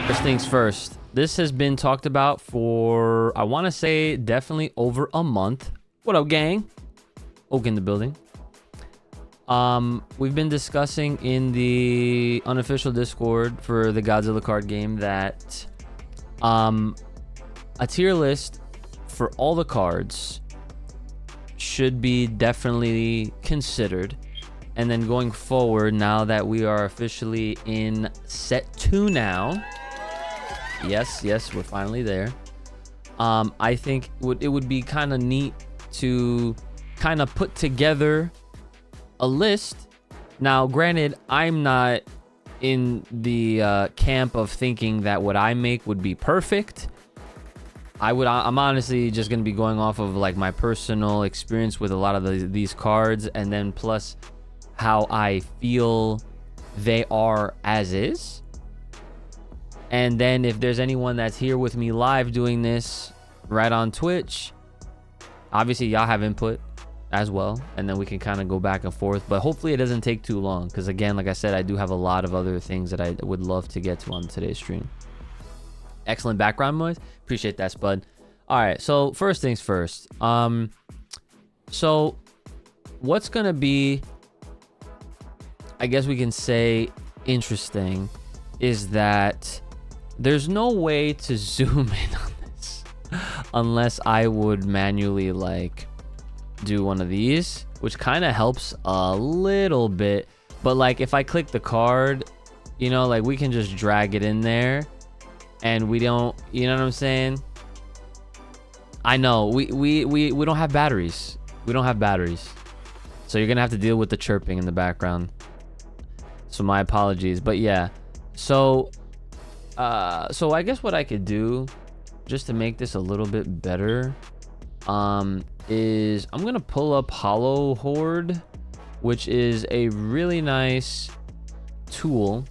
First things first, this has been talked about for, I want to say, definitely over a month. What up, gang? Oak in the building. We've been discussing in the unofficial Discord for the Godzilla card game that a tier list for all the cards should be definitely considered. And then going forward, now that we are officially in set 2 now, yes, we're finally there. I think it would be kind of neat to kind of put together a list. Now, granted, I'm not in the camp of thinking that what I make would be perfect. I'm honestly just gonna be going off of like my personal experience with a lot of these cards, and then plus how I feel they are as is. And then if there's anyone that's here with me live doing this right on Twitch, obviously y'all have input as well, and then we can kind of go back and forth. But hopefully it doesn't take too long, because again, like I said, I do have a lot of other things that I would love to get to on today's stream. Excellent background noise, appreciate that, Spud. All right, so first things first. So what's gonna be, I guess we can say, interesting is that there's no way to zoom in on this unless I would manually like do one of these, which kind of helps a little bit. But like if I click the card, you know, like we can just drag it in there and we don't, you know what I'm saying? I know we don't have batteries. We don't have batteries. So you're gonna have to deal with the chirping in the background. So my apologies, but yeah. So I guess what I could do just to make this a little bit better is I'm gonna pull up Hollow Horde, which is a really nice tool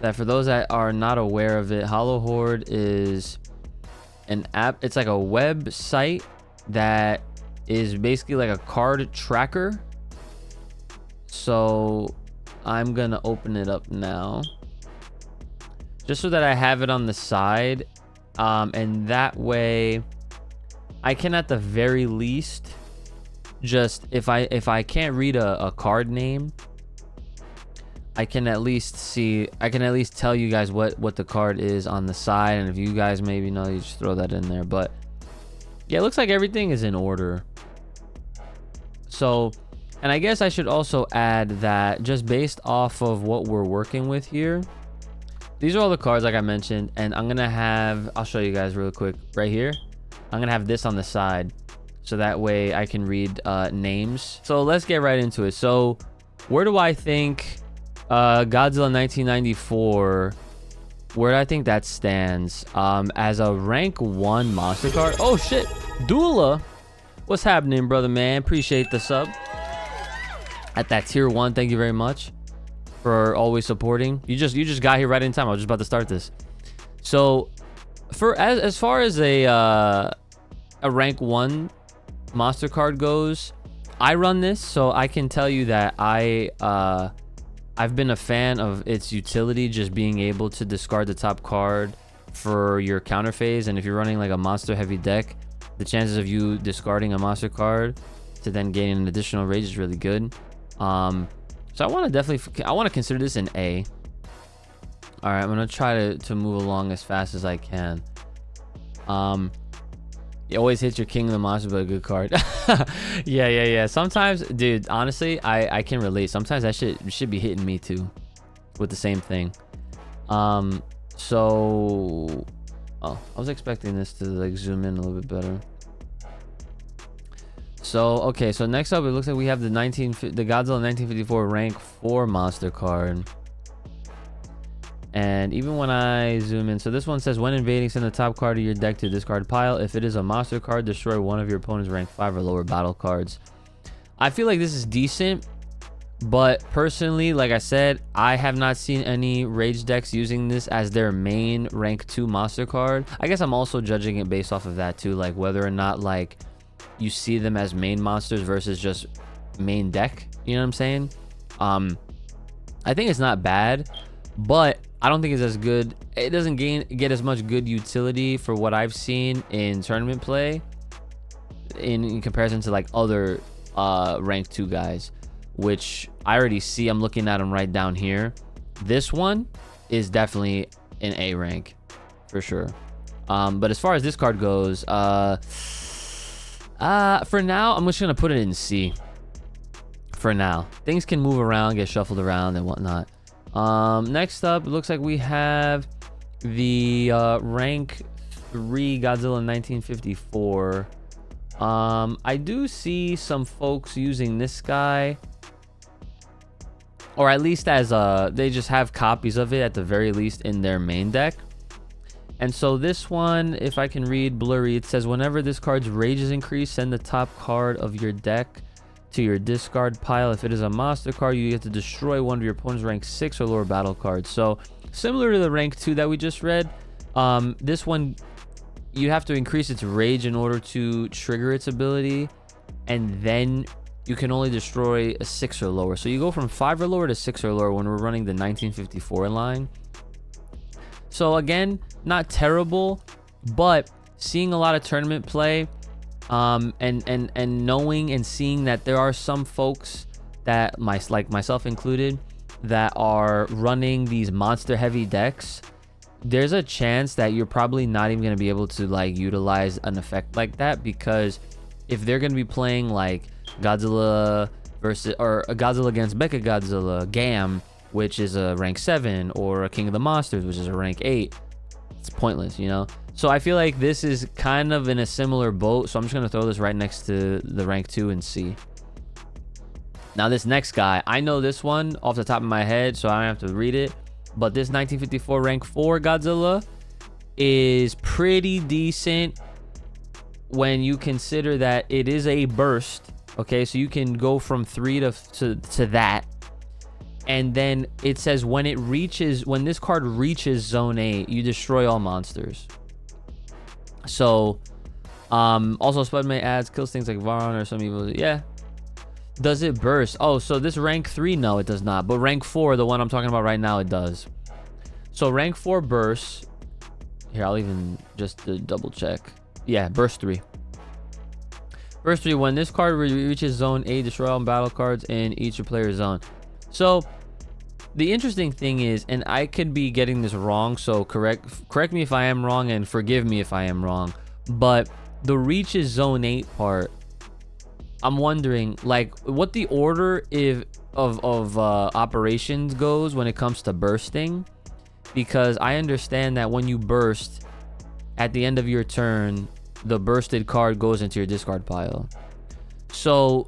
that, for those that are not aware of it, Hollow Horde is an app. It's like a website that is basically like a card tracker. So I'm gonna open it up now just so that I have it on the side, and that way I can at the very least just, if I can't read a card name, I can at least tell you guys what the card is on the side, and if you guys maybe know, you just throw that in there. But yeah, it looks like everything is in order. So, and I guess I should also add that just based off of what we're working with here, these are all the cards like I mentioned, and I'm gonna have, I'll show you guys real quick right here. I'm gonna have this on the side so that way I can read names. So let's get right into it. So where do I think Godzilla 1994, where do I think that stands as a rank 1 monster card? Oh shit, Dula, what's happening, brother man? Appreciate the sub at that tier 1. Thank you very much for always supporting. You just got here right in time. I was just about to start this. So for as far as a rank 1 monster card goes, I run this, so I can tell you that I've been a fan of its utility, just being able to discard the top card for your counter phase. And if you're running like a monster heavy deck, the chances of you discarding a monster card to then gain an additional rage is really good. So I want to consider this an A. All right, I'm gonna try to move along as fast as I can. You always hit your king of the monster, but a good card. yeah. Sometimes, dude, honestly, I can relate. Sometimes that shit should be hitting me too with the same thing. So I was expecting this to like zoom in a little bit better. So okay, so next up, it looks like we have the Godzilla 1954 rank 4 monster card. And even when I zoom in, so this one says, when invading, send the top card of your deck to discard pile. If it is a monster card, destroy one of your opponent's rank 5 or lower battle cards. I feel like this is decent, but personally, like I said, I have not seen any rage decks using this as their main rank 2 monster card. I guess I'm also judging it based off of that too, like whether or not like you see them as main monsters versus just main deck, you know what I'm saying? I think it's not bad, but I don't think it's as good. It doesn't get as much good utility for what I've seen in tournament play in comparison to like other rank 2 guys, which I already see. I'm looking at them right down here. This one is definitely an A rank for sure. But as far as this card goes, for now, I'm just gonna put it in C. For now, things can move around, get shuffled around and whatnot. Next up, it looks like we have the rank 3 Godzilla 1954. I do see some folks using this guy, or at least as they just have copies of it at the very least in their main deck. And so this one, if I can read blurry, it says whenever this card's rage is increased, send the top card of your deck to your discard pile. If it is a monster card, you get to destroy one of your opponent's rank 6 or lower battle cards. So similar to the rank 2 that we just read, this one you have to increase its rage in order to trigger its ability, and then you can only destroy a 6 or lower. So you go from 5 or lower to 6 or lower when we're running the 1954 line. So again, not terrible, but seeing a lot of tournament play, and knowing and seeing that there are some folks that like myself included that are running these monster heavy decks, there's a chance that you're probably not even going to be able to like utilize an effect like that, because if they're going to be playing like Godzilla versus, or a Godzilla against Mecha Godzilla Gam, which is a rank 7, or a King of the Monsters, which is a rank 8, it's pointless, you know. So I feel like this is kind of in a similar boat, so I'm just going to throw this right next to the rank 2 and C. Now this next guy, I know this one off the top of my head, so I don't have to read it, but this 1954 rank 4 Godzilla is pretty decent when you consider that it is a burst. Okay, so you can go from 3 to that. And then it says when this card reaches zone 8, you destroy all monsters. So also Spudmate adds kills things like Varon or some evil. Yeah. Does it burst? Oh, so this rank 3, no, it does not. But rank 4, the one I'm talking about right now, it does. So rank 4 bursts. Here, I'll even just double check. Yeah, burst 3. Burst 3, when this card reaches zone 8, destroy all battle cards in each player's zone. So the interesting thing is, and I could be getting this wrong, so correct me if I am wrong and forgive me if I am wrong, but the reaches zone 8 part, I'm wondering like what the order of operations goes when it comes to bursting, because I understand that when you burst at the end of your turn, the bursted card goes into your discard pile. So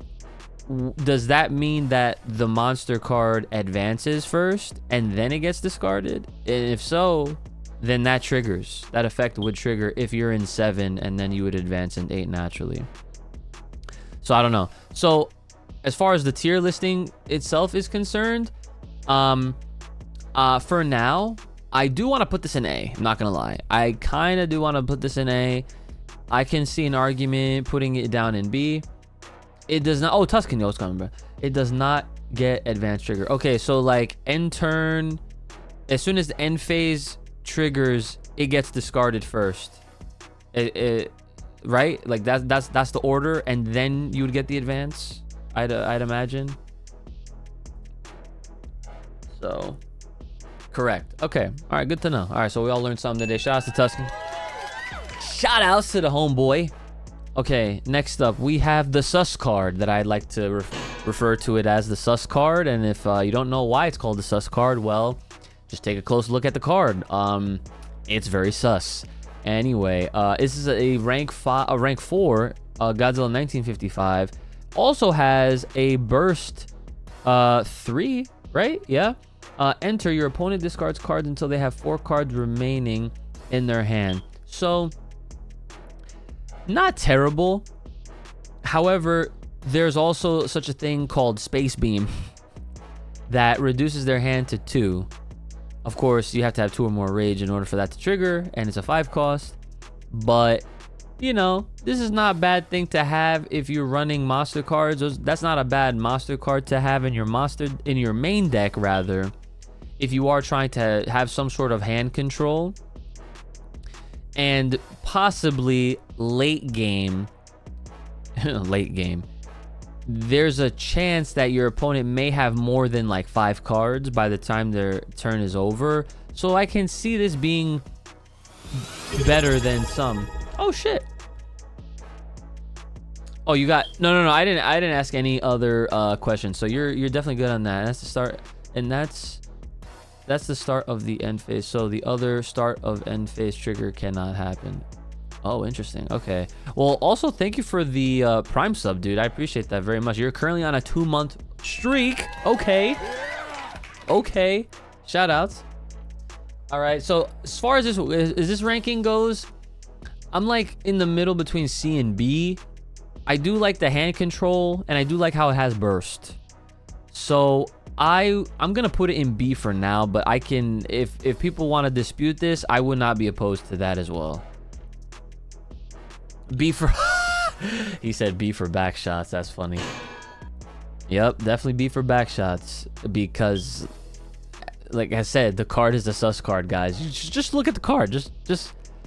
does that mean that the monster card advances first and then it gets discarded? And if so, then that effect would trigger if you're in 7, and then you would advance in 8 naturally. So I don't know. So as far as the tier listing itself is concerned, for now, I do want to put this in A. I'm not gonna lie, I kind of do want to put this in A. I can see an argument putting it down in B. It does not. Oh, Tuscan Yo's coming, bro. It does not get advanced trigger. Okay, so like end turn, as soon as the end phase triggers, it gets discarded first. Right? Like that's the order, and then you would get the advance. I'd imagine. So, correct. Okay. All right. Good to know. All right. So we all learned something today. Shout outs to Tuscan. Shout outs to the homeboy. Okay, next up, we have the sus card that I'd like to refer to it as the sus card. And if you don't know why it's called the sus card, well, just take a close look at the card. It's very sus. Anyway, this is a rank 4 Godzilla 1955. Also has a burst 3, right? Yeah. Enter, your opponent discards cards until they have 4 cards remaining in their hand. So not terrible. However, there's also such a thing called Space Beam that reduces their hand to 2. Of course, you have to have 2 or more rage in order for that to trigger, and it's a 5 cost. But, you know, this is not a bad thing to have if you're running monster cards. That's not a bad monster card to have in your main deck, rather. if you are trying to have some sort of hand control, and possibly late game, there's a chance that your opponent may have more than like 5 cards by the time their turn is over. So I can see this being better than some. Oh shit. Oh, you got no. I didn't ask any other questions. So you're definitely good on that. That's the start, and that's the start of the end phase. So the other start of end phase trigger cannot happen. Oh, interesting. Okay. Well, also thank you for the Prime sub, dude. I appreciate that very much. You're currently on a 2-month streak. Okay. Okay. Shout outs. All right. So as far as this ranking goes, I'm like in the middle between C and B. I do like the hand control, and I do like how it has burst. So I'm gonna put it in B for now, but I can, if people want to dispute this, I would not be opposed to that as well. B for he said B for back shots. That's funny. Yep, definitely B for back shots, because like I said, the card is the sus card, guys. You just look at the card. Just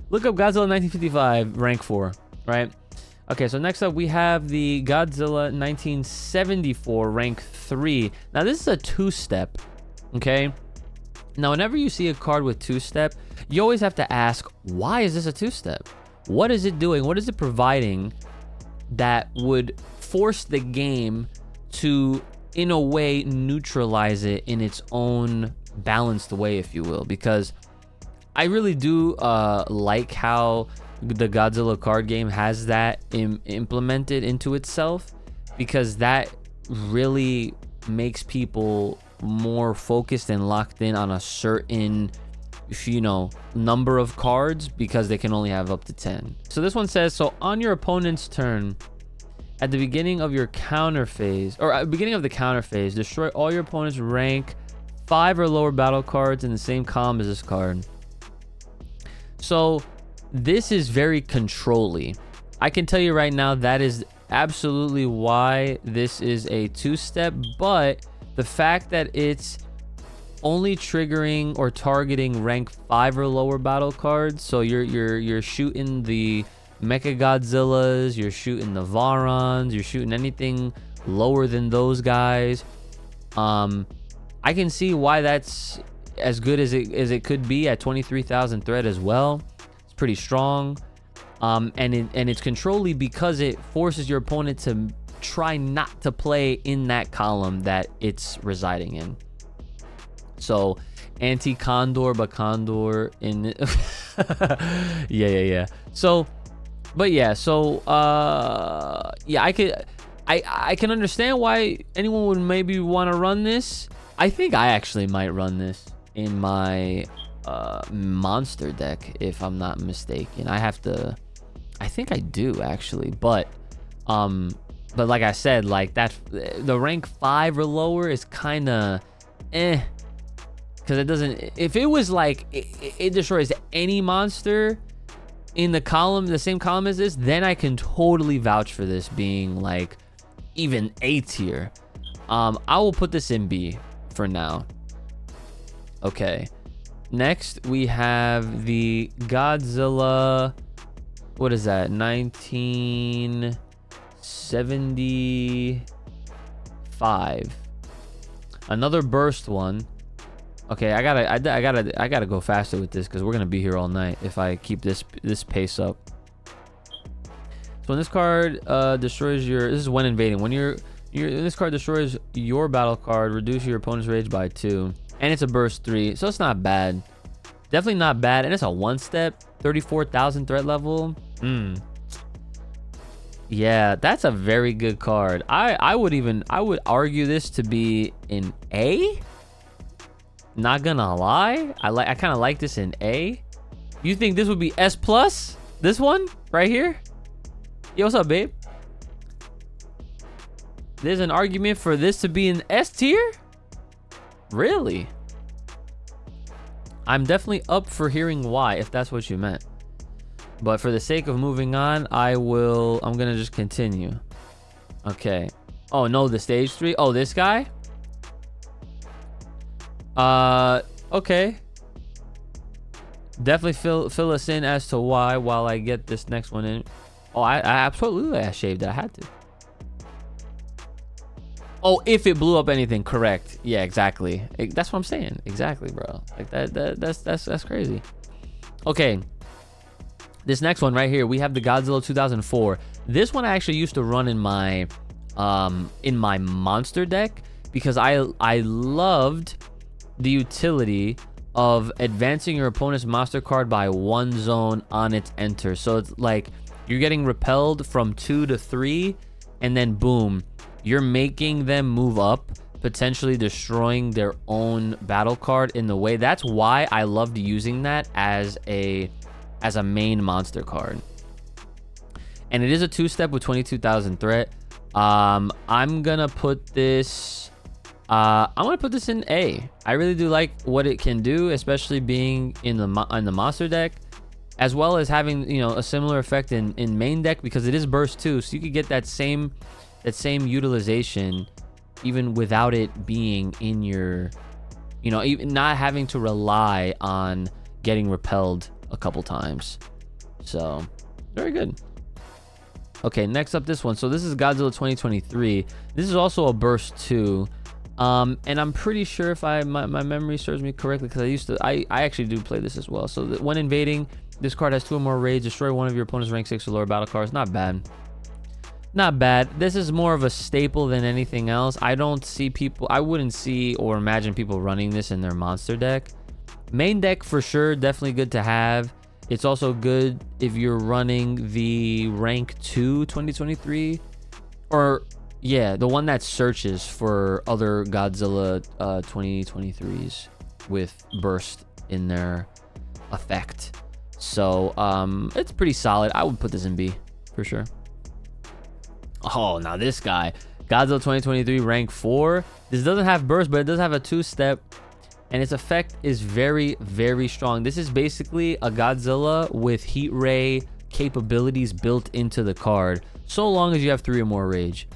look up Godzilla 1955 rank 4, right? Okay, so next up we have the Godzilla 1974 rank 3. Now this is a 2-step, okay? Now whenever you see a card with 2-step, you always have to ask, why is this a 2-step? What is it doing? What is it providing that would force the game to, in a way, neutralize it in its own balanced way, if you will? Because I really do like how the Godzilla card game has that implemented into itself, because that really makes people more focused and locked in on a certain, you know, number of cards, because they can only have up to 10. So this one says, so on your opponent's turn, at the beginning of your counter phase, or at the beginning of the counter phase, destroy all your opponent's rank 5 or lower battle cards in the same column as this card. So this is very control-y. I can tell you right now that is absolutely why this is a 2-step, but the fact that it's only triggering or targeting rank 5 or lower battle cards, so you're shooting the Mecha Godzillas, you're shooting the Varons, you're shooting anything lower than those guys. I can see why that's as good as it could be at 23,000 threat as well. It's pretty strong, and it's control-y because it forces your opponent to try not to play in that column that it's residing in. So anti-Condor, but Condor in yeah. So but yeah, so yeah, I can understand why anyone would maybe want to run this. I think I actually might run this in my monster deck, if I'm not mistaken. I think I do actually, but like I said, like that, the rank 5 or lower is kind of because it doesn't, if it was like it destroys any monster in the column, the same column as this, then I can totally vouch for this being like even A tier. I will put this in B for now. Okay, next we have the Godzilla, what is that, 1975, another burst one. Okay, I gotta go faster with this because we're gonna be here all night if I keep this pace up. So when this card destroys your, this is when invading. When this card destroys your battle card, reduce your opponent's rage by 2, and it's a burst 3, so it's not bad. Definitely not bad, and it's a 1-step, 34,000 threat level. Yeah, that's a very good card. I would argue this to be an A. Not gonna lie, I kind of like this in A. You think this would be S plus? This one right here? Yo, what's up, babe? There's an argument for this to be an S tier? Really? I'm definitely up for hearing why, if that's what you meant. But for the sake of moving on, I'm gonna just continue. Okay. Oh no, the stage 3. Oh, this guy? Okay. Definitely fill us in as to why while I get this next one in. Oh, I absolutely I shaved it. I had to. Oh, if it blew up anything, correct. Yeah, exactly. That's what I'm saying. Exactly, bro. Like that's crazy. Okay. This next one right here, we have the Godzilla 2004. This one I actually used to run in my monster deck because I loved the utility of advancing your opponent's monster card by 1 zone on its enter. So it's like you're getting repelled from 2 to 3, and then boom, you're making them move up, potentially destroying their own battle card in the way. That's why I loved using that as a main monster card. And it is a 2-step with 22,000 threat. I'm gonna put this in A. I really do like what it can do, especially being in the monster deck, as well as having, you know, a similar effect in main deck, because it is burst too, so you could get that same utilization even without it being in your, you know, even not having to rely on getting repelled a couple times. So very good. Okay, next up, this one. So this is Godzilla 2023. This is also a burst too. And I'm pretty sure if my memory serves me correctly, because I actually do play this as well. So when invading, this card has 2 or more rage. Destroy one of your opponent's rank 6 or lower battle cards. Not bad. Not bad. This is more of a staple than anything else. I wouldn't see or imagine people running this in their monster deck. Main deck for sure, definitely good to have. It's also good if you're running the rank 2 2023, or yeah, the one that searches for other Godzilla 2023s with burst in their effect. So it's pretty solid. I would put this in B for sure. Oh, now this guy, Godzilla 2023 rank 4. This doesn't have burst, but it does have a 2-step, and its effect is very, very strong. This is basically a Godzilla with heat ray capabilities built into the card, so long as you have 3 or more rage.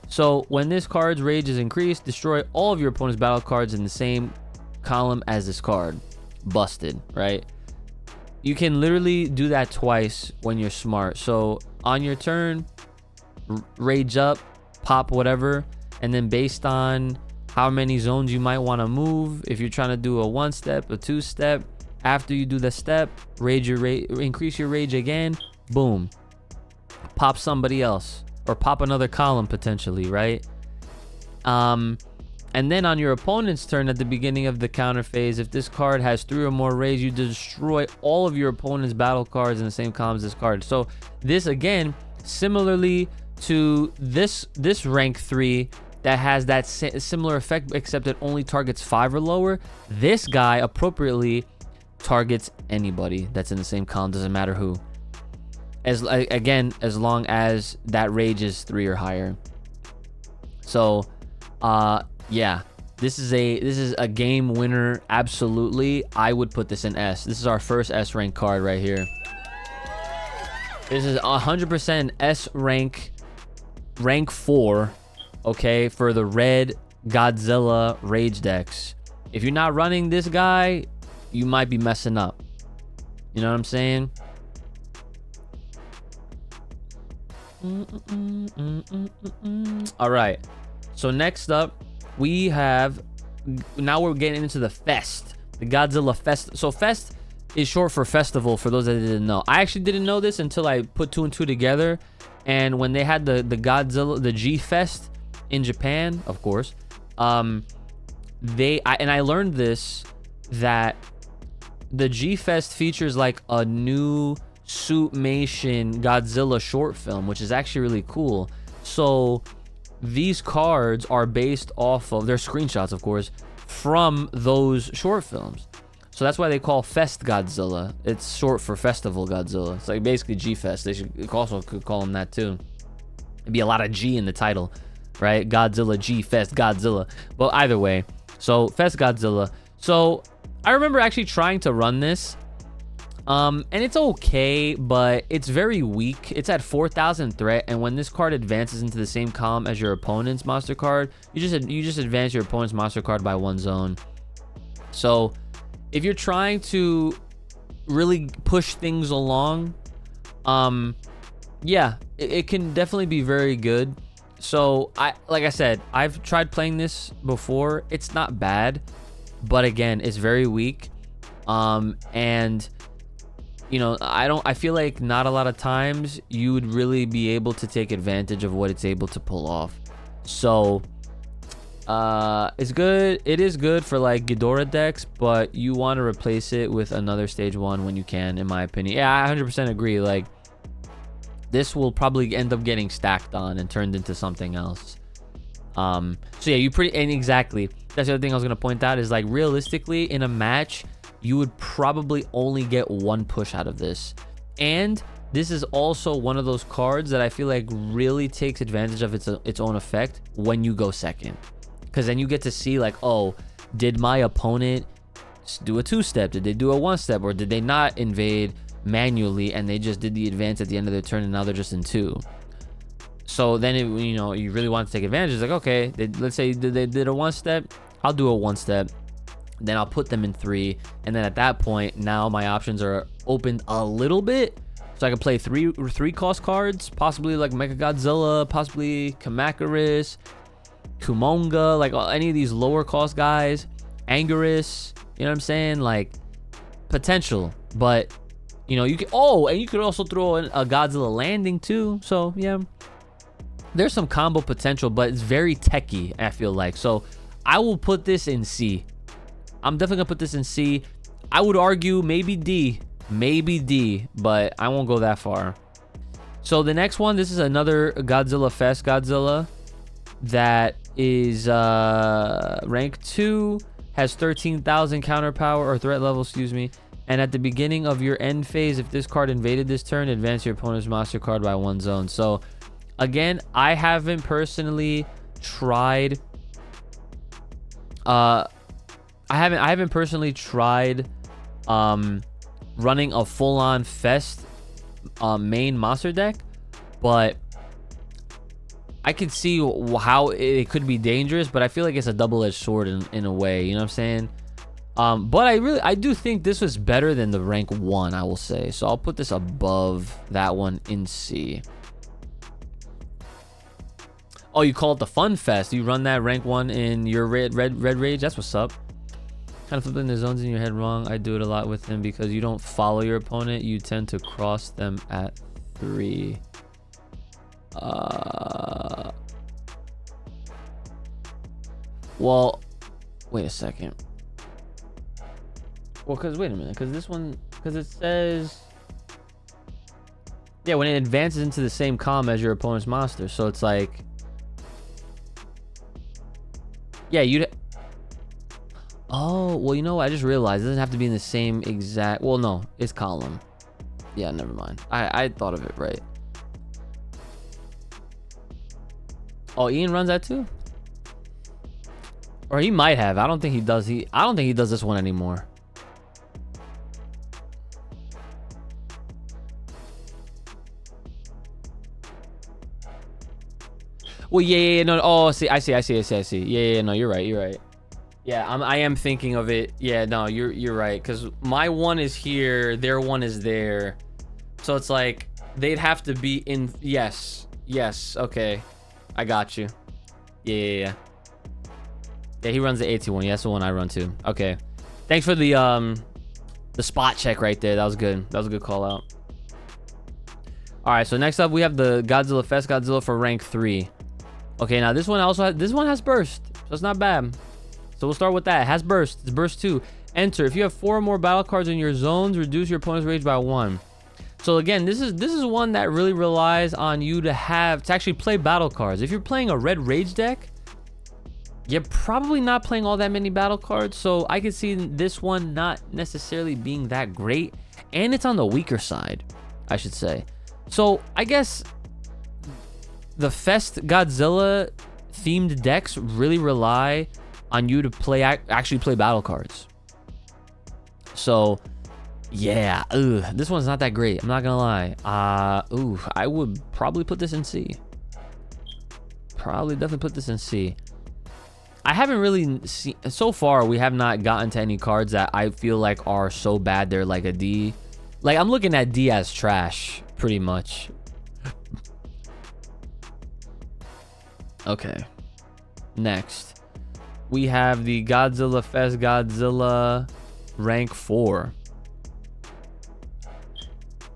So when this card's rage is increased, destroy all of your opponent's battle cards in the same column as this card. Busted, right? You can literally do that twice when you're smart. So on your turn, rage up, pop whatever, and then based on how many zones you might want to move, if you're trying to do a 1-step, a 2-step, after you do the step, increase your rage again, boom, pop somebody else, or pop another column potentially, right? And then on your opponent's turn at the beginning of the counter phase, if this card has 3 or more rage, you destroy all of your opponent's battle cards in the same column as this card. So this, again, similarly to this rank 3 that has that similar effect, except it only targets 5 or lower, this guy appropriately targets anybody that's in the same column, doesn't matter who. As long as that rage is 3 or higher. So yeah, this is a game winner. Absolutely, I would put this in S. This is our first S rank card right here. This is 100% S rank 4, okay, for the red Godzilla rage decks. If you're not running this guy, you might be messing up. You know what I'm saying? All right, so next up we have, now we're getting into the Fest, the Godzilla Fest. So Fest is short for festival, for those that didn't know. I actually didn't know this until I put 2 and 2 together, and when they had the Godzilla, the G Fest in Japan, of course, I learned this, that the G Fest features like a new Suitmation Godzilla short film, which is actually really cool. So these cards are based off of, their screenshots, of course, from those short films. So that's why they call Fest Godzilla. It's short for Festival Godzilla. It's like basically G Fest. They should also could call them that too. It'd be a lot of G in the title, right? Godzilla, G Fest Godzilla. Well, either way, so Fest Godzilla. So I remember actually trying to run this, and it's okay, but it's very weak. It's at 4,000 threat, and when this card advances into the same column as your opponent's monster card, you just advance your opponent's monster card by 1 zone. So if you're trying to really push things along, yeah, it can definitely be very good. So like I said, I've tried playing this before. It's not bad, but again, it's very weak. And you know, I feel like not a lot of times you would really be able to take advantage of what it's able to pull off. So it's good. It is good for like Ghidorah decks, but you want to replace it with another stage 1 when you can, in my opinion. Yeah, I 100% agree. Like, this will probably end up getting stacked on and turned into something else. So yeah, and exactly, that's the other thing I was gonna point out is, like, realistically in a match you would probably only get 1 push out of this. And this is also one of those cards that I feel like really takes advantage of its own effect when you go second, because then you get to see, like, oh, did my opponent do a 2-step? Did they do a 1-step? Or did they not invade manually and they just did the advance at the end of their turn and now they're just in 2? So then, you know, you really want to take advantage. It's like, okay, let's say they did a 1-step, I'll do a 1-step, then I'll put them in 3, and then at that point, now my options are opened a little bit, so I can play 3 cost cards, possibly like Mega Godzilla, possibly Kamacuras, Kumonga, like any of these lower cost guys, Anguirus, you know what I'm saying? Like, potential. But you know, you can, and you could also throw in a Godzilla landing too. So yeah, there's some combo potential, but it's very techy, I feel like. So I will put this in C. I'm definitely gonna put this in C. I would argue maybe D, but I won't go that far. So the next one, this is another Godzilla Fest Godzilla that is rank 2, has 13,000 counter power or threat level, excuse me. And at the beginning of your end phase, if this card invaded this turn, advance your opponent's monster card by 1 zone. So again, I haven't personally tried I haven't personally tried running a full-on Fest main monster deck, but I could see how it could be dangerous, but I feel like it's a double-edged sword in a way, you know what I'm saying? But I do think this was better than the rank 1, I will say. So I'll put this above that one in C. Oh, you call it the Fun Fest. You run that rank 1 in your red rage. That's what's up. Kind of flipping the zones in your head wrong. I do it a lot with him because you don't follow your opponent. You tend to cross them at 3. Well, wait a second. Well, wait a minute, because it says, yeah, when it advances into the same column as your opponent's monster. So it's like, yeah, oh, well, you know what? I just realized it doesn't have to be in the same exact, well, no, it's column. Yeah, never mind. I thought of it right. Oh, Ian runs that too? Or he might have. I don't think he does. I don't think he does this one anymore. Well, yeah, no. Oh, see, I see. Yeah, no, you're right. Yeah, I am thinking of it. Yeah, no, you're right. Because my one is here, their one is there, so it's like they'd have to be in. Yes. Okay, I got you. Yeah. He runs the AT one. Yeah, that's the one I run too. Okay, thanks for the spot check right there. That was good. That was a good call out. All right, so next up we have the Godzilla Fest Godzilla for rank 3. Okay, now this one has burst, so it's not bad. So we'll start with that. It has burst. It's burst 2. Enter. If you have 4 or more battle cards in your zones, reduce your opponent's rage by 1. So again, this is one that really relies on you to actually play battle cards. If you're playing a red rage deck, you're probably not playing all that many battle cards. So I could see this one not necessarily being that great, and it's on the weaker side, I should say. So I guess the Fest Godzilla themed decks really rely on you to actually play battle cards. So yeah, this one's not that great, I'm not gonna lie. I would probably put this in C. Definitely put this in C. I haven't really seen so far. We have not gotten to any cards that I feel like are so bad they're like a D. Like, I'm looking at D as trash pretty much. Okay, next we have the Godzilla Fest Godzilla rank 4,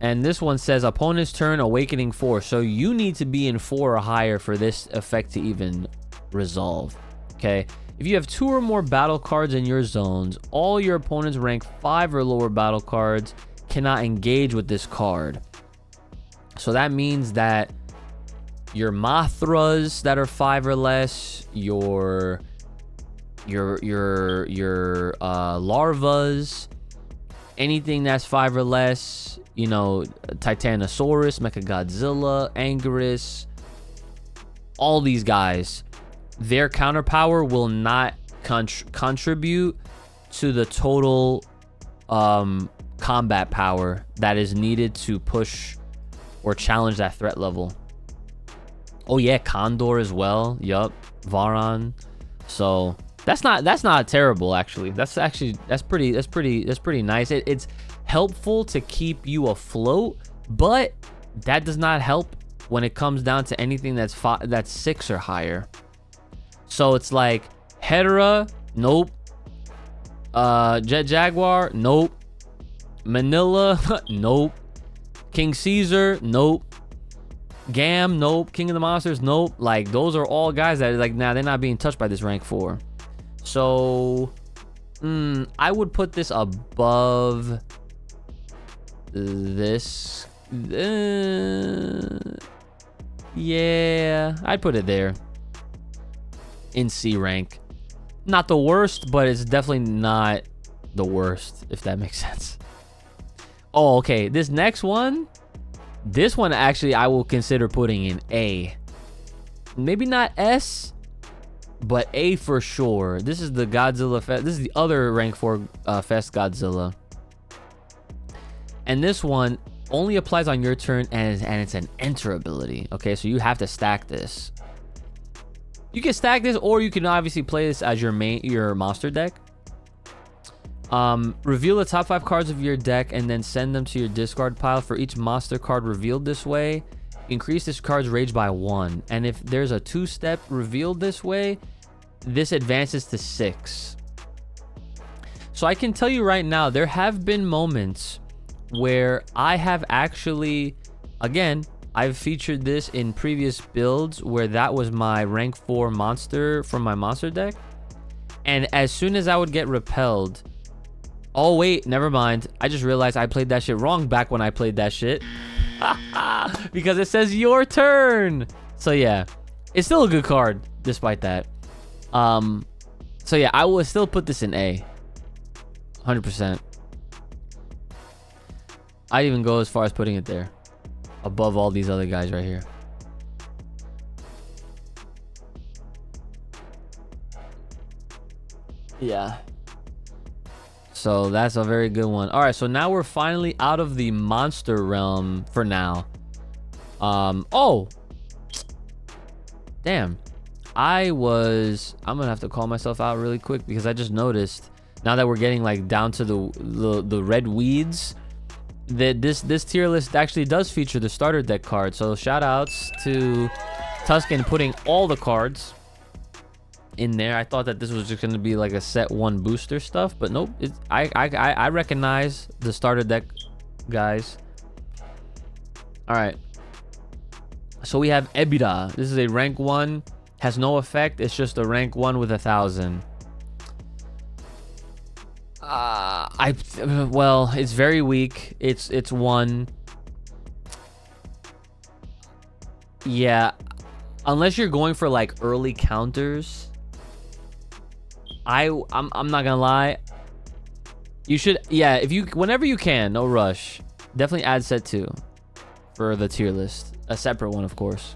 and this one says opponent's turn, awakening 4. So you need to be in 4 or higher for this effect to even resolve. Okay, if you have 2 or more battle cards in your zones, all your opponents rank 5 or lower battle cards cannot engage with this card. So that means that your Mothras that are 5 or less, your larvas, anything that's 5 or less, you know, Titanosaurus, Mechagodzilla, Anguirus, all these guys, their counter power will not contribute to the total combat power that is needed to push or challenge that threat level. Oh yeah, Condor as well. Yup, Varan. So that's not terrible actually. That's pretty nice. It's helpful to keep you afloat, but that does not help when it comes down to anything that's 6 or higher. So it's like Hedera, nope. Jet Jaguar, nope. Manila, nope. King Caesar, nope. Gam, nope. King of the Monsters, nope. Like, those are all guys that, like, nah, they're not being touched by this rank 4. So I would put this above this. Yeah, I'd put it there in C rank. Not the worst, but it's definitely not the worst, if that makes sense. Oh, okay, this next one, this one actually I will consider putting in A. Maybe not S, but A for sure. This is the Godzilla Fest. This is the other rank 4 Fest Godzilla. And this one only applies on your turn, and it's an enter ability. Okay, so you have to stack this. You can stack this, or you can obviously play this as your monster deck. Reveal the top 5 cards of your deck and then send them to your discard pile. For each monster card revealed this way, increase this card's rage by 1. And if there's a 2-step revealed this way, this advances to 6. So I can tell you right now, there have been moments where I have actually, again, I've featured this in previous builds where that was my rank 4 monster from my monster deck. And as soon as I would get repelled, oh wait, never mind, I just realized I played that shit wrong back when I played that shit. Because it says your turn. So yeah, it's still a good card despite that. So yeah, I would still put this in A, 100%. I'd even go as far as putting it there above all these other guys right here. Yeah, so that's a very good one. All right, so now we're finally out of the monster realm for now. Oh damn, I'm gonna have to call myself out really quick because I just noticed now that we're getting like down to the red weeds, that this tier list actually does feature the starter deck card. So shout outs to Tuscan putting all the cards in there. I thought that this was just going to be like a set 1 booster stuff, but nope. I recognize the starter deck guys. All right, so we have Ebida. This is a rank 1, has no effect. It's just a rank 1 with 1,000. Well, it's very weak. It's 1. Yeah, unless you're going for like early counters, I'm not gonna lie, you should, yeah, if you, whenever you can, no rush, definitely add set 2 for the tier list, a separate one of course.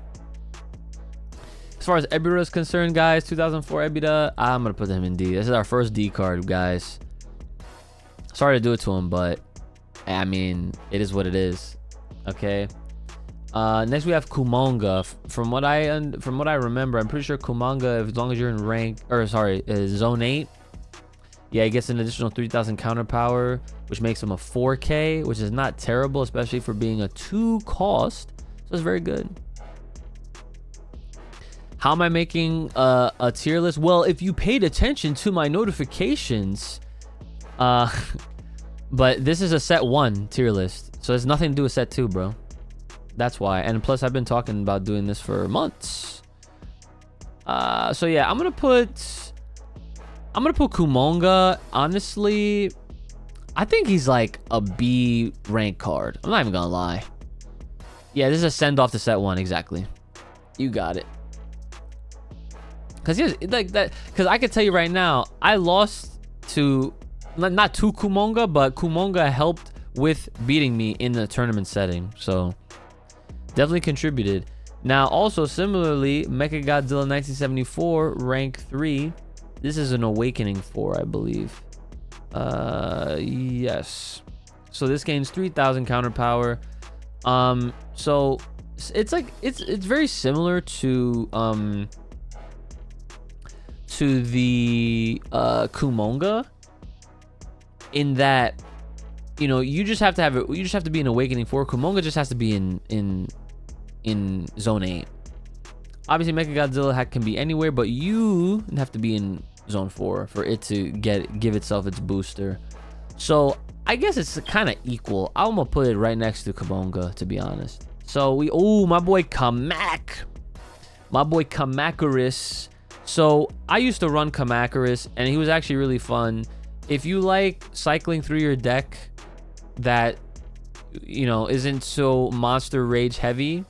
As far as Ebida is concerned, guys, 2004 Ebida, I'm gonna put him in D. This is our first D card, guys. Sorry to do it to him, but I mean, it is what it is. Okay, Next we have Kumonga. From what I remember, I'm pretty sure Kumonga, as long as you're in zone 8, yeah, he gets an additional 3,000 counter power, which makes him a 4K, which is not terrible, especially for being a 2 cost. So it's very good. How am I making a tier list? Well, if you paid attention to my notifications, but this is a set 1 tier list, so it's nothing to do with set 2, bro. That's why. And plus, I've been talking about doing this for months. So yeah, I'm gonna put Kumonga. Honestly, I think he's like a B rank card. I'm not even gonna lie. Yeah, this is a send off to set 1, exactly. You got it. Cause he's like that. Cause I can tell you right now, I lost to not to Kumonga, but Kumonga helped with beating me in the tournament setting. So definitely contributed. Now, also similarly, Mechagodzilla 1974, rank 3. This is an Awakening 4, I believe. Yes. So this gains 3,000 counter power. So it's like it's very similar to the Kumonga, in that, you know, you just have to have it. You just have to be in Awakening 4. Kumonga just has to be in zone 8. Obviously, Mechagodzilla can be anywhere, but you have to be in zone 4 for it to give itself its booster. So I guess it's kind of equal. I'm gonna put it right next to Kumonga, to be honest. So my boy Kamacuris. So I used to run Kamacuris, and he was actually really fun. If you like cycling through your deck that, you know, isn't so monster rage heavy,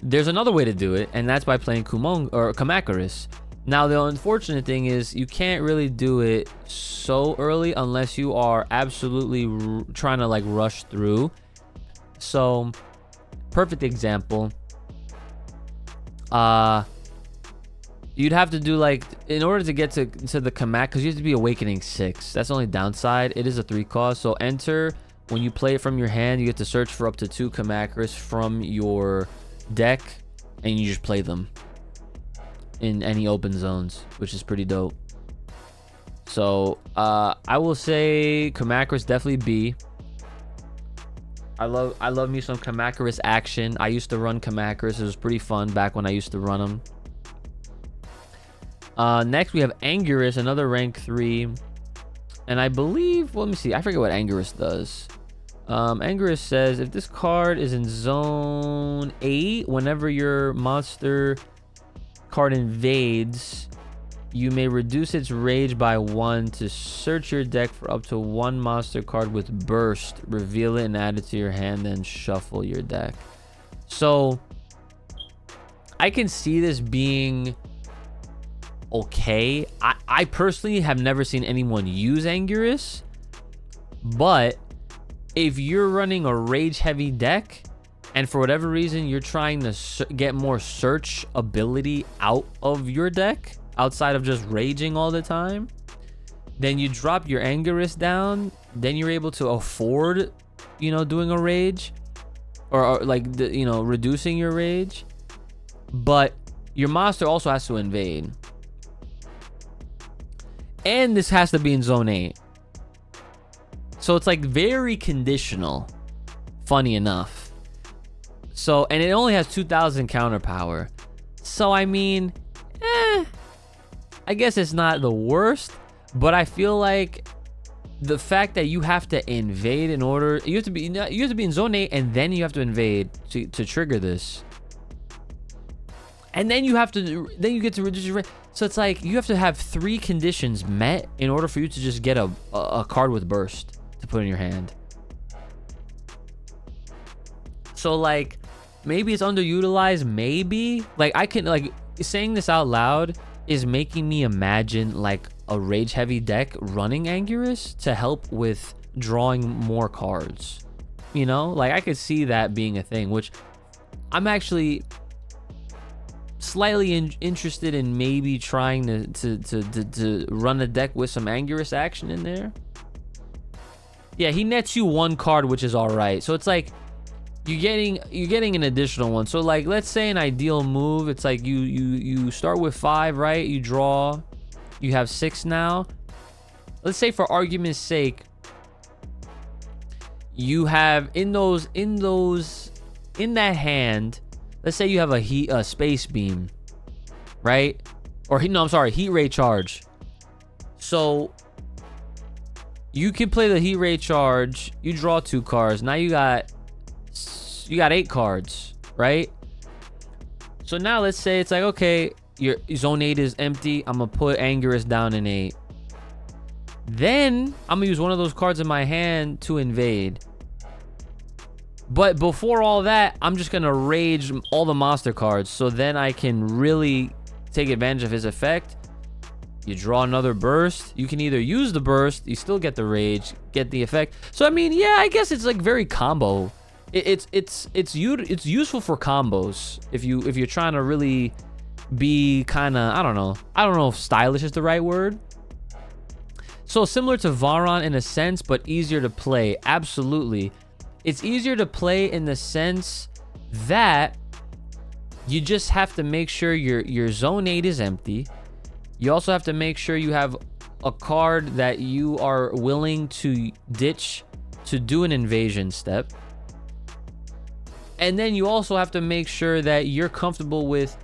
there's another way to do it, and that's by playing Kamacuris. Now, the unfortunate thing is you can't really do it so early unless you are absolutely trying to like rush through. So, perfect example. You'd have to do like, in order to get to the Kamak, because you have to be Awakening 6. That's the only downside. It is a 3 cost. So enter, when you play it from your hand, you get to search for up to 2 Kamacuris from your deck, and you just play them in any open zones, which is pretty dope. So I will say Kamacuris definitely B. I love me some Kamacuris action. I used to run Kamacuris. It was pretty fun back when I used to run them. Next we have Anguirus, another rank 3, and I believe, well, let me see, I forget what Anguirus does. Anguirus says if this card is in zone 8, whenever your monster card invades, you may reduce its rage by 1 to search your deck for up to 1 monster card with burst, reveal it and add it to your hand, then shuffle your deck. So I can see this being okay. I personally have never seen anyone use Anguirus, but if you're running a rage heavy deck and for whatever reason you're trying to get more search ability out of your deck outside of just raging all the time, then you drop your Anguirus down, then you're able to afford, you know, doing a rage or like you know, reducing your rage, but your monster also has to invade. And this has to be in zone 8. So it's like very conditional, funny enough. So, and it only has 2,000 counter power. So, I mean, I guess it's not the worst, but I feel like the fact that you have to invade in order, you have to be in zone 8 and then you have to invade to trigger this. And then you get to reduce your rate. So it's like you have to have 3 conditions met in order for you to just get a card with burst to put in your hand. So like maybe it's underutilized, maybe. Like I can, like, saying this out loud is making me imagine like a rage heavy deck running Anguirus to help with drawing more cards. You know, like I could see that being a thing, which I'm actually slightly interested in maybe trying to run a deck with some Anguirus action in there. Yeah, he nets you 1 card, which is all right. So it's like you're getting an additional one. So like, let's say an ideal move, it's like you start with 5, right? You draw, you have 6 now. Let's say for argument's sake, you have in that hand, let's say you have a space beam, right? Or no, I'm sorry, heat ray charge. So you can play the heat ray charge, you draw 2 cards. Now you got 8 cards, right? So now let's say it's like, okay, your zone 8 is empty. I'm gonna put Anguirus down in 8. Then I'm gonna use one of those cards in my hand to invade. But before all that, I'm just gonna rage all the monster cards, so then I can really take advantage of his effect. You draw another burst. You can either use the burst, you still get the rage, get the effect. So I mean, yeah, I guess it's like very combo. It's useful for combos if you're trying to really be kind of, I don't know if stylish is the right word. So similar to Varon in a sense, but easier to play. Absolutely. It's easier to play in the sense that you just have to make sure your zone 8 is empty. You also have to make sure you have a card that you are willing to ditch to do an invasion step. And then you also have to make sure that you're comfortable with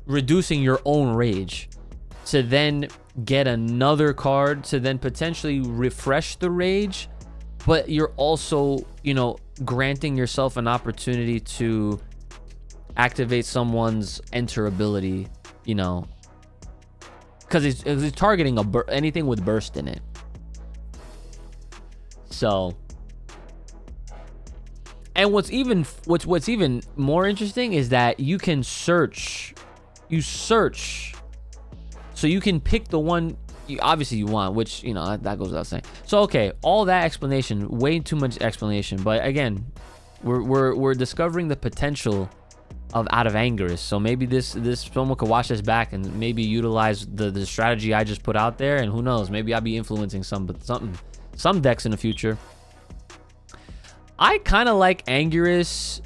reducing your own rage to then get another card to then potentially refresh the rage, but you're also, you know, granting yourself an opportunity to activate someone's enter ability, you know, because it's targeting anything with burst in it. So, and what's even more interesting is that you can search. You search, so you can pick the one you want, which, you know, that goes without saying. So okay, all that explanation, way too much explanation, but again, we're discovering the potential of out of Anguirus. So maybe this someone could watch this back and maybe utilize the strategy I just put out there, and who knows, maybe I'll be influencing some decks in the future. I kind of like Anguirus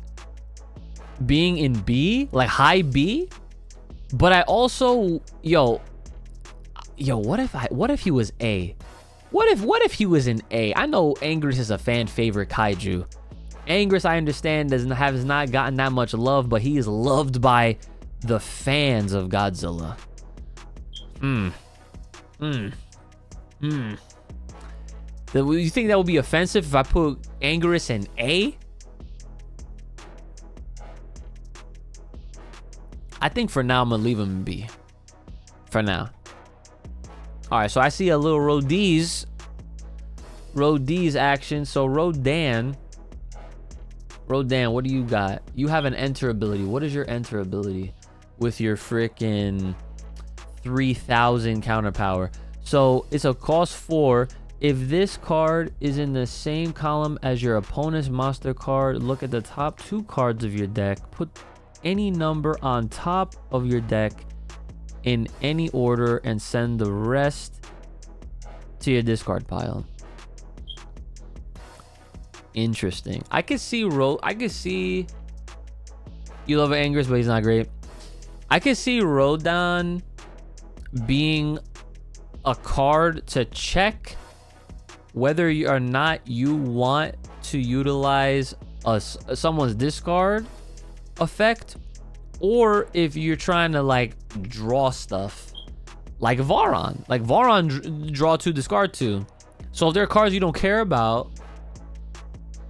being in B, like high B, but I also yo, what if he was A? What if he was in A? I know Anguirus is a fan favorite kaiju. Anguirus, I understand, has not gotten that much love, but he is loved by the fans of Godzilla. You think that would be offensive if I put Anguirus in A? I think for now I'm gonna leave him in B. For now. All right, so I see a little Rodies action. So Rodan, what do you got? You have an enter ability. What is your enter ability with your freaking 3000 counter power? So it's a cost 4. If this card is in the same column as your opponent's monster card, look at the top 2 cards of your deck. Put any number on top of your deck in any order and send the rest to your discard pile. Interesting. I could see you love Anguirus, but he's not great. I could see Rodan being a card to check whether or not you want to utilize someone's discard effect, or if you're trying to like draw stuff like Varon. Like Varon draw 2, discard 2. So if there are cards you don't care about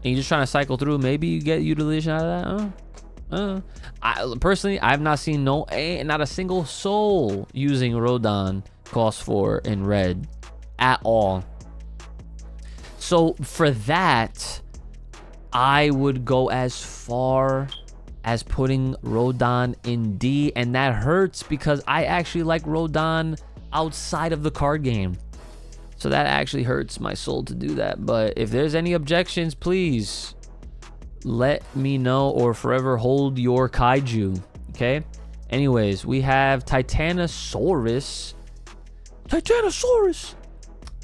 and you're just trying to cycle through, maybe you get utilization out of that. I personally, I've not seen not a single soul using Rodan cost 4 in red at all. So for that, I would go as far as putting Rodan in D, and that hurts because I actually like Rodan outside of the card game. So that actually hurts my soul to do that. But if there's any objections, please let me know or forever hold your kaiju. Okay? Anyways, we have Titanosaurus.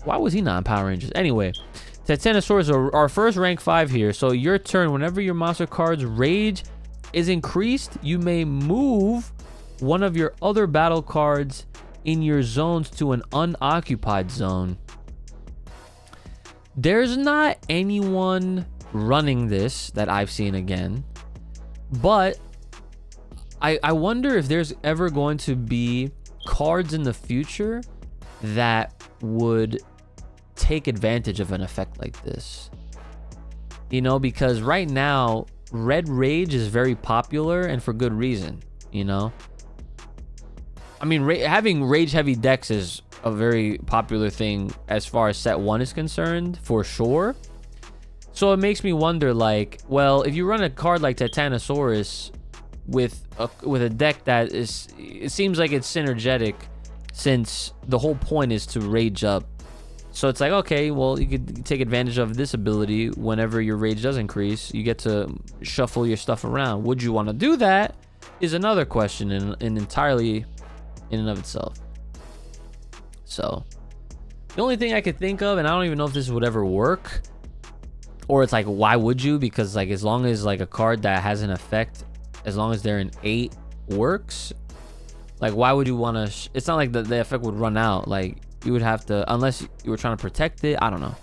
Why was he not in Power Rangers? Anyway, Titanosaurus, our first rank 5 here. So your turn, whenever your monster card's rage is increased, you may move one of your other battle cards in your zones to an unoccupied zone. There's not anyone running this that I've seen again, but I wonder if there's ever going to be cards in the future that would take advantage of an effect like this. You know, because right now, Red Rage is very popular, and for good reason, you know? I mean, having rage-heavy decks is a very popular thing as far as set 1 is concerned, for sure. So it makes me wonder, like, well, if you run a card like Titanosaurus with a deck that is, it seems like it's synergetic, since the whole point is to rage up. So it's like, okay, well, you could take advantage of this ability whenever your rage does increase. You get to shuffle your stuff around. Would you want to do that is another question, and entirely in and of itself. So the only thing I could think of, and I don't even know if this would ever work, or it's like, why would you? Because like, as long as like a card that has an effect, as long as they're in 8 works, like why would you want to it's not like the effect would run out. Like you would have to, unless you were trying to protect it. I don't know.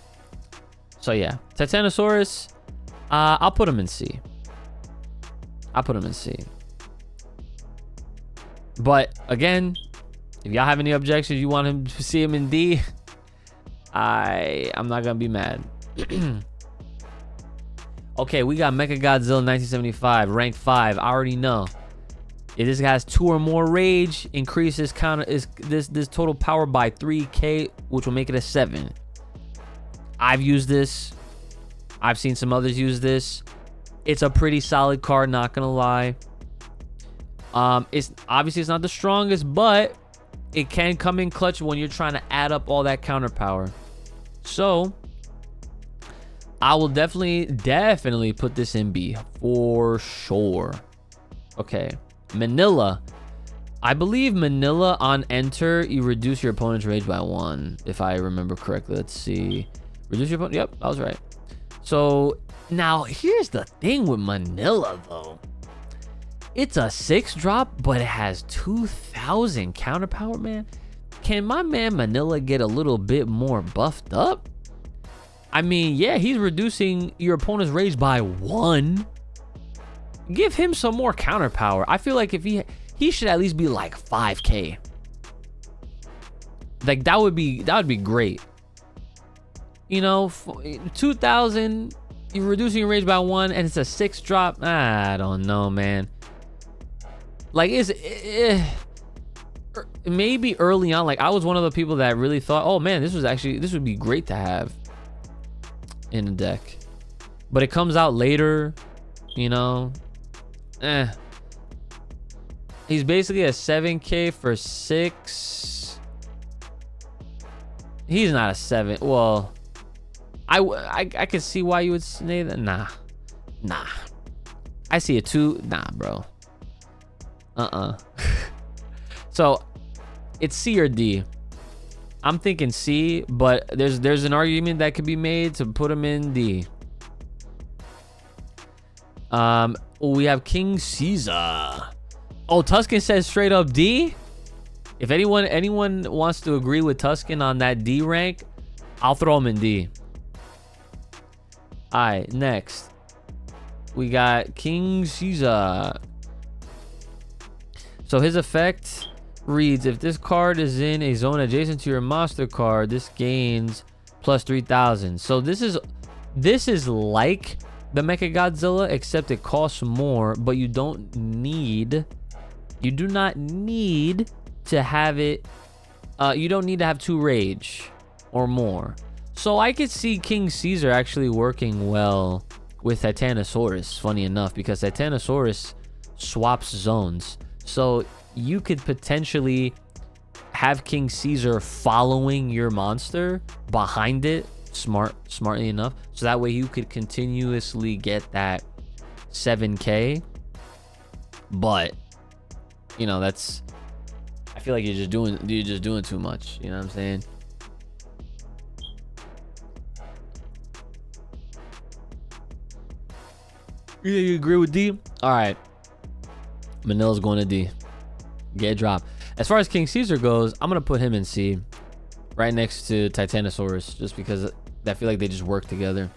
So yeah, Titanosaurus, I'll put him in C. I'll put him in C. But again, if y'all have any objections, you want him to see him in D, I'm not gonna be mad. Okay, we got Mechagodzilla 1975, rank 5. I already know. If this guy has 2 or more rage, increases this total power by 3k, which will make it a 7. I've used this. I've seen some others use this. It's a pretty solid card, not gonna lie. It's obviously it's not the strongest, but it can come in clutch when you're trying to add up all that counter power. So I will definitely put this in B for sure. Okay, Manila. I believe Manila on enter, you reduce your opponent's rage by 1, if I remember correctly. Let's see. Reduce your opponent. Yep, I was right. So now here's the thing with Manila though. It's a 6-drop, but it has 2,000 counter power, man. Can my man Manila get a little bit more buffed up? I mean, yeah, he's reducing your opponent's rage by 1. Give him some more counter power. I feel like if he should at least be like 5k. Like that would be great. You know, 2,000, you're reducing your rage by 1, and it's a 6-drop. I don't know, man. Like, maybe early on, like I was one of the people that really thought, oh man, this would be great to have in a deck, but it comes out later, you know. He's basically a 7k for 6. He's not a 7. Well, I can see why you would say that. Nah, I see a 2. Nah, bro. So it's C or D. I'm thinking C, but there's an argument that could be made to put him in D. We have King Caesar. Oh, Tuscan says straight up D. If anyone wants to agree with Tuscan on that D rank, I'll throw him in D. All right, next we got King Caesar. So his effect reads, if this card is in a zone adjacent to your monster card, this gains plus 3,000. So this is like the Mechagodzilla, except it costs more, but you do not need to have it. You don't need to have 2 rage or more. So I could see King Caesar actually working well with Titanosaurus, funny enough, because Titanosaurus swaps zones. So you could potentially have King Caesar following your monster behind it, smartly enough, so that way you could continuously get that 7k. But you know, that's, I feel like you're just doing too much, you know what I'm saying? Yeah, you agree with D? All right. Manila's going to D. Get a drop. As far as King Caesar goes, I'm going to put him in C. Right next to Titanosaurus. Just because I feel like they just work together.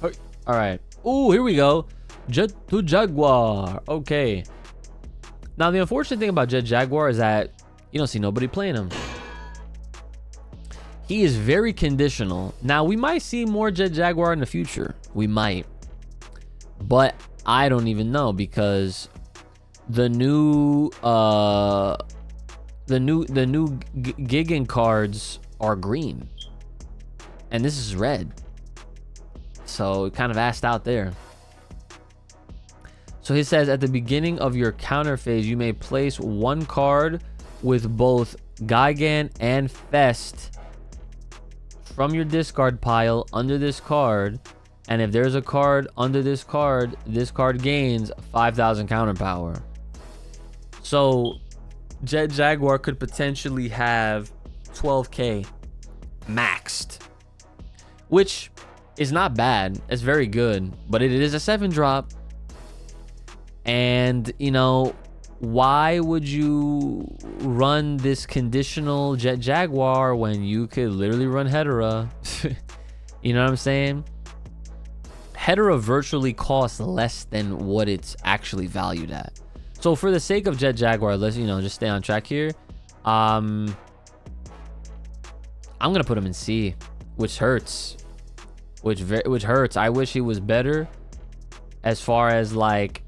All right. Ooh, here we go. Jet to Jaguar. Okay. Now, the unfortunate thing about Jet Jaguar is that you don't see nobody playing him. He is very conditional. Now, we might see more Jet Jaguar in the future. We might. But I don't even know because the new Gigan cards are green. And this is red. So it kind of asked out there. So he says at the beginning of your counter phase, you may place one card with both Gigan and Fest from your discard pile under this card. And if there's a card under this card gains 5,000 counter power. So Jet Jaguar could potentially have 12k maxed, which is not bad. It's very good, but it is a 7-drop. And, you know, why would you run this conditional Jet Jaguar when you could literally run Hedera? You know what I'm saying? Hedera virtually costs less than what it's actually valued at. So for the sake of Jet Jaguar, let's, you know, just stay on track here. I'm gonna put him in C, which hurts. Which hurts. I wish he was better as far as like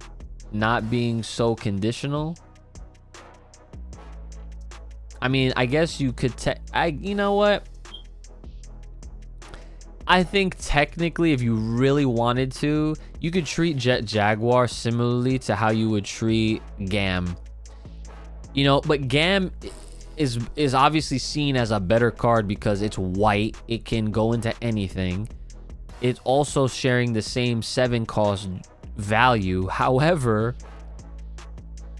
not being so conditional. I mean, I guess you could you know what? I think technically if you really wanted to, you could treat Jet Jaguar similarly to how you would treat Gam. You know, but Gam is obviously seen as a better card because it's white. It can go into anything. It's also sharing the same 7 cost value. However,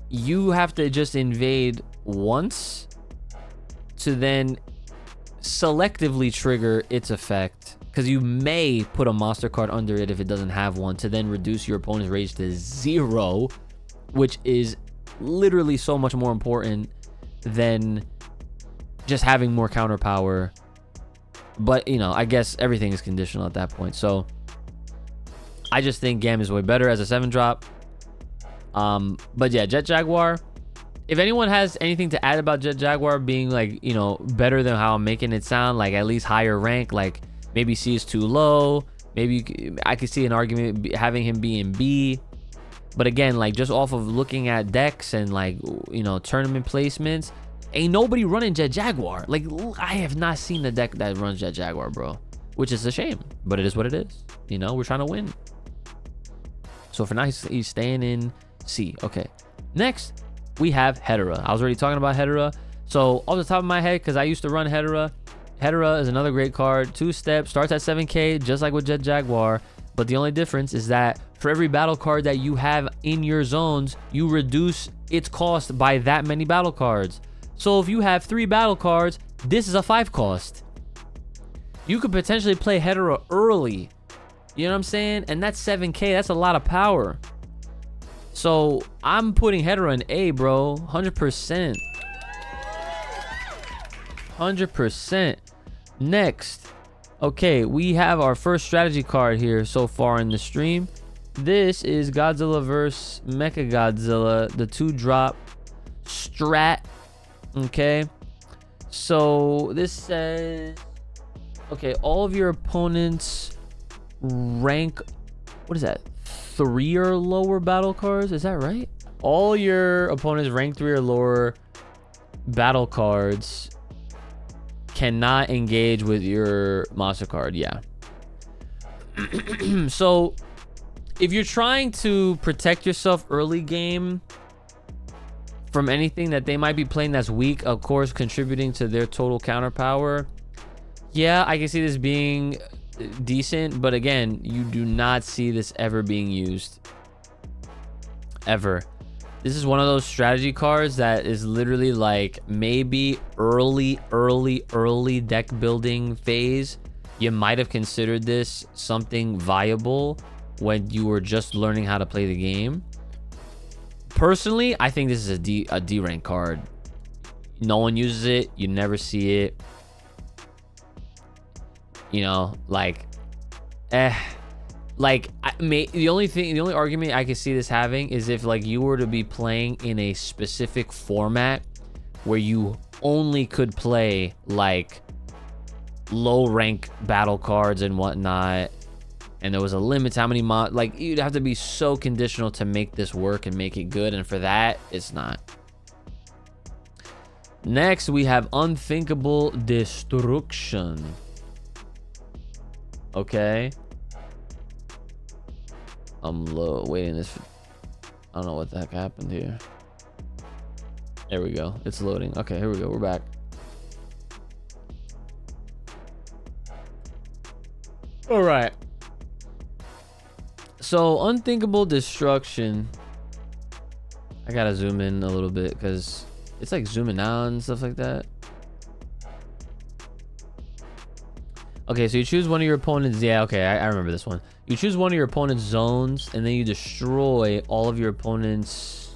you have to just invade once to then selectively trigger its effect, because you may put a monster card under it if it doesn't have one to then reduce your opponent's rage to 0, which is literally so much more important than just having more counter power. But, you know, I guess everything is conditional at that point. So I just think Gam is way better as a 7-drop. But yeah, Jet Jaguar. If anyone has anything to add about Jet Jaguar being like, you know, better than how I'm making it sound, like at least higher rank, like maybe C is too low. Maybe I could see an argument having him be in B. But again, like just off of looking at decks and like, you know, tournament placements, ain't nobody running Jet Jaguar. Like I have not seen the deck that runs Jet Jaguar, bro, which is a shame, but it is what it is. You know, we're trying to win. So for now, he's staying in C. Okay. Next, we have Hedera. I was already talking about Hedera. So off the top of my head, because I used to run Hedera, Hedera is another great card. 2-step, starts at 7k, just like with Jet Jaguar. But the only difference is that for every battle card that you have in your zones, you reduce its cost by that many battle cards. So if you have 3 battle cards, this is a 5 cost. You could potentially play Hedera early. You know what I'm saying? And that's 7k. That's a lot of power. So I'm putting Hedera in A, bro. 100%. 100%. Next. Okay, we have our first strategy card here so far in the stream. This is Godzilla vs. Mechagodzilla, the 2-drop strat. Okay. So this says, okay, all of your opponents rank, what is that? 3 or lower battle cards, is that right? All your opponents rank 3 or lower battle cards cannot engage with your monster card. Yeah. So if you're trying to protect yourself early game from anything that they might be playing that's weak, of course contributing to their total counter power, yeah, I can see this being decent, but again, you do not see this ever being used ever. This is one of those strategy cards that is literally like maybe early deck building phase. You might have considered this something viable when you were just learning how to play the game. Personally, I think this is a D rank card. No one uses it. You never see it. You know, like, like the only argument I could see this having is if like you were to be playing in a specific format where you only could play like low rank battle cards and whatnot, and there was a limit to how many like you'd have to be so conditional to make this work and make it good, and for that it's not. Next we have Unthinkable Destruction. Okay, I'm waiting this. I don't know what the heck happened here. There we go, it's loading. Okay, here we go, we're back. All right, so Unthinkable Destruction, I gotta zoom in a little bit because it's like zooming out and stuff like that. Okay, so you choose one of your opponent's, yeah, okay, I remember this one. You choose one of your opponent's zones, and then you destroy all of your opponent's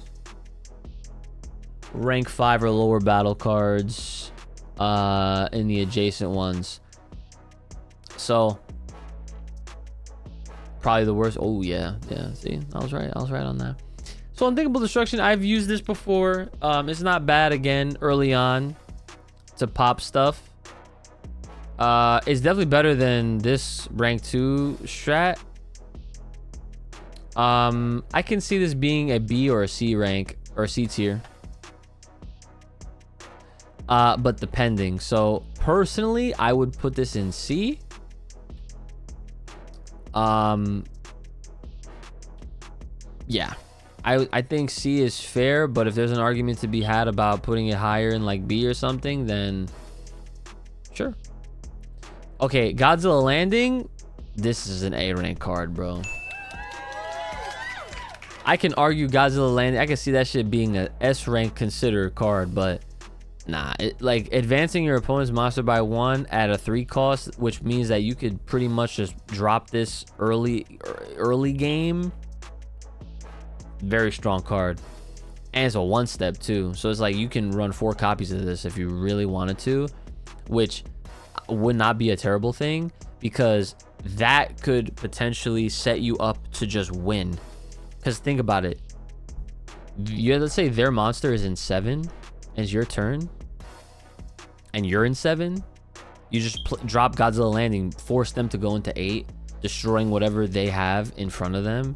rank 5 or lower battle cards in the adjacent ones. So probably the worst. Oh yeah, see, I was right on that. So Unthinkable Destruction, I've used this before. It's not bad again early on to pop stuff. It's definitely better than this rank 2 strat. I can see this being a B or a C rank or C tier, but depending. So personally, I would put this in C. Yeah, I think C is fair, but if there's an argument to be had about putting it higher in like B or something, then sure. Okay, Godzilla Landing, this is an A rank card, bro. I can argue Godzilla Landing, I can see that shit being a S rank considered card, but nah, like advancing your opponent's monster by 1 at a 3 cost, which means that you could pretty much just drop this early game. Very strong card, and it's a 1-step too, so it's like you can run 4 copies of this if you really wanted to, which would not be a terrible thing, because that could potentially set you up to just win. Because think about it, let's say their monster is in 7, it's your turn, and you're in 7, you just drop Godzilla Landing, force them to go into 8, destroying whatever they have in front of them.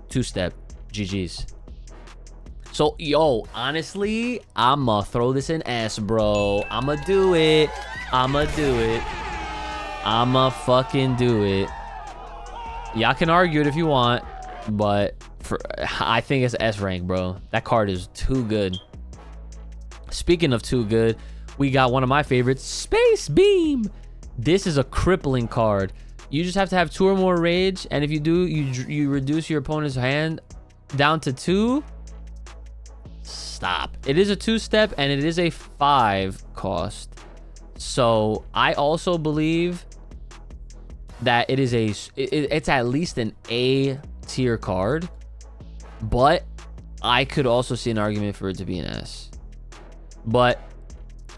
2-step, GG's. So yo, honestly, I'ma throw this in S, bro. I'ma do it. I'ma fucking do it. Y'all can argue it if you want, but I think it's S rank, bro. That card is too good. Speaking of too good, we got one of my favorites, Space Beam. This is a crippling card. You just have to have 2 or more rage, and if you do, you reduce your opponent's hand down to 2. Stop. It is a 2-step, and it is a 5 cost. So I also believe that it is it's at least an A tier card, but I could also see an argument for it to be an S. But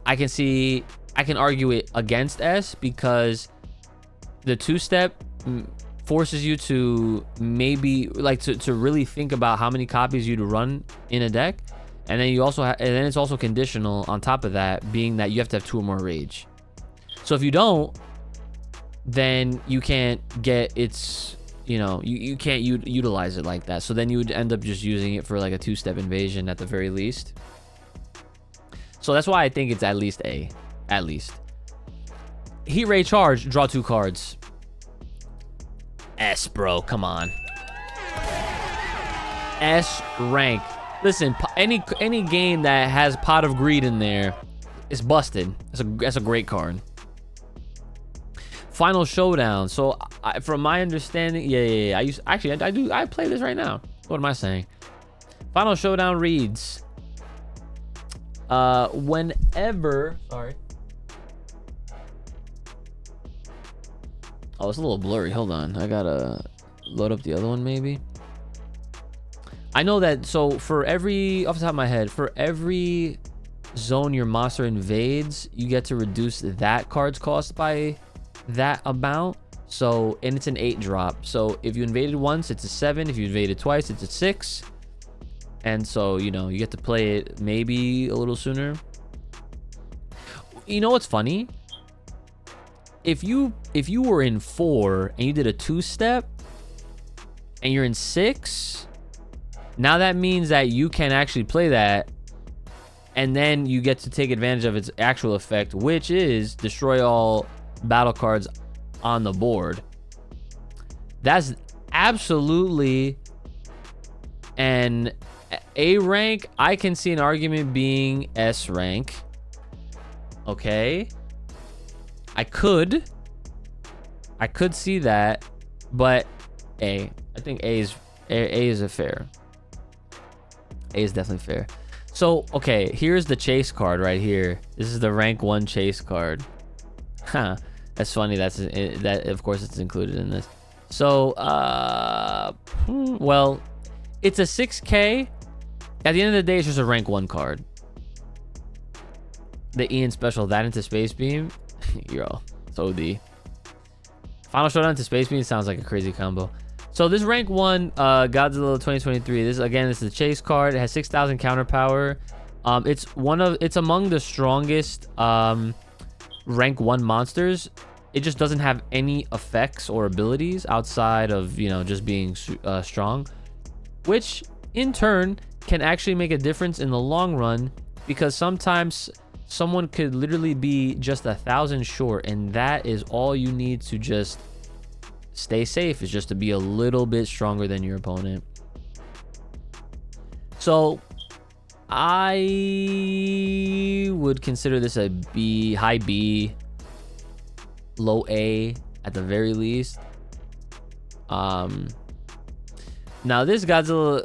I can argue it against S, because the 2-step forces you to maybe like to really think about how many copies you'd run in a deck. And then you also and then it's also conditional on top of that, being that you have to have 2 or more rage. So if you don't, then you can't get its, you know, you can't utilize it like that. So then you would end up just using it for like a 2-step invasion at the very least. So that's why I think it's at least A, at least. Heat Ray Charge, draw 2 cards. S, bro, come on. S rank. Listen, any game that has Pot of Greed in there is busted. That's a great card. Final Showdown. So from my understanding, yeah. I play this right now. What am I saying? Final showdown reads, whenever, sorry. Oh, it's a little blurry. Hold on. I gotta load up the other one maybe. I know that, so for every, off the top of my head, for every zone your monster invades, you get to reduce that card's cost by that amount. So, and it's an 8 drop. So if you invaded once, it's a 7. If you invaded twice, it's a 6. And so, you know, you get to play it maybe a little sooner. You know what's funny? If you were in 4 and you did a 2-step and you're in 6, now that means that you can actually play that, and then you get to take advantage of its actual effect, which is destroy all battle cards on the board. That's absolutely an A rank. I can see an argument being S rank. Okay. I could see that, but A. I think A is a fair. A is definitely fair. So, okay, here's the chase card right here. This is the rank 1 chase card. Huh. That's funny. That of course it's included in this. So, well, it's a 6K. At the end of the day, it's just a rank 1 card. The Ian special, that into Space Beam. Yo, it's OD. Final showdown to Space Beam sounds like a crazy combo. So this rank 1 Godzilla 2023. This is the chase card. It has 6,000 counter power. It's among the strongest rank 1 monsters. It just doesn't have any effects or abilities outside of, you know, just being strong, which in turn can actually make a difference in the long run, because sometimes someone could literally be just 1,000 short, and that is all you need to just stay safe, is just to be a little bit stronger than your opponent. So I would consider this a B, high B, low A at the very least. Now this Godzilla,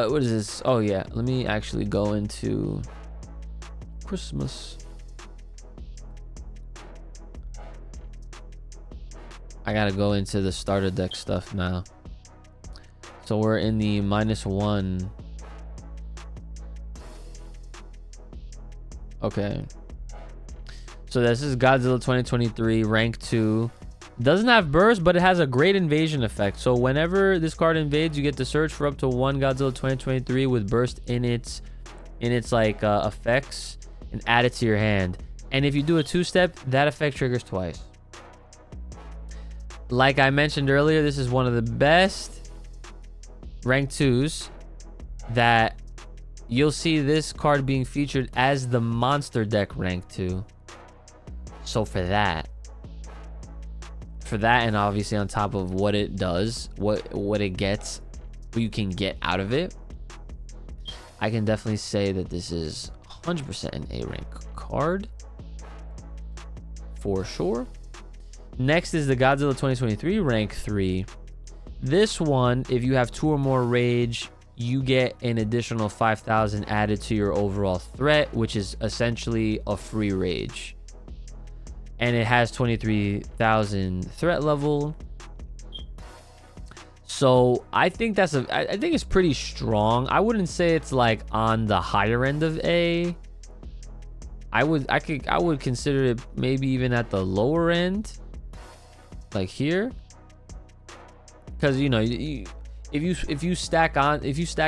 what is this? Oh yeah, let me actually go into Christmas. I gotta go into the starter deck stuff now. So we're in the -1. Okay. So this is Godzilla 2023 rank 2. Doesn't have burst, but it has a great invasion effect. So whenever this card invades, you get to search for up to 1 Godzilla 2023 with burst in its like effects and add it to your hand. And if you do a 2-step, that effect triggers twice. Like I mentioned earlier, this is one of the best rank 2s that you'll see this card being featured as the monster deck rank 2. So for that, and obviously on top of what it does, what it gets, what you can get out of it, I can definitely say that this is 100% an A rank card for sure. Next is the Godzilla 2023 rank 3. This one, if you have 2 or more rage, you get an additional 5,000 added to your overall threat, which is essentially a free rage. And it has 23,000 threat level. So I think I think it's pretty strong. I wouldn't say it's like on the higher end of A. I would consider it maybe even at the lower end, like here. Because you know, if you stack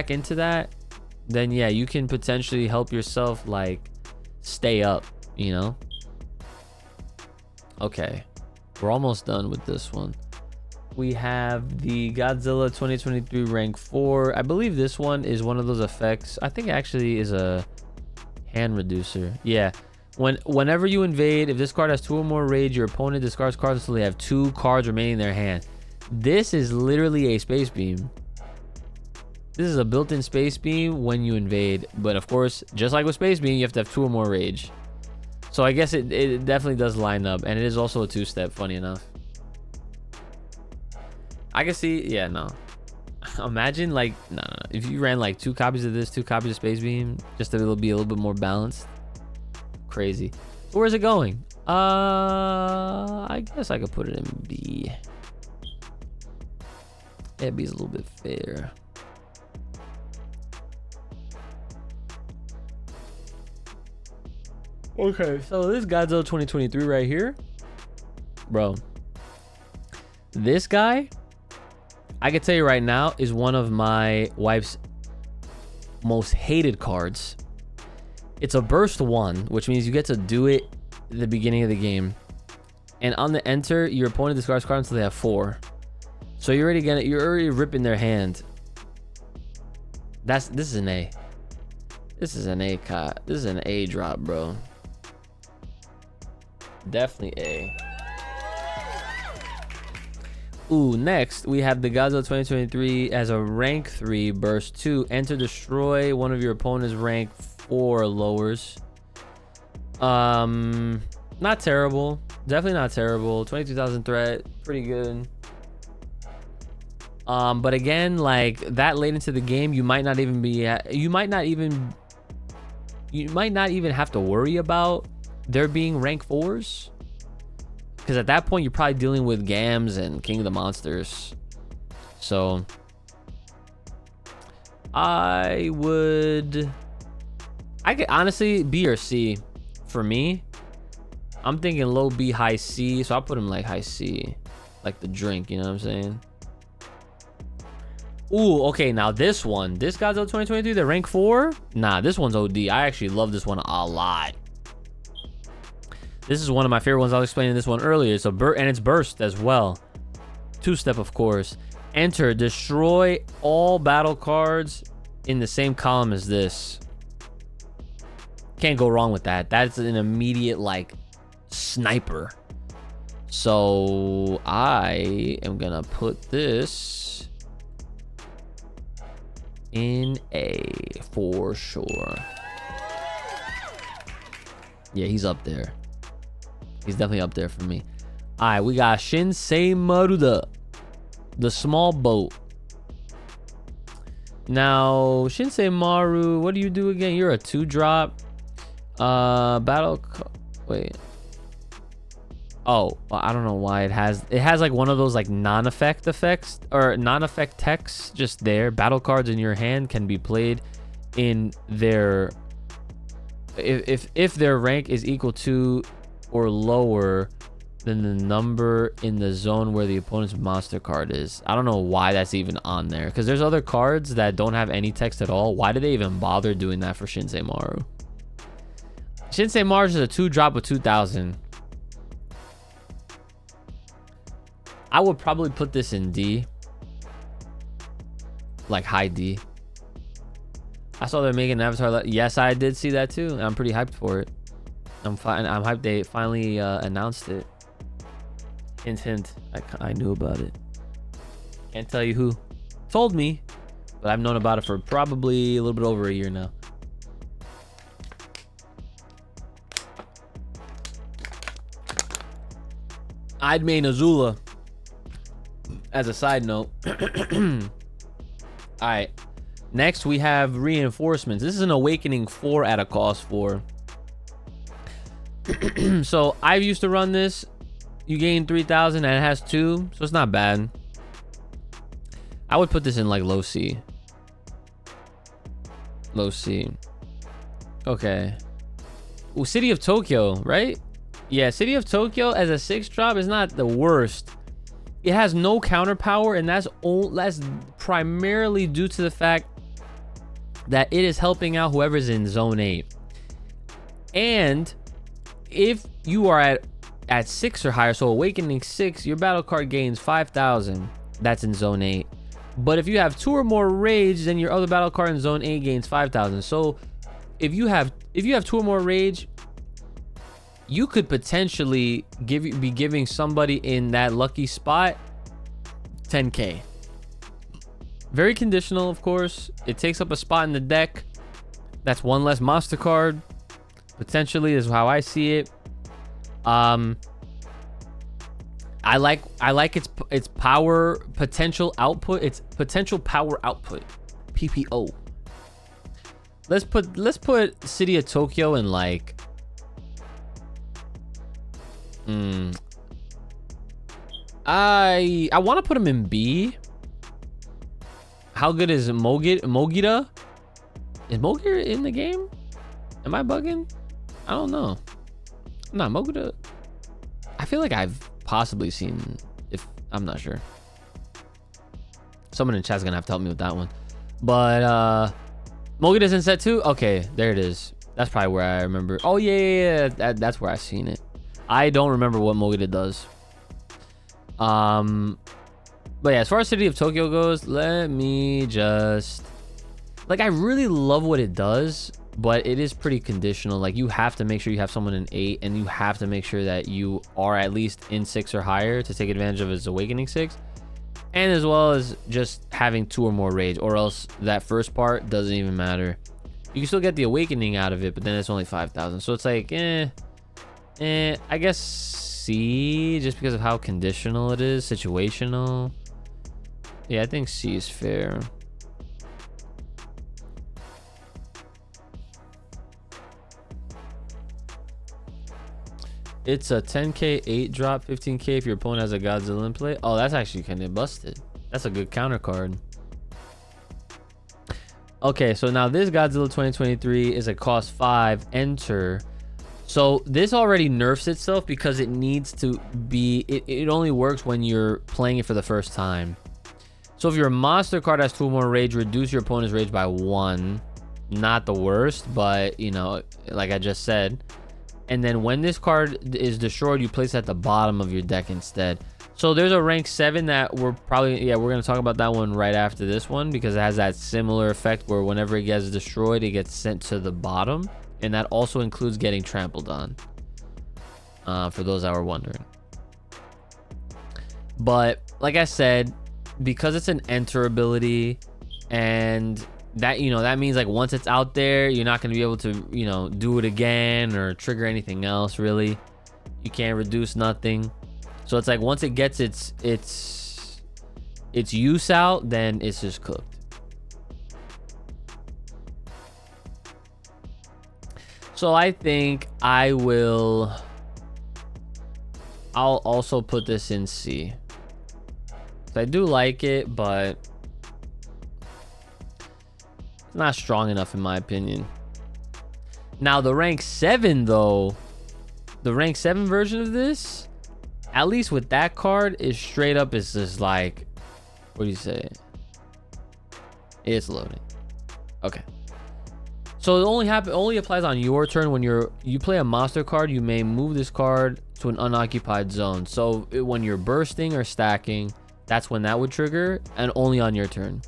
into that, then yeah, you can potentially help yourself like stay up, you know. Okay, we're almost done with this one. We have the Godzilla 2023 rank 4. I believe this one is one of those effects. I think it actually is a hand reducer. Yeah, whenever you invade, if this card has 2 or more rage, your opponent discards cards until they have 2 cards remaining in their hand. This is literally a space beam. This is a built-in space beam when you invade, but of course, just like with space beam, you have to have 2 or more rage. So I guess it definitely does line up, and it is also a 2-step, funny enough. I can see, yeah, no. Imagine like no, if you ran like 2 copies of this, 2 copies of Space Beam, just to be a little bit more balanced. Crazy. So where's it going? I guess I could put it in B. Yeah, B's a little bit fair. Okay, so this Godzilla 2023 right here, bro. This guy, I can tell you right now, is one of my wife's most hated cards. It's a burst 1, which means you get to do it at the beginning of the game. And on the enter, your opponent discards cards until they have 4. So you're already ripping their hand. This is an A. This is an A cut. This is an A drop, bro. Definitely A. Ooh, next we have the Godzilla 2023 as a rank 3 burst 2. Enter, destroy one of your opponent's rank 4 lowers. Not terrible. Definitely not terrible. 22,000 threat, pretty good. But again, like that late into the game, you might not even have to worry about there being rank 4s, because at that point you're probably dealing with Gams and King of the Monsters. So I could honestly B or C for me. I'm thinking low B, high C, so I'll put him like high C, like the drink, you know what I'm saying? Ooh, okay, now this Godzilla 2023, the rank 4, nah, this one's OD. I actually love this one a lot. This is one of my favorite ones. I was explaining this one earlier. It's and it's burst as well. 2-step, of course. Enter, destroy all battle cards in the same column as this. Can't go wrong with that. That's an immediate like sniper. So I am gonna put this in A for sure. Yeah, he's up there. He's definitely up there for me. All right, we got Shinsei Maruda, the small boat. Now, Shinsei Maru, what do you do again? You're a 2-drop. Wait. Oh, I don't know why it has like one of those like non-effect effects or non-effect texts just there. Battle cards in your hand can be played in their if their rank is equal to or lower than the number in the zone where the opponent's monster card is. I don't know why that's even on there, because there's other cards that don't have any text at all. Why do they even bother doing that for Shinsei Maru? Shinsei Maru is a 2-drop with 2,000. I would probably put this in D, like high D. I saw they're making an avatar. Yes, I did see that too. I'm pretty hyped for it. I'm hyped they finally announced it. Hint, hint. I knew about it. Can't tell you who told me, but I've known about it for probably a little bit over a year now. I'd main Azula as a side note. All right. Next, we have reinforcements. This is an Awakening 4 at a cost 4. So I used to run this. You gain 3,000 and it has 2, so it's not bad. I would put this in like low C. Low C. Okay. Ooh, City of Tokyo, right? Yeah, City of Tokyo as a 6-drop is not the worst. It has no counter power, and that's primarily due to the fact that it is helping out whoever's in zone 8. And if you are at 6 or higher, so Awakening 6, your battle card gains 5,000. That's in zone 8. But if you have 2 or more rage, then your other battle card in zone 8 gains 5,000. So if you have 2 or more rage, you could potentially be giving somebody in that lucky spot 10k. Very conditional, of course. It takes up a spot in the deck. That's one less monster card. Potentially is how I see it. I I like its power potential output. Its potential power output. PPO. Let's put City of Tokyo in like. I want to put him in B. How good is Mogita? Is Mogita in the game? Am I bugging? I don't know. Nah, Mogita. I feel like I've possibly seen. If I'm not sure. Someone in chat's gonna have to help me with that one. But Mogita's in set 2. Okay, there it is. That's probably where I remember. Oh yeah. That's where I seen it. I don't remember what Mogita does. But yeah, as far as City of Tokyo goes, let me just like, I really love what it does, but it is pretty conditional. Like, you have to make sure you have someone in 8, and you have to make sure that you are at least in 6 or higher to take advantage of his Awakening 6, and as well as just having 2 or more rage, or else that first part doesn't even matter. You can still get the Awakening out of it, but then it's only 5,000. So it's like, I guess C, just because of how conditional it is, situational. Yeah, I think C is fair. It's a 10k 8 drop, 15k if your opponent has a Godzilla in play. Oh, that's actually kind of busted. That's a good counter card. Okay, so now this Godzilla 2023 is a cost 5 enter. So this already nerfs itself because it needs to be, it only works when you're playing it for the first time. So if your monster card has 2 more rage, reduce your opponent's rage by 1. Not the worst, but you know, like I just said. And then when this card is destroyed, you place it at the bottom of your deck instead. So there's a rank 7 that we're probably, we're going to talk about that one right after this one, because it has that similar effect where whenever it gets destroyed, it gets sent to the bottom. And that also includes getting trampled on, for those that were wondering. But like I said, because it's an enter ability, and that, you know, that means like once it's out there, you're not going to be able to, you know, do it again or trigger anything else really. You can't reduce nothing. So it's like once it gets its use out, then it's just cooked. So I think I'll also put this in C. I do like it, but it's not strong enough in my opinion. Now the rank 7 though, the rank 7 version of this, at least with that card, is straight up, is just like, what do you say? It's loading. Okay. So it only applies on your turn. When you play a monster card, you may move this card to an unoccupied zone. So when you're bursting or stacking, that's when that would trigger, and only on your turn.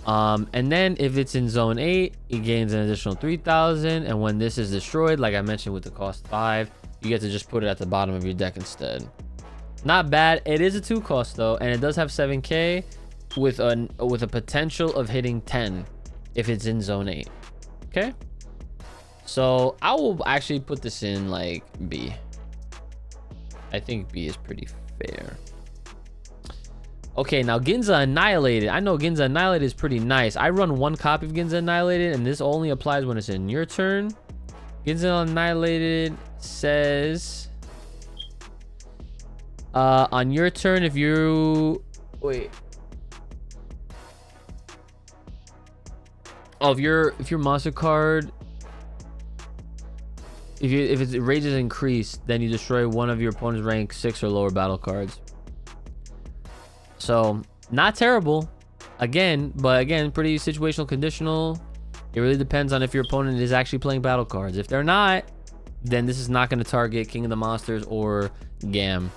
And then if it's in zone 8, it gains an additional 3,000, and when this is destroyed, like I mentioned with the cost 5, you get to just put it at the bottom of your deck instead. Not bad. It is a 2 cost though, and it does have 7k with a potential of hitting 10 if it's in zone 8. Okay, so I will actually put this in like B. I think B is pretty fair. Okay, now Ginza Annihilated. I know Ginza Annihilated is pretty nice. I run 1 copy of Ginza Annihilated, and this only applies when it's in your turn. Ginza Annihilated says on your turn, if you if your monster card, if its rage is increased, then you destroy one of your opponent's rank 6 or lower battle cards. So not terrible, but again, pretty situational, conditional. It really depends on if your opponent is actually playing battle cards. If they're not, then this is not going to target King of the Monsters or Gam.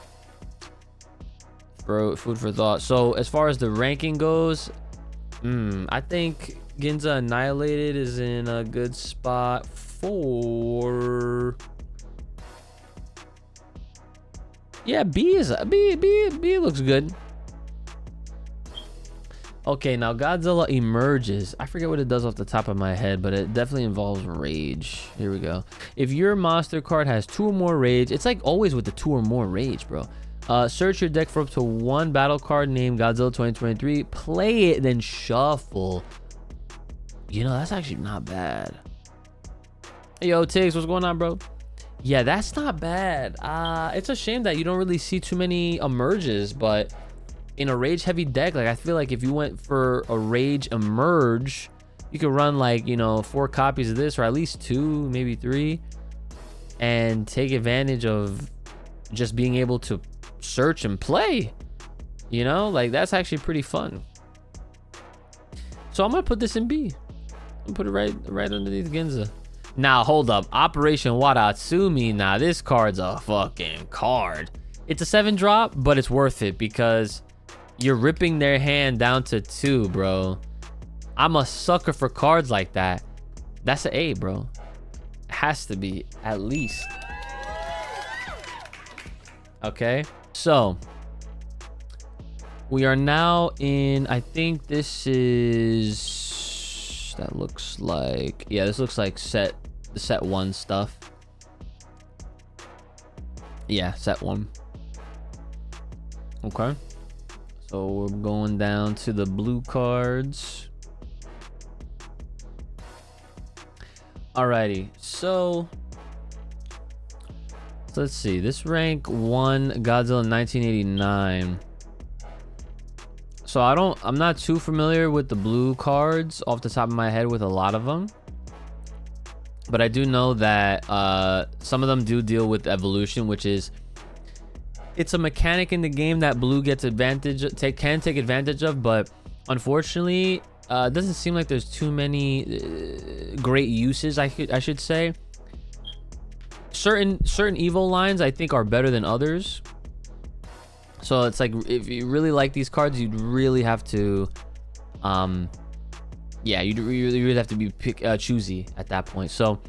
Food for thought. So as far as the ranking goes, I think Ginza Annihilated is in a good spot for, B looks good. Okay, now Godzilla emerges. I forget what it does off the top of my head, but it definitely involves rage. Here we go. If your monster card has 2 or more rage, it's like always with the 2 or more rage, bro. Search your deck for up to 1 battle card named Godzilla 2023. Play it, then shuffle. You know, that's actually not bad. Hey, yo, Tiggs, what's going on, bro? Yeah, that's not bad. It's a shame that you don't really see too many emerges, but in a rage heavy deck, like I feel like if you went for a rage emerge, you could run like, you know, 4 copies of this, or at least 2, maybe 3, and take advantage of just being able to search and play. You know, like that's actually pretty fun. So I'm gonna put this in B. I'm gonna put it right underneath Ginza. Now hold up, Operation Watatsumi. Now this card's a fucking card. It's a 7-drop, but it's worth it because you're ripping their hand down to 2, bro. I'm a sucker for cards like that. That's an A, bro. Has to be, at least. Okay, so we are now in, I think this is, that looks like, yeah, this looks like set 1 stuff. Yeah, set 1. Okay, so we're going down to the blue cards. Alrighty, so let's see. This rank 1 Godzilla 1989. So I'm not too familiar with the blue cards off the top of my head with a lot of them. But I do know that some of them do deal with evolution, which is, it's a mechanic in the game that blue gets can take advantage of, but unfortunately, it doesn't seem like there's too many great uses, I should say. Certain Evo lines I think are better than others. So it's like, if you really like these cards, you'd really have to yeah, you really have to be choosy at that point. So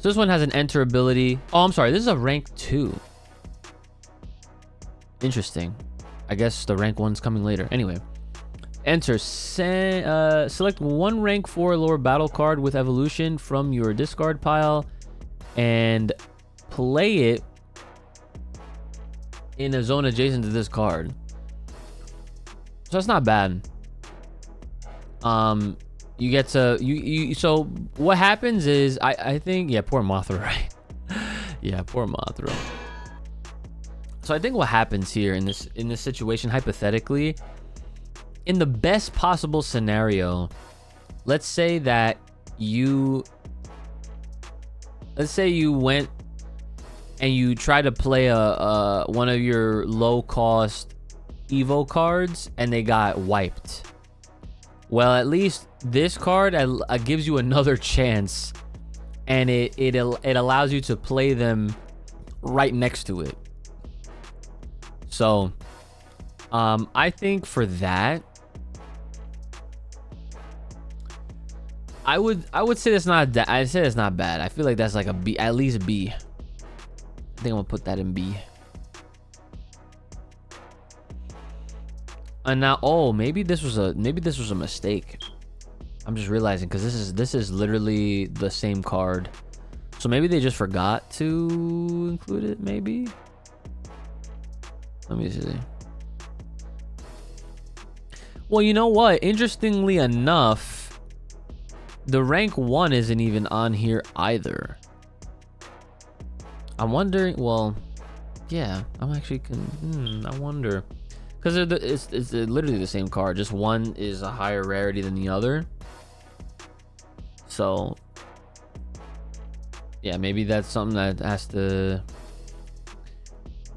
this one has an enter ability. Oh, I'm sorry, this is a rank 2. Interesting. I guess the rank 1's coming later. Anyway, enter. Select 1 rank 4 lower battle card with evolution from your discard pile and play it in a zone adjacent to this card. So that's not bad. You get to so what happens is, I think, yeah, poor Mothra, right? Yeah, poor Mothra. So I think what happens here in this situation, hypothetically, in the best possible scenario, let's say you went and you try to play one of your low cost Evo cards and they got wiped. Well, at least this card gives you another chance, and it allows you to play them right next to it. So I think for that, I would say that's not that. I'd say that's not bad. I feel like that's like a B, at least B. I think I'm gonna put that in B. And now, oh, maybe this was a mistake. I'm just realizing, because this is literally the same card. So maybe they just forgot to include it. Maybe. Let me see. Well, you know what? Interestingly enough, the rank 1 isn't even on here either. I'm wondering. Well, yeah, I'm actually. I wonder. Because it's literally the same card, just one is a higher rarity than the other. So, yeah, maybe that's something that has to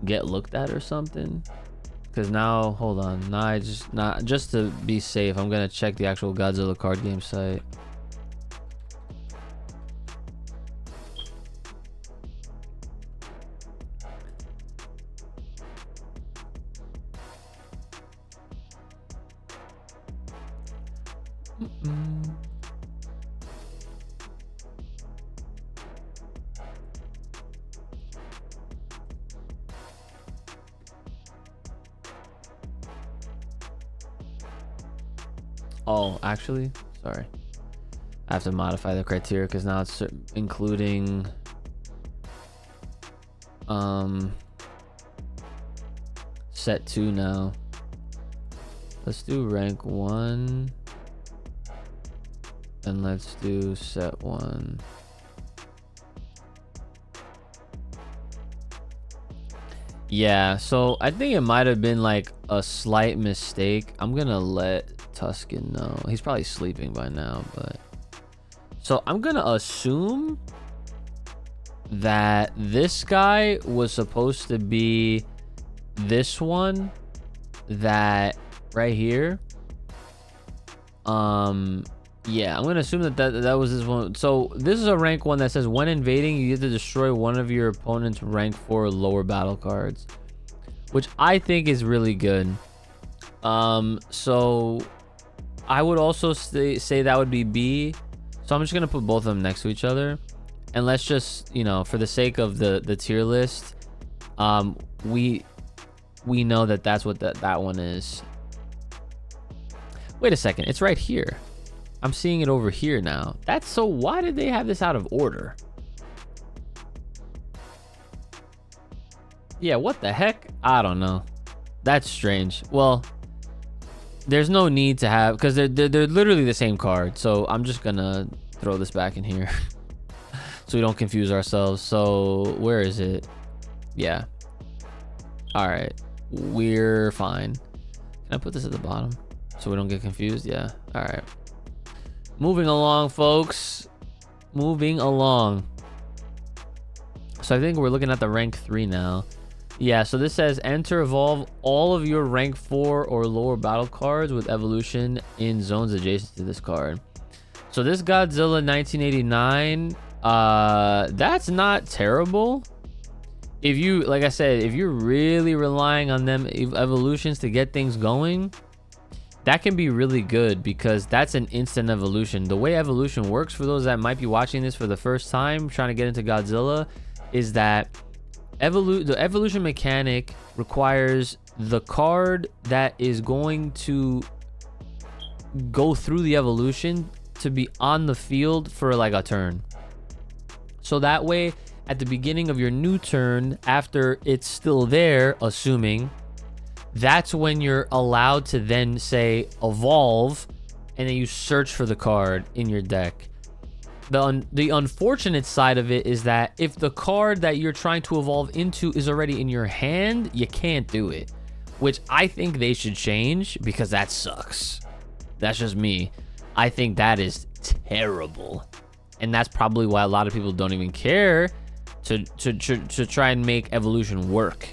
get looked at or something. Because now, hold on, now just to be safe, I'm gonna check the actual Godzilla card game site. Oh, actually, sorry. I have to modify the criteria because now it's including set 2 now. Let's do rank 1 and let's do set 1. Yeah, so I think it might have been like a slight mistake. I'm gonna let Tuscan know. He's probably sleeping by now, but so I'm gonna assume that this guy was supposed to be this one, that right here. Yeah, I'm gonna assume that was this one. So this is a rank 1 that says when invading, you get to destroy one of your opponent's rank 4 or lower battle cards, which I think is really good. So I would also say that would be B. So I'm just gonna put both of them next to each other, and let's just, you know, for the sake of the tier list, we know that that's what that one is. Wait a second, it's right here. I'm seeing it over here now. That's so, why did they have this out of order? Yeah, what the heck? I don't know. That's strange. Well, there's no need to have, because they're literally the same card. So I'm just gonna throw this back in here so we don't confuse ourselves. So where is it? Yeah. All right, we're fine. Can I put this at the bottom so we don't get confused? Yeah. All right. Moving along, folks. Moving along. So I think we're looking at the rank 3 now. Yeah, so this says enter evolve all of your rank 4 or lower battle cards with evolution in zones adjacent to this card. So this Godzilla 1989, that's not terrible. If you, like I said, if you're really relying on them evolutions to get things going, that can be really good, because that's an instant evolution. The way evolution works, for those that might be watching this for the first time trying to get into Godzilla, is that the evolution mechanic requires the card that is going to go through the evolution to be on the field for like a turn. So that way, at the beginning of your new turn, after it's still there, assuming, that's when you're allowed to then say evolve, and then you search for the card in your deck. The unfortunate side of it is that if the card that you're trying to evolve into is already in your hand, you can't do it, which I think they should change, because that sucks. That's just me. I think that is terrible, and that's probably why a lot of people don't even care to try and make evolution work.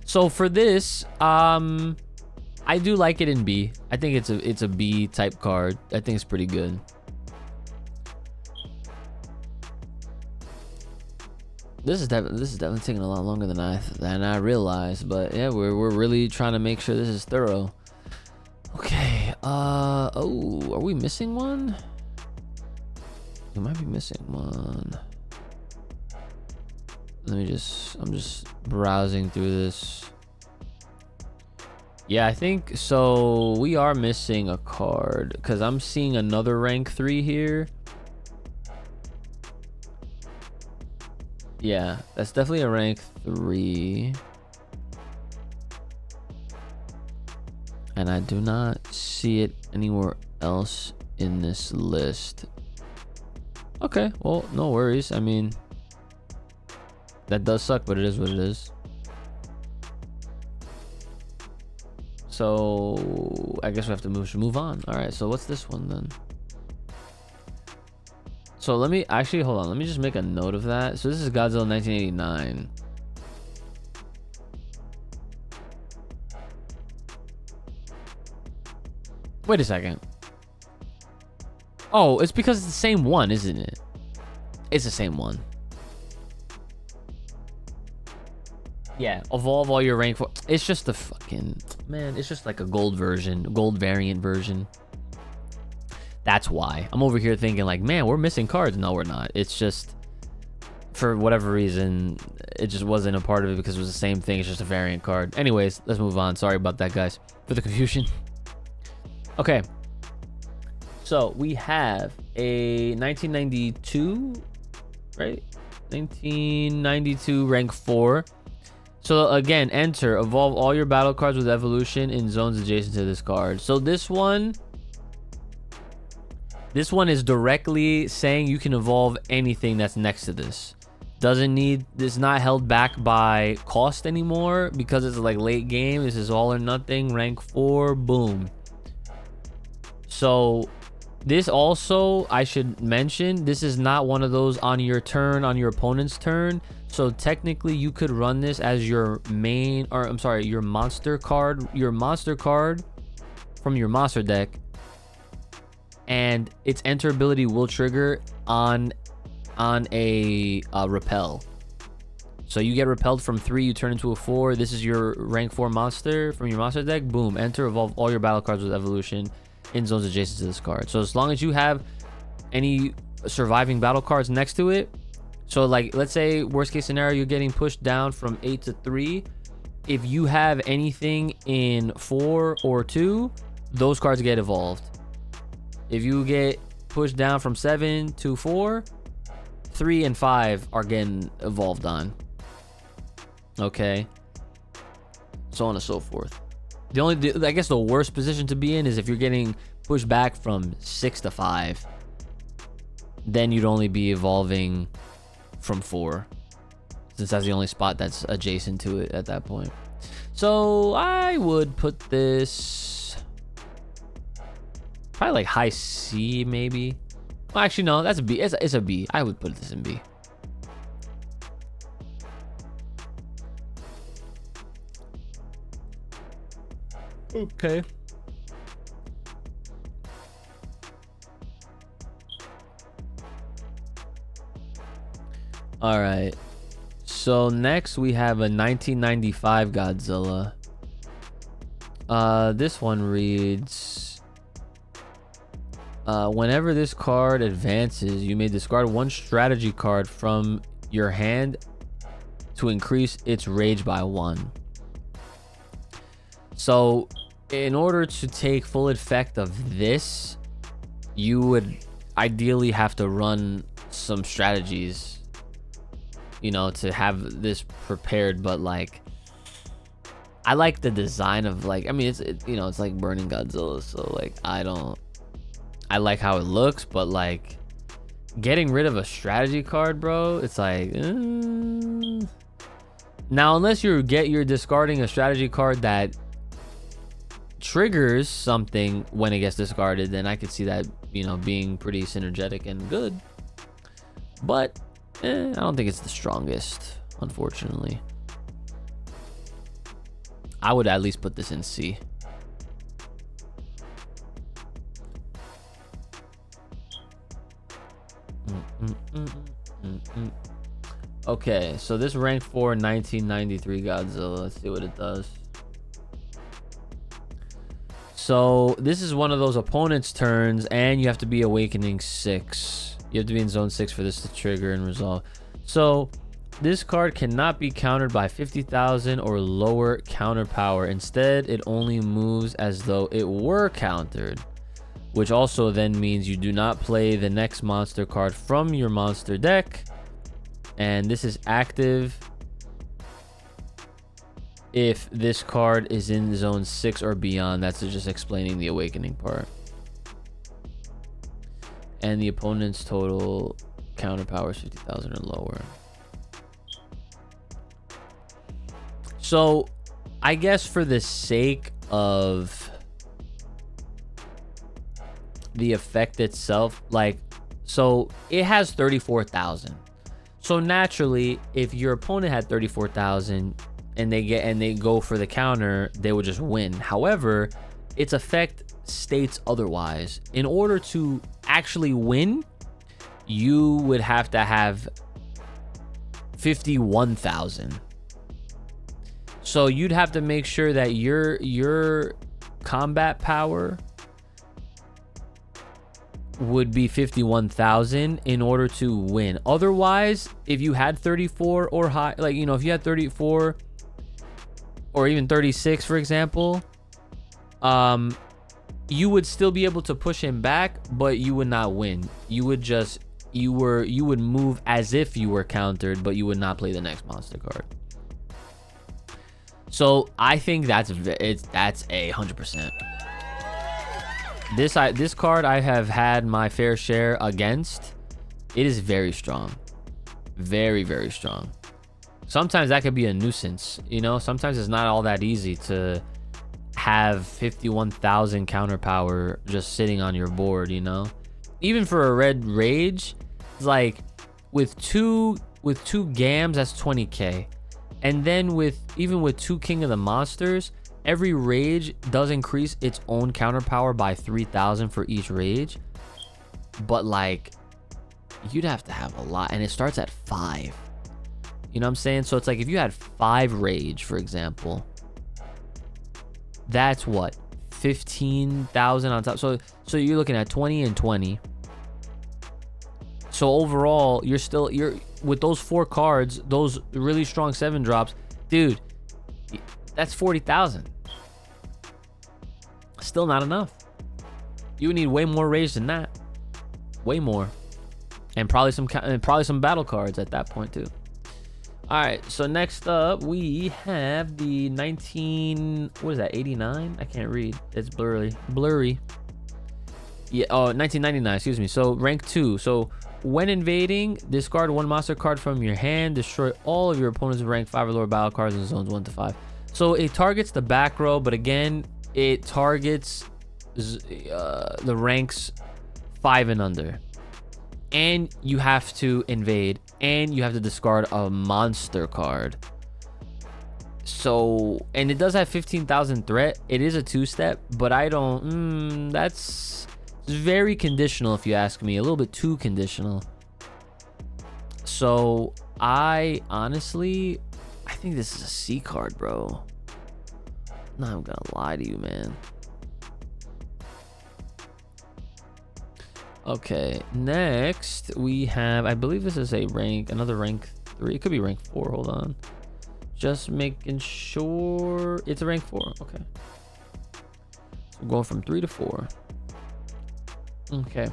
So for this, I do like it in B. I think it's a B type card. I think it's pretty good. This is definitely taking a lot longer than I realized, but yeah, we're really trying to make sure this is thorough. Okay. Oh, are we missing one? We might be missing one. I'm just browsing through this. Yeah, I think so. We are missing a card, because I'm seeing another rank 3 here. Yeah, that's definitely a rank 3. And I do not see it anywhere else in this list. Okay, well, no worries. I mean, that does suck, but it is what it is. So I guess we have to move on. All right, so what's this one then? So let me actually, hold on. Let me just make a note of that. So this is Godzilla 1989. Wait a second. Oh, it's because it's the same one, isn't it? It's the same one. Yeah, evolve all your rank 4. It's just the fucking, man, it's just like a gold version, gold variant version. That's why. I'm over here thinking like, man, we're missing cards. No, we're not. It's just, for whatever reason, it just wasn't a part of it because it was the same thing. It's just a variant card. Anyways, let's move on. Sorry about that, guys, for the confusion. Okay. So we have a 1992, right? 1992 rank 4. So again, enter, evolve all your battle cards with evolution in zones adjacent to this card. So this one is directly saying you can evolve anything that's next to this. It's not held back by cost anymore because it's like late game. This is all or nothing, rank 4, boom. So this also, I should mention, this is not one of those on your turn, on your opponent's turn. So technically you could run this as your main, or I'm sorry, your monster card from your monster deck, and its enter ability will trigger on a repel. So you get repelled from 3, you turn into a 4. This is your rank 4 monster from your monster deck. Boom, enter, evolve all your battle cards with evolution in zones adjacent to this card. So as long as you have any surviving battle cards next to it, so like let's say worst case scenario, you're getting pushed down from 8 to 3. If you have anything in 4 or 2, those cards get evolved. If you get pushed down from 7 to 4, 3 and 5 are getting evolved on. Okay, so on and so forth. I guess the worst position to be in is if you're getting pushed back from 6 to 5, then you'd only be evolving from 4, since that's the only spot that's adjacent to it at that point. So I would put this probably like high C, maybe. Well, actually no, that's a B. It's a B. I would put this in B. Okay. All right. So next we have a 1995 Godzilla. This one reads, whenever this card advances, you may discard one strategy card from your hand to increase its rage by 1. So in order to take full effect of this, you would ideally have to run some strategies, you know, to have this prepared. But like, I like the design of, like, I mean, it's like burning Godzilla, so like I like how it looks, but like getting rid of a strategy card, bro, it's like now unless you're discarding a strategy card that triggers something when it gets discarded, then I could see that, you know, being pretty synergetic and good. But I don't think it's the strongest, unfortunately. I would at least put this in C. Okay, so this rank 4 1993 Godzilla. Let's see what it does. So this is one of those opponent's turns, and you have to be awakening 6. You have to be in zone 6 for this to trigger and resolve. So this card cannot be countered by 50,000 or lower counter power. Instead, it only moves as though it were countered, which also then means you do not play the next monster card from your monster deck. And this is active if this card is in zone 6 or beyond. That's just explaining the awakening part. And the opponent's total counter power is 50,000 or lower. So I guess for the sake of the effect itself, like, so it has 34,000. So naturally, if your opponent had 34,000 and they go for the counter, they would just win. However, its effect states otherwise. In order to actually win, you would have to have 51,000. So you'd have to make sure that your combat power would be 51,000 in order to win. Otherwise, if you had 34 or high, like, you know, if you had 34 or even 36, for example, you would still be able to push him back, but you would not win. You would move as if you were countered, but you would not play the next monster card. So I think that's a 100%. This card I have had my fair share against. It is very strong, very, very strong. Sometimes that could be a nuisance, you know. Sometimes it's not all that easy to have 51,000 counter power just sitting on your board, you know. Even for a red rage, it's like with two gams, that's 20k. And then even with 2 King of the Monsters, every rage does increase its own counter power by 3,000 for each rage. But like, you'd have to have a lot, and it starts at 5. You know what I'm saying? So it's like if you had 5 rage, for example, that's what, 15,000 on top. So you're looking at 20 and 20. So overall, you're with those 4 cards, those really strong 7 drops, dude, that's 40,000. Still not enough. You would need way more rage than that. Way more. And probably some battle cards at that point too. All right, so next up we have the 89? I can't read. It's blurry. Yeah, 1999, excuse me. So rank 2. So when invading, discard 1 monster card from your hand, destroy all of your opponent's rank 5 or lower battle cards in zones 1 to 5. So it targets the back row, but again, it targets the ranks 5 and under. And you have to invade, and you have to discard a monster card. So, and it does have 15,000 threat. It is a 2-step, but I don't, that's very conditional if you ask me, a little bit too conditional. So I honestly, I think this is a C card, bro. I'm not gonna lie to you, man. Okay, next we have, I believe this is another rank 3. It could be rank 4. Hold on, just making sure it's a rank 4. Okay, so we're going from 3 to 4. Okay,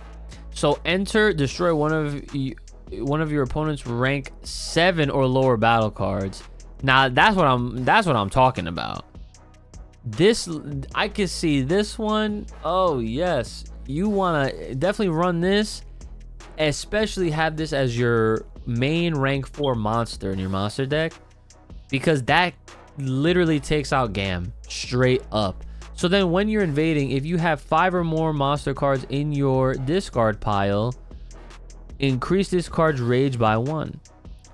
so enter, destroy one of your opponent's rank 7 or lower battle cards. Now that's what I'm talking about. This, I can see this one. Oh yes, you want to definitely run this, especially have this as your main rank 4 monster in your monster deck, because that literally takes out Gam straight up. So then when you're invading, if you have 5 or more monster cards in your discard pile, increase this card's rage by 1.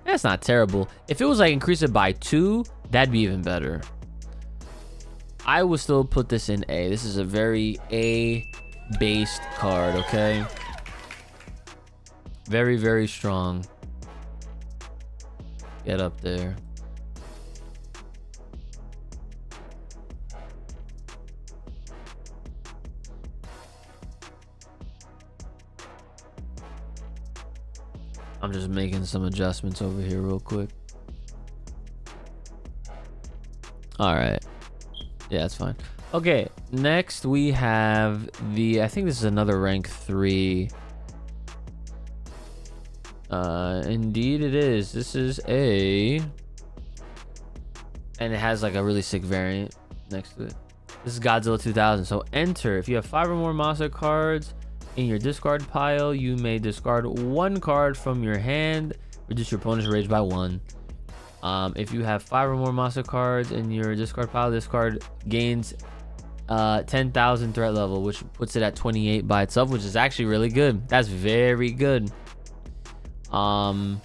That's not terrible. If it was like increase it by 2, that'd be even better. I would still put this in A. This is a very A-based card, okay? Very, very strong. Get up there. I'm just making some adjustments over here real quick. All right. Yeah, that's fine. Okay, next we have I think this is another rank 3. Indeed it is. This is and it has like a really sick variant next to it. This is Godzilla 2000. So enter. If you have 5 or more monster cards in your discard pile, you may discard 1 card from your hand, reduce your opponent's rage by 1. If you have 5 or more monster cards in your discard pile, this card gains 10,000 threat level, which puts it at 28 by itself, which is actually really good. That's very good. I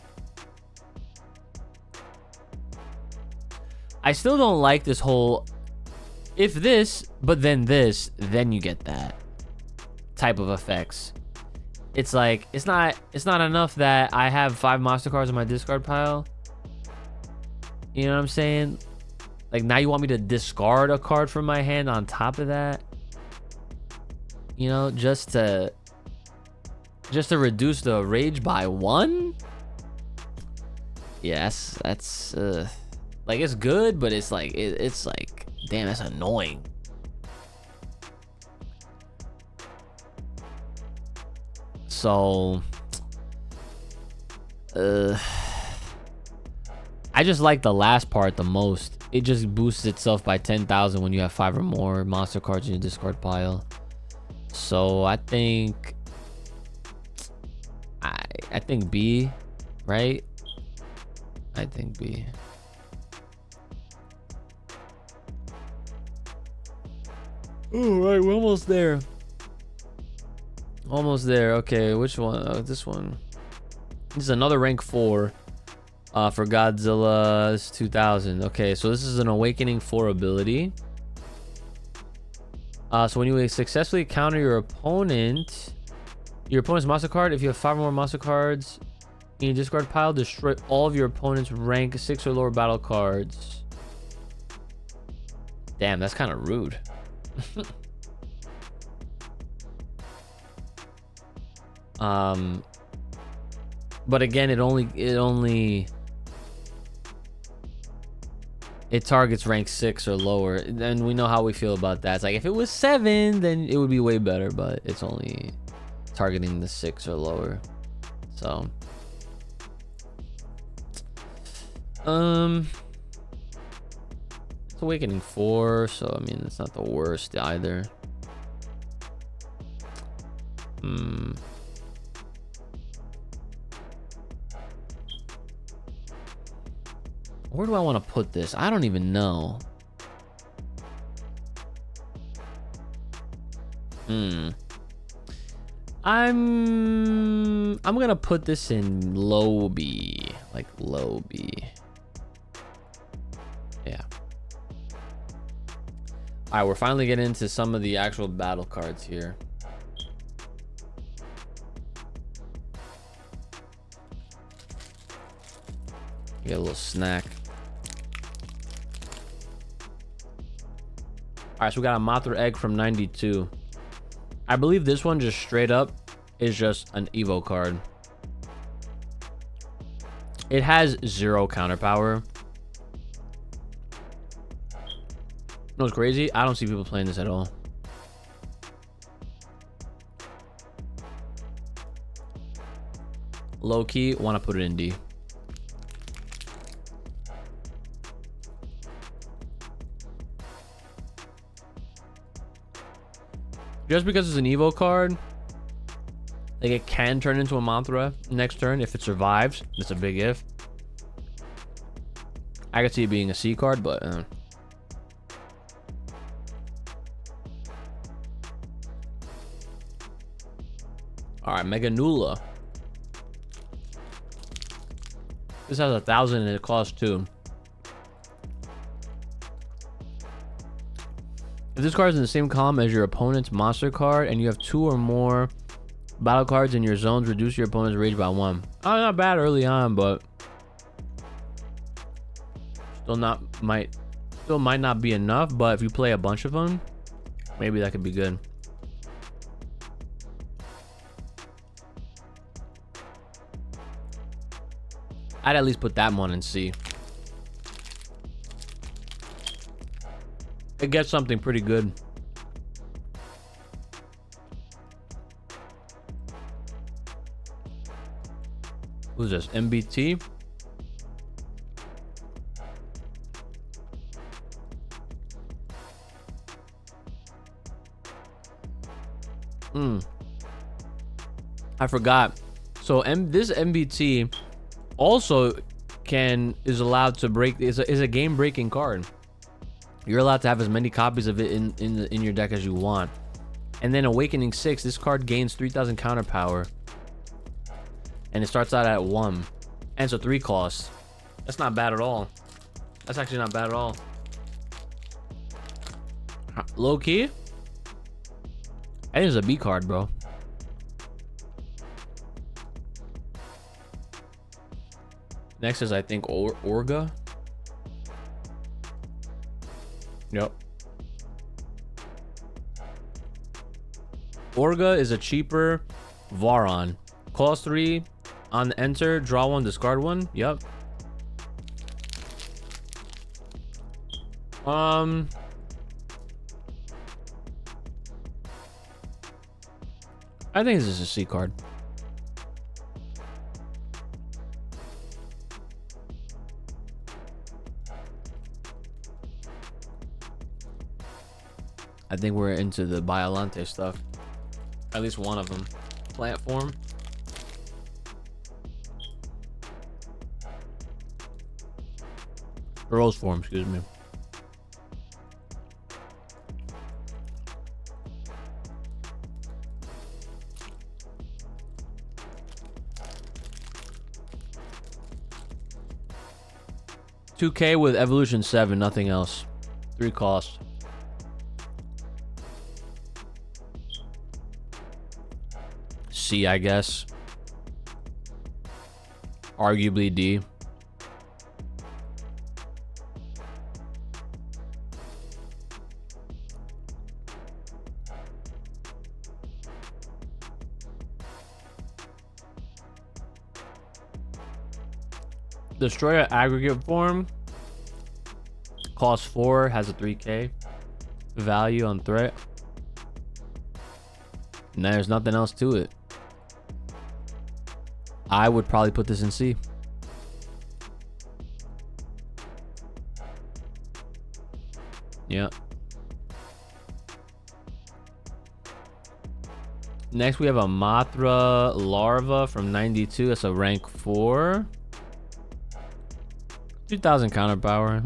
still don't like this whole, if this, but then this, then you get that type of effects. It's like, it's not enough that I have 5 monster cards in my discard pile. You know what I'm saying? Like, now you want me to discard a card from my hand on top of that? You know, just to reduce the rage by 1? Yes, that's like, it's good, but it's like it's like, damn, that's annoying. So I just like the last part the most. It just boosts itself by 10,000 when you have 5 or more monster cards in your discard pile. So I think I think B, right? I think B. All right, we're almost there. Almost there. Okay, which one? Oh, this one. This is another rank 4 for Godzilla's 2000. Okay, so this is an Awakening 4 ability. So when you successfully counter your opponent's monster card, if you have 5 or more monster cards in your discard pile, destroy all of your opponent's rank 6 or lower battle cards. Damn, that's kind of rude. But again, it targets rank 6 or lower, and we know how we feel about that. It's like if it was 7, then it would be way better, but it's only targeting the 6 or lower. So it's Awakening 4, so I mean it's not the worst either. Where do I want to put this? I don't even know. I'm gonna put this in low B, like low B. Yeah. All right, we're finally getting into some of the actual battle cards here. Get a little snack. All right, so we got a Mothra egg from 92. I believe this one just straight up is just an Evo card. It has 0 counter power. You know what's crazy? I don't see people playing this at all. Low key, want to put it in D. Just because it's an Evo card, like it can turn into a Mothra next turn if it survives. It's a big if. I could see it being a C card, but all right, Mega Nula. This has 1,000 and it costs 2. If this card is in the same column as your opponent's monster card and you have 2 or more battle cards in your zones, reduce your opponent's rage by 1. Oh, not bad early on, but still might not be enough. But if you play a bunch of them, maybe that could be good. I'd at least put that one in C. It gets something pretty good. Who's this? MBT? I forgot. So this MBT also is allowed to break, is a game breaking card. You're allowed to have as many copies of it in your deck as you want. And then Awakening 6, this card gains 3,000 counter power. And it starts out at 1. And it's a 3 cost. That's not bad at all. That's actually not bad at all. Low key, I think it's a B card, bro. Next is, I think, Orga. Yep. Orga is a cheaper Varon. Cost 3 on enter, draw 1, discard 1. Yep. I think this is a C card. I think we're into the Biolante stuff. At least one of them. Plant form. Rose form, excuse me. $2K with Evolution 7, nothing else. 3 cost. C, I guess. Arguably D. Destroyer aggregate form costs 4, has a 3K value on threat. And there's nothing else to it. I would probably put this in C. Yeah. Next we have a Mothra larva from 92. That's a rank 4. 2000 counter power.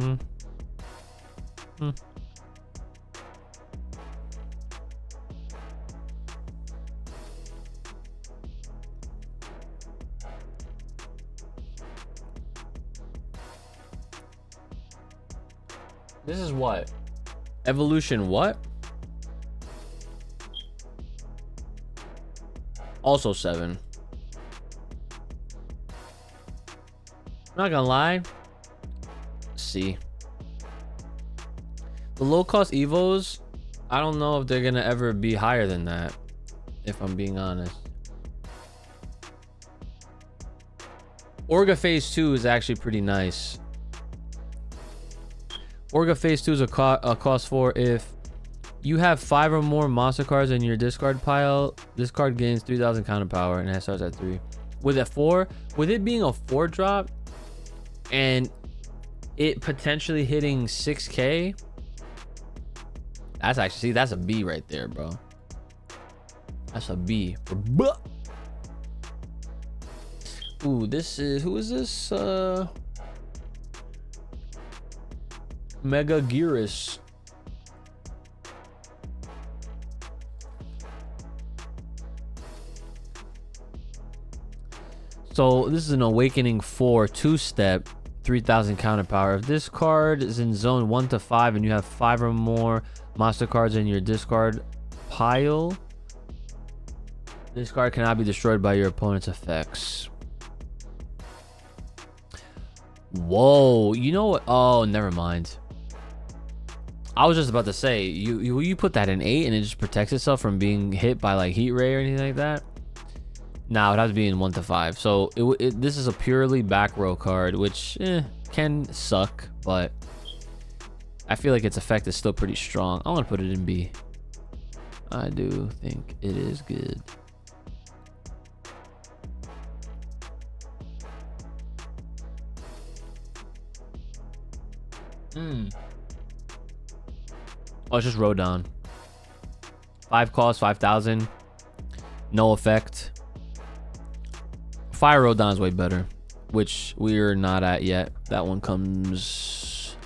This is what? Evolution what? Also 7. Not gonna lie. C. The low cost Evos, I don't know if they're gonna ever be higher than that, if I'm being honest. Orga Phase 2 is actually pretty nice. Orga Phase 2 is a cost 4. If you have 5 or more monster cards in your discard pile, this card gains 3000 counter power and it starts at 3. With a 4, with it being a 4 drop and it potentially hitting 6K, that's actually, see, that's a B right there, bro. That's a B for buh. Ooh, this is, who is this? Mega Gearus. So this is an Awakening 4 2-step, 3000 counter power. If this card is in zone 1 to 5 and you have 5 or more monster cards in your discard pile, this card cannot be destroyed by your opponent's effects. Whoa, you know what? Oh, never mind. I was just about to say, you put that in 8 and it just protects itself from being hit by like heat ray or anything like that. Now it has to be in 1 to 5. So this is a purely back row card, which can suck, but I feel like its effect is still pretty strong. I'm gonna put it in B. I do think it is good. Oh, it's just Rodon. 5 cost, 5000. No effect. Fire Rodon is way better, which we're not at yet. That one comes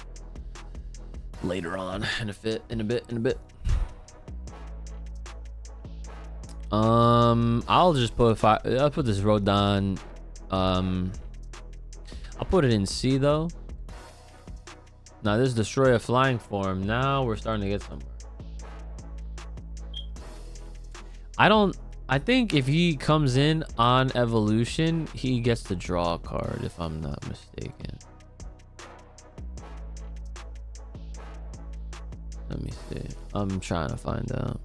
later on in a bit. I'll just put I'll put this Rodon. I'll put it in C though. Now this Destroyer flying form. Now we're starting to get somewhere. I think if he comes in on evolution, he gets to draw a card, if I'm not mistaken. Let me see. I'm trying to find out.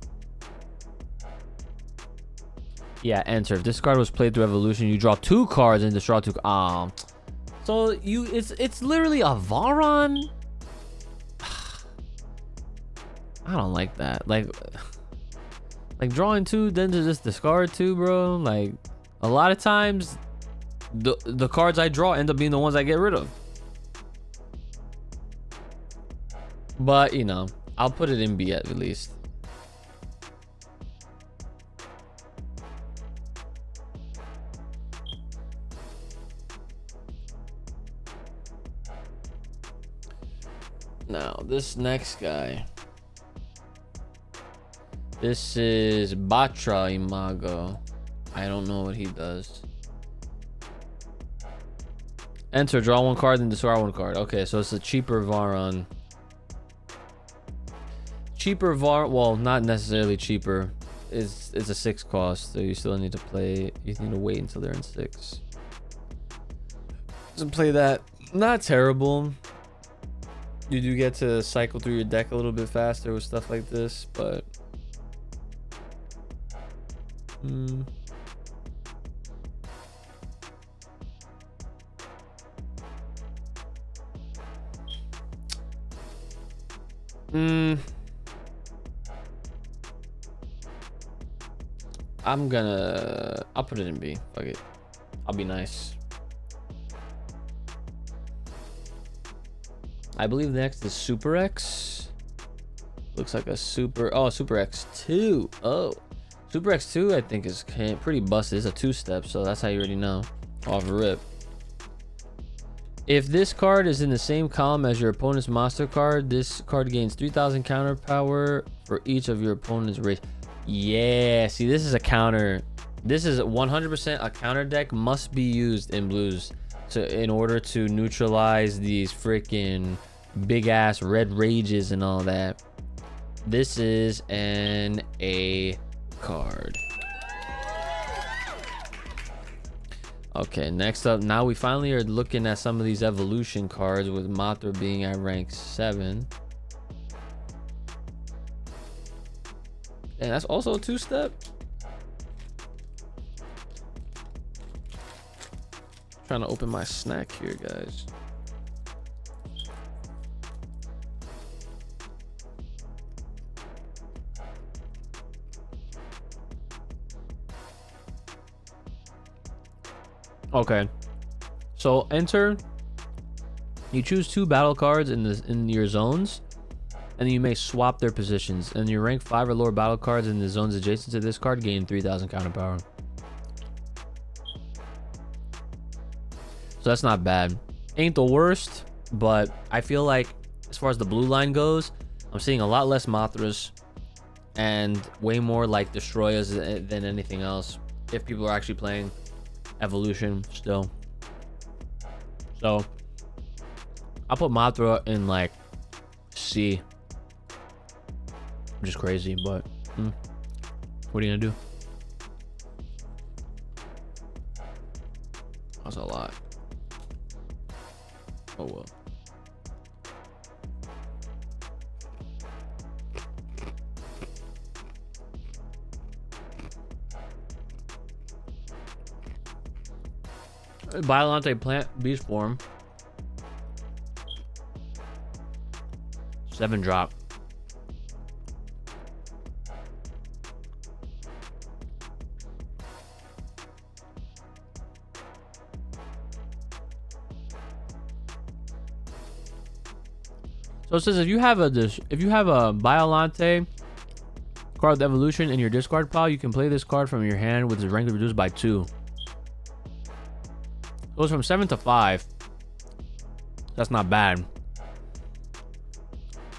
Yeah, enter. If this card was played through evolution, you draw 2 cards and destroy 2. So it's literally a Varon. I don't like that. Like drawing 2, then to just discard 2, bro. Like a lot of times, the cards I draw end up being the ones I get rid of. But you know, I'll put it in B at least. Now, this next guy. This is Batra Imago. I don't know what he does. Enter, draw one card, then discard one card. Okay, so it's a cheaper Varon. Cheaper well, not necessarily cheaper. It's a 6 cost, so you still need to play. You need to wait until they're in 6. So play that. Not terrible. You do get to cycle through your deck a little bit faster with stuff like this, but I'll put it in B. Fuck it. I'll be nice. I believe the next is Super X. Looks like a Super X2. Oh, Super X2 I think is pretty busted. It's a 2-step, so that's how you already know. Off rip. If this card is in the same column as your opponent's monster card, this card gains 3,000 counter power for each of your opponent's race. Yeah, see, this is a counter. This is 100% a counter deck. Must be used in blues in order to neutralize these freaking big ass red rages and all that. This is an A card. Okay, next up, now we finally are looking at some of these evolution cards, with Mothra being at rank 7. And that's also a 2-step. Trying to open my snack here, guys. Okay, so enter. You choose 2 battle cards in your zones, and then you may swap their positions. And your rank 5 or lower battle cards in the zones adjacent to this card gain 3,000 counter power. So that's not bad. Ain't the worst, but I feel like as far as the blue line goes, I'm seeing a lot less Mothras and way more like Destroyers than anything else, if people are actually playing evolution still. So I'll put Mothra in like C, which is crazy, but what are you gonna do? That's a lot. Oh well. Biolante plant beast form. 7 drop. So it says if you have a Biolante card with evolution in your discard pile, you can play this card from your hand with its rank reduced by 2. Goes from 7 to 5. That's not bad.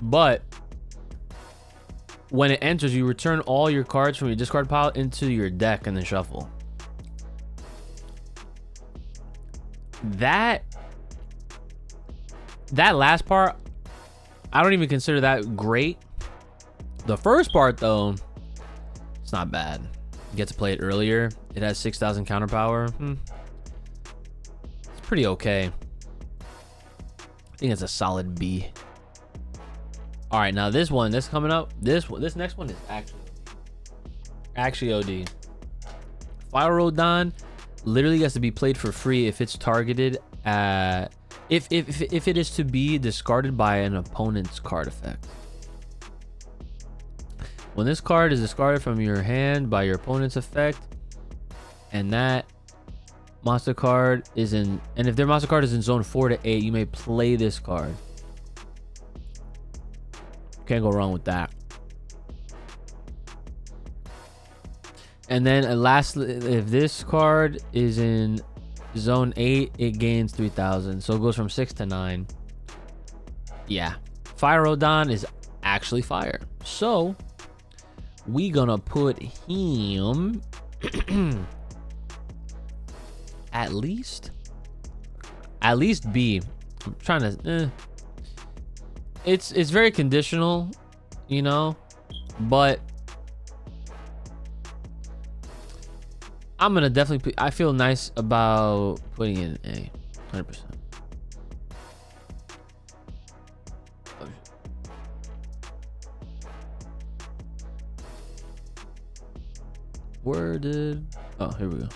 But when it enters, you return all your cards from your discard pile into your deck and then shuffle. That last part, I don't even consider that great. The first part though, it's not bad. You get to play it earlier. It has 6,000 counter power. It's pretty okay. I think it's a solid B. All right, now this one that's coming up, this next one is actually OD. Bushiroad literally has to be played for free if it's targeted at if it is to be discarded by an opponent's card effect. When this card is discarded from your hand by your opponent's effect, and that monster card is in, and if their monster card is in zone 4 to 8, you may play this card. Can't go wrong with that. And then lastly, if this card is in zone 8, it gains 3,000. So it goes from 6 to 9. Yeah, Bushiroad is actually fire. So we gonna put him at least B. I'm trying to it's very conditional, you know, but I'm gonna definitely I feel nice about putting in A 100%. Where did, oh, here we go.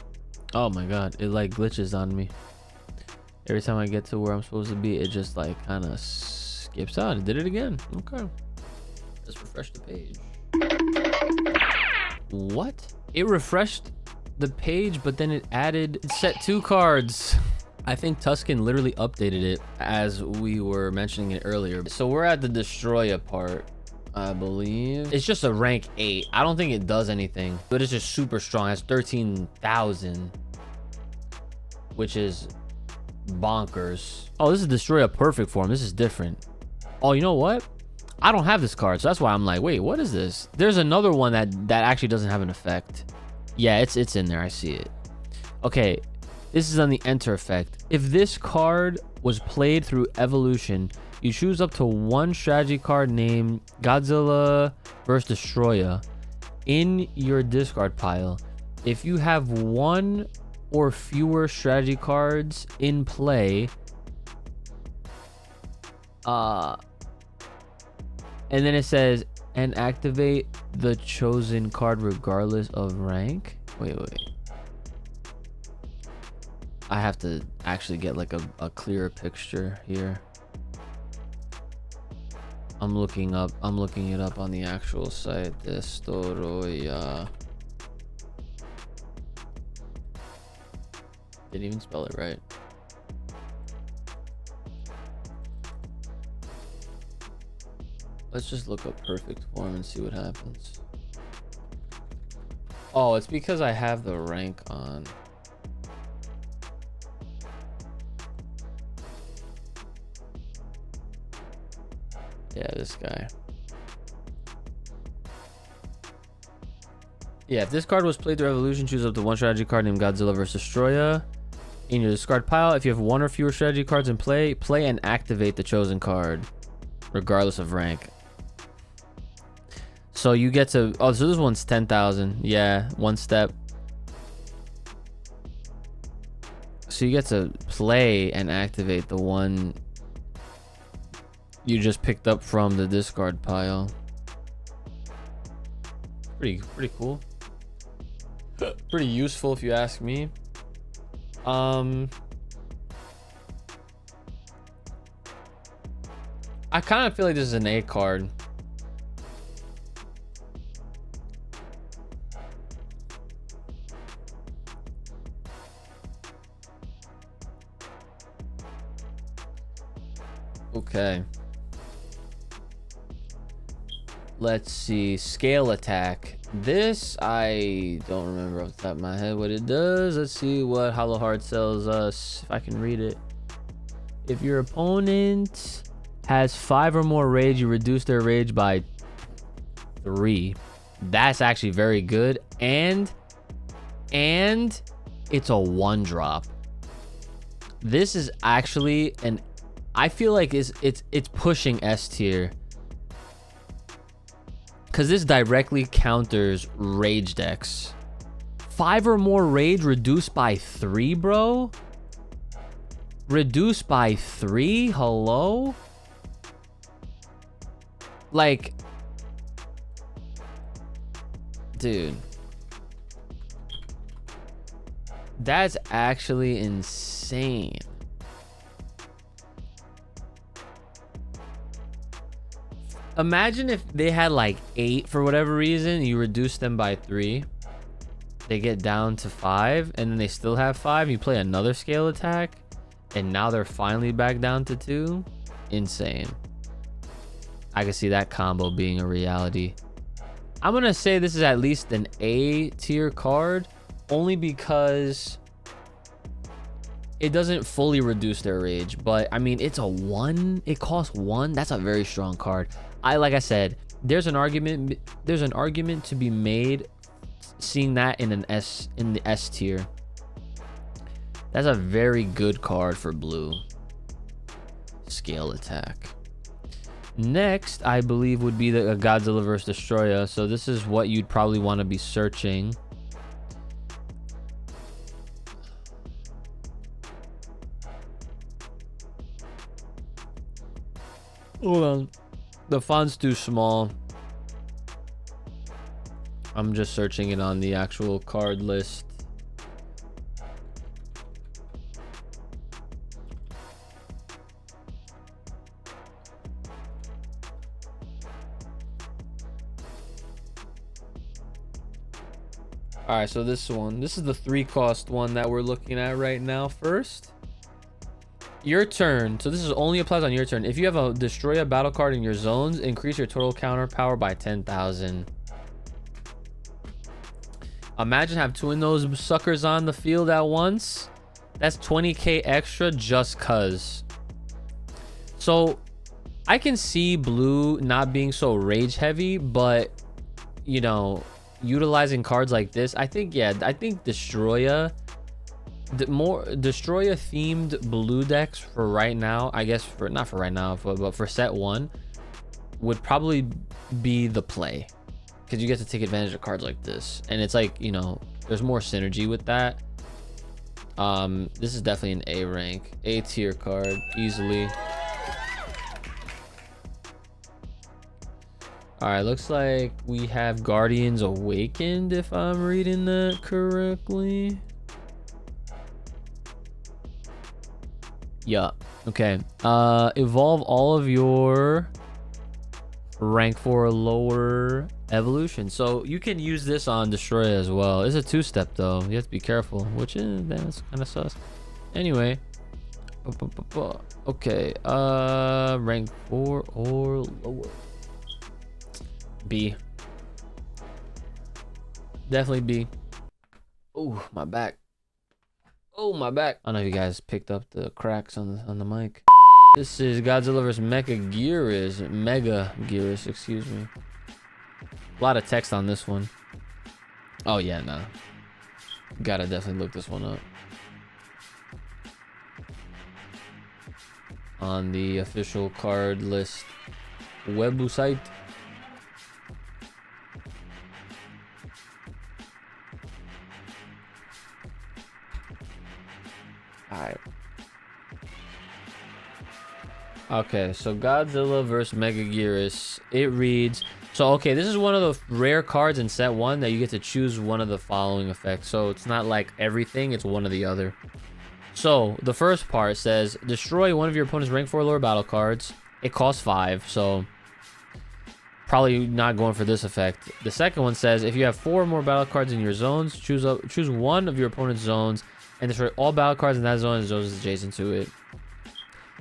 Oh my god, it like glitches on me every time I get to where I'm supposed to be. It just like kind of skips out. It did it again. Okay, let's refresh the page. What? It refreshed the page, but then it added set 2 cards. I think Tuscan literally updated it as we were mentioning it earlier. So we're at the Destroya part, I believe. It's just a rank 8. I don't think it does anything, but it's just super strong. It's 13,000, which is bonkers. Oh, this is Destroya perfect form. This is different. Oh, you know what? I don't have this card, so that's why I'm like, wait, what is this? There's another one that actually doesn't have an effect. Yeah, it's in there. I see it. Okay, this is on the enter effect. If this card was played through evolution, you choose up to one strategy card named Godzilla Booster Destroya in your discard pile. If you have one or fewer strategy cards in play, and then it says, and activate the chosen card regardless of rank. Wait. I have to actually get like a clearer picture here. I'm looking it up on the actual site. Destroya. Didn't even spell it right. Let's just look up perfect form and see what happens. Oh, it's because I have the rank on. Yeah, this guy. Yeah, if this card was played through evolution, choose up to one strategy card named Godzilla vs. Destroya in your discard pile. If you have one or fewer strategy cards in play, play and activate the chosen card regardless of rank. So you get to, oh, so this one's 10,000. Yeah, one step. So you get to play and activate the one you just picked up from the discard pile. Pretty cool. Pretty useful if you ask me. I kind of feel like this is an A card. Okay. Let's see. Scale attack. This, I don't remember off the top of my head what it does. Let's see what Hollow Heart tells us, if I can read it. If your opponent has 5 or more rage, you reduce their rage by 3. That's actually very good. And it's a 1-drop. This is actually an, I feel like it's pushing S tier, because this directly counters rage decks. 5 or more rage reduced by 3, bro. Reduced by 3? Hello? Like, dude, that's actually insane. Imagine if they had like 8 for whatever reason, you reduce them by 3, they get down to 5, and then they still have 5. You play another scale attack, and now they're finally back down to 2. Insane. I can see that combo being a reality. I'm gonna say this is at least an A tier card, only because it doesn't fully reduce their rage, but I mean, it's a 1. It costs 1. That's a very strong card. Like I said, there's an argument to be made seeing that in the S tier. That's a very good card for blue. Scale attack. Next, I believe, would be the Godzilla vs. Destroyer. So this is what you'd probably want to be searching. Hold on. The font's too small. I'm just searching it on the actual card list. All right, so this is the 3-cost one that we're looking at right now. First, your turn. So this is only applies on your turn. If you have a destroy a battle card in your zones, increase your total counter power by 10,000. Imagine have 2 of those suckers on the field at once. That's 20k extra just cuz. So I can see blue not being so rage heavy, but you know, utilizing cards like this, I think Destroya, more Destroya themed blue decks for right now, I guess, for not for right now, but for set 1 would probably be the play, because you get to take advantage of cards like this, and it's like, you know, there's more synergy with that. This is definitely an A rank, A tier card easily. All right, looks like we have Guardians Awakened, if I'm reading that correctly. Yeah, okay. Evolve all of your rank 4 or lower evolution. So you can use this on Destroy as well. It's a 2-step though. You have to be careful, which is, that's kind of sus. Anyway. Okay, rank 4 or lower. B. Definitely B. Oh, my back. Oh, my back. I don't know if you guys picked up the cracks on the mic. This is Godzilla vs. Mega Gearus, excuse me. A lot of text on this one. Oh yeah, nah. Gotta definitely look this one up. On the official card list website. Alright. Okay, so Godzilla vs. Megaguirus. It reads, so okay, this is one of the rare cards in set 1 that you get to choose one of the following effects. So it's not like everything, it's one or the other. So the first part says, destroy one of your opponent's rank 4 lower battle cards. It costs 5, so probably not going for this effect. The second one says, if you have 4 or more battle cards in your zones, choose one of your opponent's zones and destroy all battle cards in that zone and zones adjacent to it.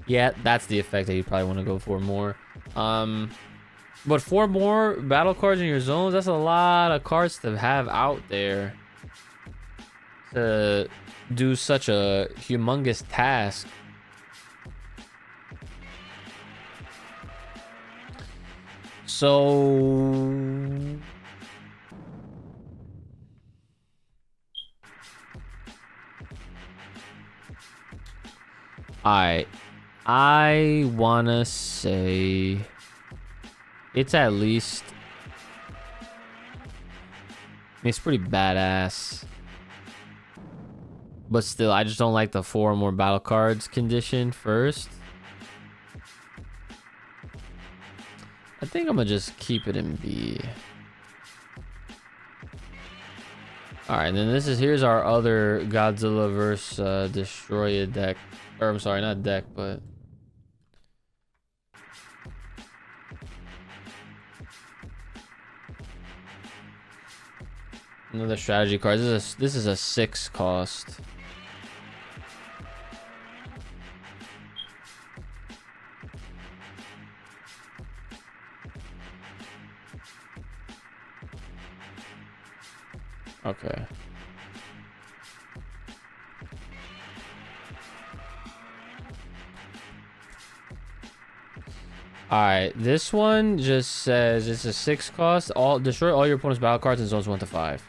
Yeah, that's the effect that you probably want to go for more. But 4 more battle cards in your zones, that's a lot of cards to have out there to do such a humongous task. So I wanna say it's at least, I mean, it's pretty badass, but still, I just don't like the 4 or more battle cards condition first. I think I'm gonna just keep it in B. All right, and then here's our other Godzilla vs. Destroya deck, or I'm sorry, not deck, but another strategy card. This is a 6 cost. Okay. Alright, this one just says it's a 6 cost. Destroy all your opponent's battle cards in zones 1 to 5.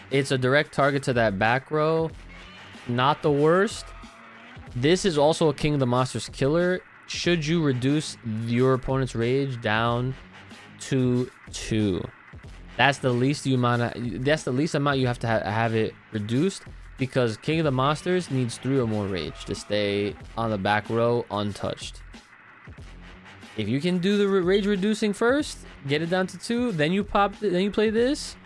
It's a direct target to that back row. Not the worst. This is also a King of the Monsters killer. Should you reduce your opponent's rage down to 2. That's the least amount you have to have it reduced, because King of the Monsters needs 3 or more rage to stay on the back row untouched. If you can do the rage reducing first, get it down to 2, then you play this.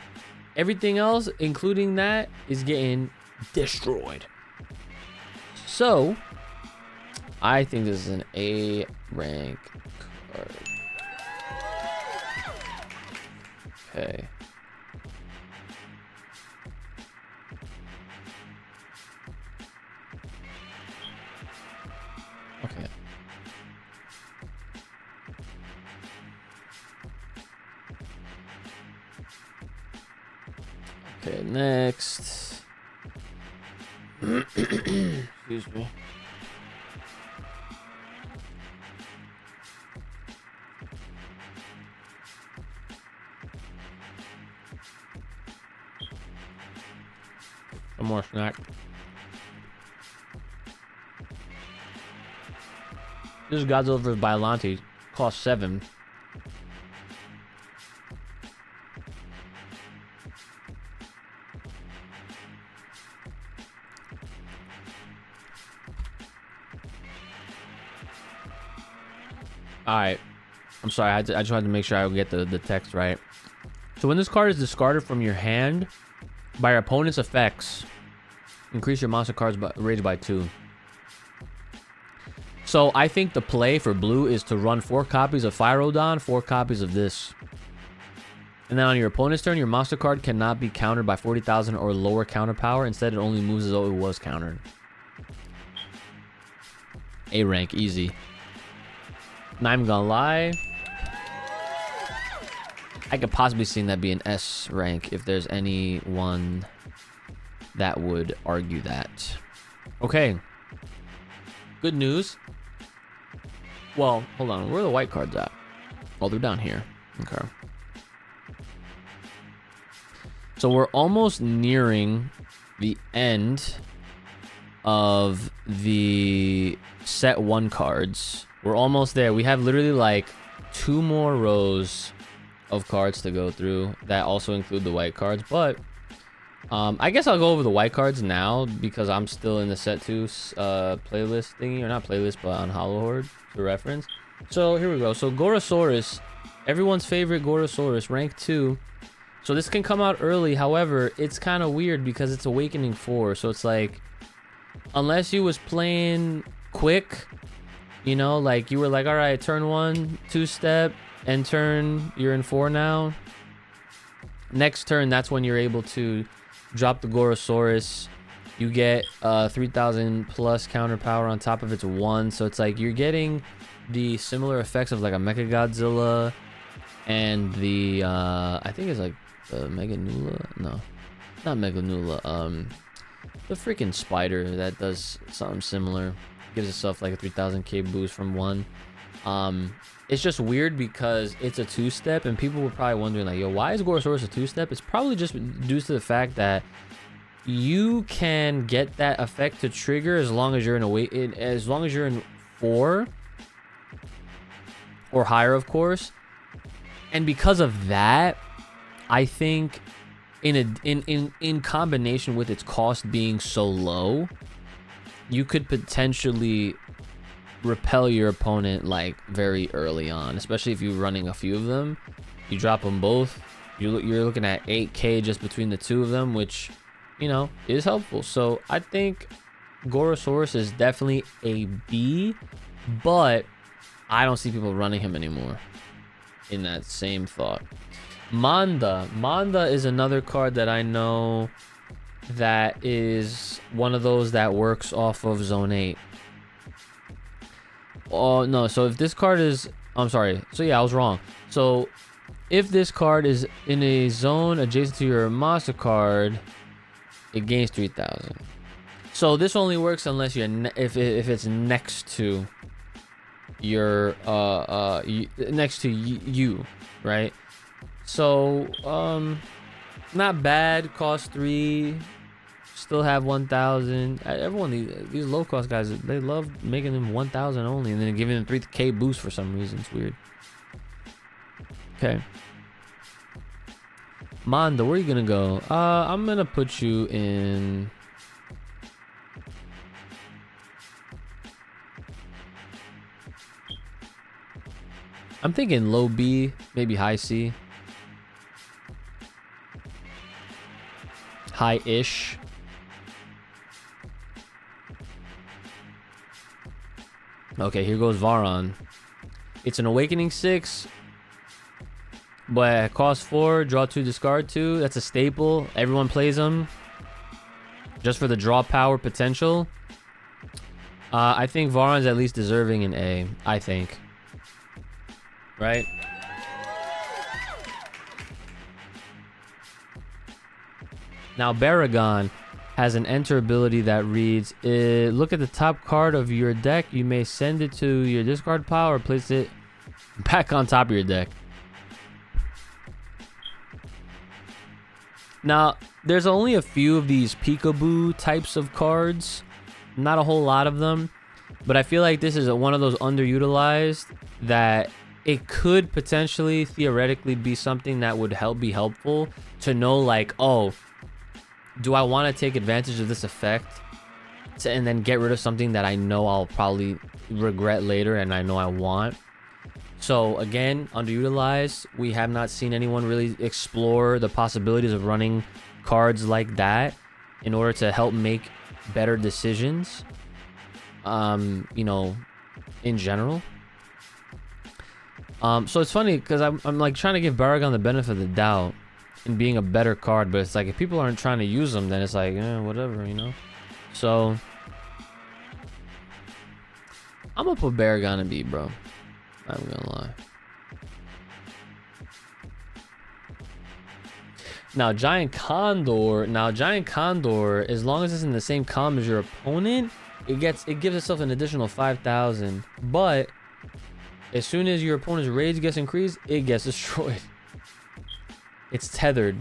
Everything else, including that, is getting destroyed. So, I think this is an A rank card. Okay. Okay. Okay, next. Excuse me. One more snack. This is Godzilla vs. Biollante. Cost 7. Alright. I'm sorry. I just wanted to make sure I would get the text right. So when this card is discarded from your hand by your opponent's effects, increase your monster card's rage by 2. So I think the play for blue is to run 4 copies of Firodon, 4 copies of this. And then on your opponent's turn, your monster card cannot be countered by 40,000 or lower counter power. Instead, it only moves as though it was countered. A rank, easy. Not even gonna lie. I could possibly see that be an S rank if there's anyone that would argue that. Okay. Good news. Well, hold on. Where are the white cards at? Oh, they're down here. Okay. So we're almost nearing the end of the set 1 cards. We're almost there. We have literally like 2 more rows of cards to go through that also include the white cards, but I guess I'll go over the white cards now because I'm still in the set 2 playlist thingy, or not playlist, but on Hollow Horde for reference. So here we go. So Gorosaurus, everyone's favorite Gorosaurus, rank 2. So this can come out early. However, it's kind of weird because it's Awakening 4. So it's like, unless you was playing quick, you know, like you were like, all right, turn 1, 2-step, end turn, you're in 4 now. Next turn, that's when you're able to drop the Gorosaurus. You get 3,000 plus counter power on top of its 1. So it's like you're getting the similar effects of like a Mecha Godzilla and the I think it's like the Meganula. No, not Meganula. The freaking spider that does something similar. Gives itself like a 3,000k boost from 1. It's just weird because it's a 2-step, and people were probably wondering like, yo, why is Gorosaurus a 2-step? It's probably just due to the fact that you can get that effect to trigger as long as you're in 4 or higher, of course. And because of that, I think in combination with its cost being so low, you could potentially repel your opponent like very early on, especially if you're running a few of them. You drop them both, you're looking at 8k just between the 2 of them, which, you know, is helpful. So I think Gorosaurus is definitely a B, but I don't see people running him anymore in that same thought. Manda is another card that I know that is one of those that works off of zone 8. Oh no, so if this card is, I'm sorry, so yeah, I was wrong. So if this card is in a zone adjacent to your monster card, it gains 3,000. So this only works unless you're if it's next to your next to you, right? So not bad. Cost 3, still have 1,000. Everyone, these low cost guys, they love making them 1,000 only and then giving them 3K boost for some reason. It's weird. Okay, Mondo, where are you gonna go? I'm gonna put you in. I'm thinking low B, maybe high C. High-ish. Okay, here goes Varon. It's an Awakening 6, but it costs 4, draw 2, discard 2. That's a staple. Everyone plays them just for the draw power potential. I think Varon's at least deserving an A, I think. Right? Now Baragon has an enter ability that reads, look at the top card of your deck. You may send it to your discard pile or place it back on top of your deck. Now, there's only a few of these peekaboo types of cards. Not a whole lot of them. But I feel like this is one of those underutilized that it could potentially theoretically be something that would be helpful to know, like, oh, do I want to take advantage of this effect and then get rid of something that I know I'll probably regret later and I know I want. So again, underutilized. We have not seen anyone really explore the possibilities of running cards like that in order to help make better decisions, you know, in general. So it's funny because I'm like trying to give Baragon the benefit of the doubt in being a better card, but it's like if people aren't trying to use them, then it's like, whatever, you know. So I'm gonna put Baragon in B, bro. I'm gonna lie. Now Giant Condor, as long as it's in the same column as your opponent, it gives itself an additional 5,000. But as soon as your opponent's rage gets increased, it gets destroyed. It's tethered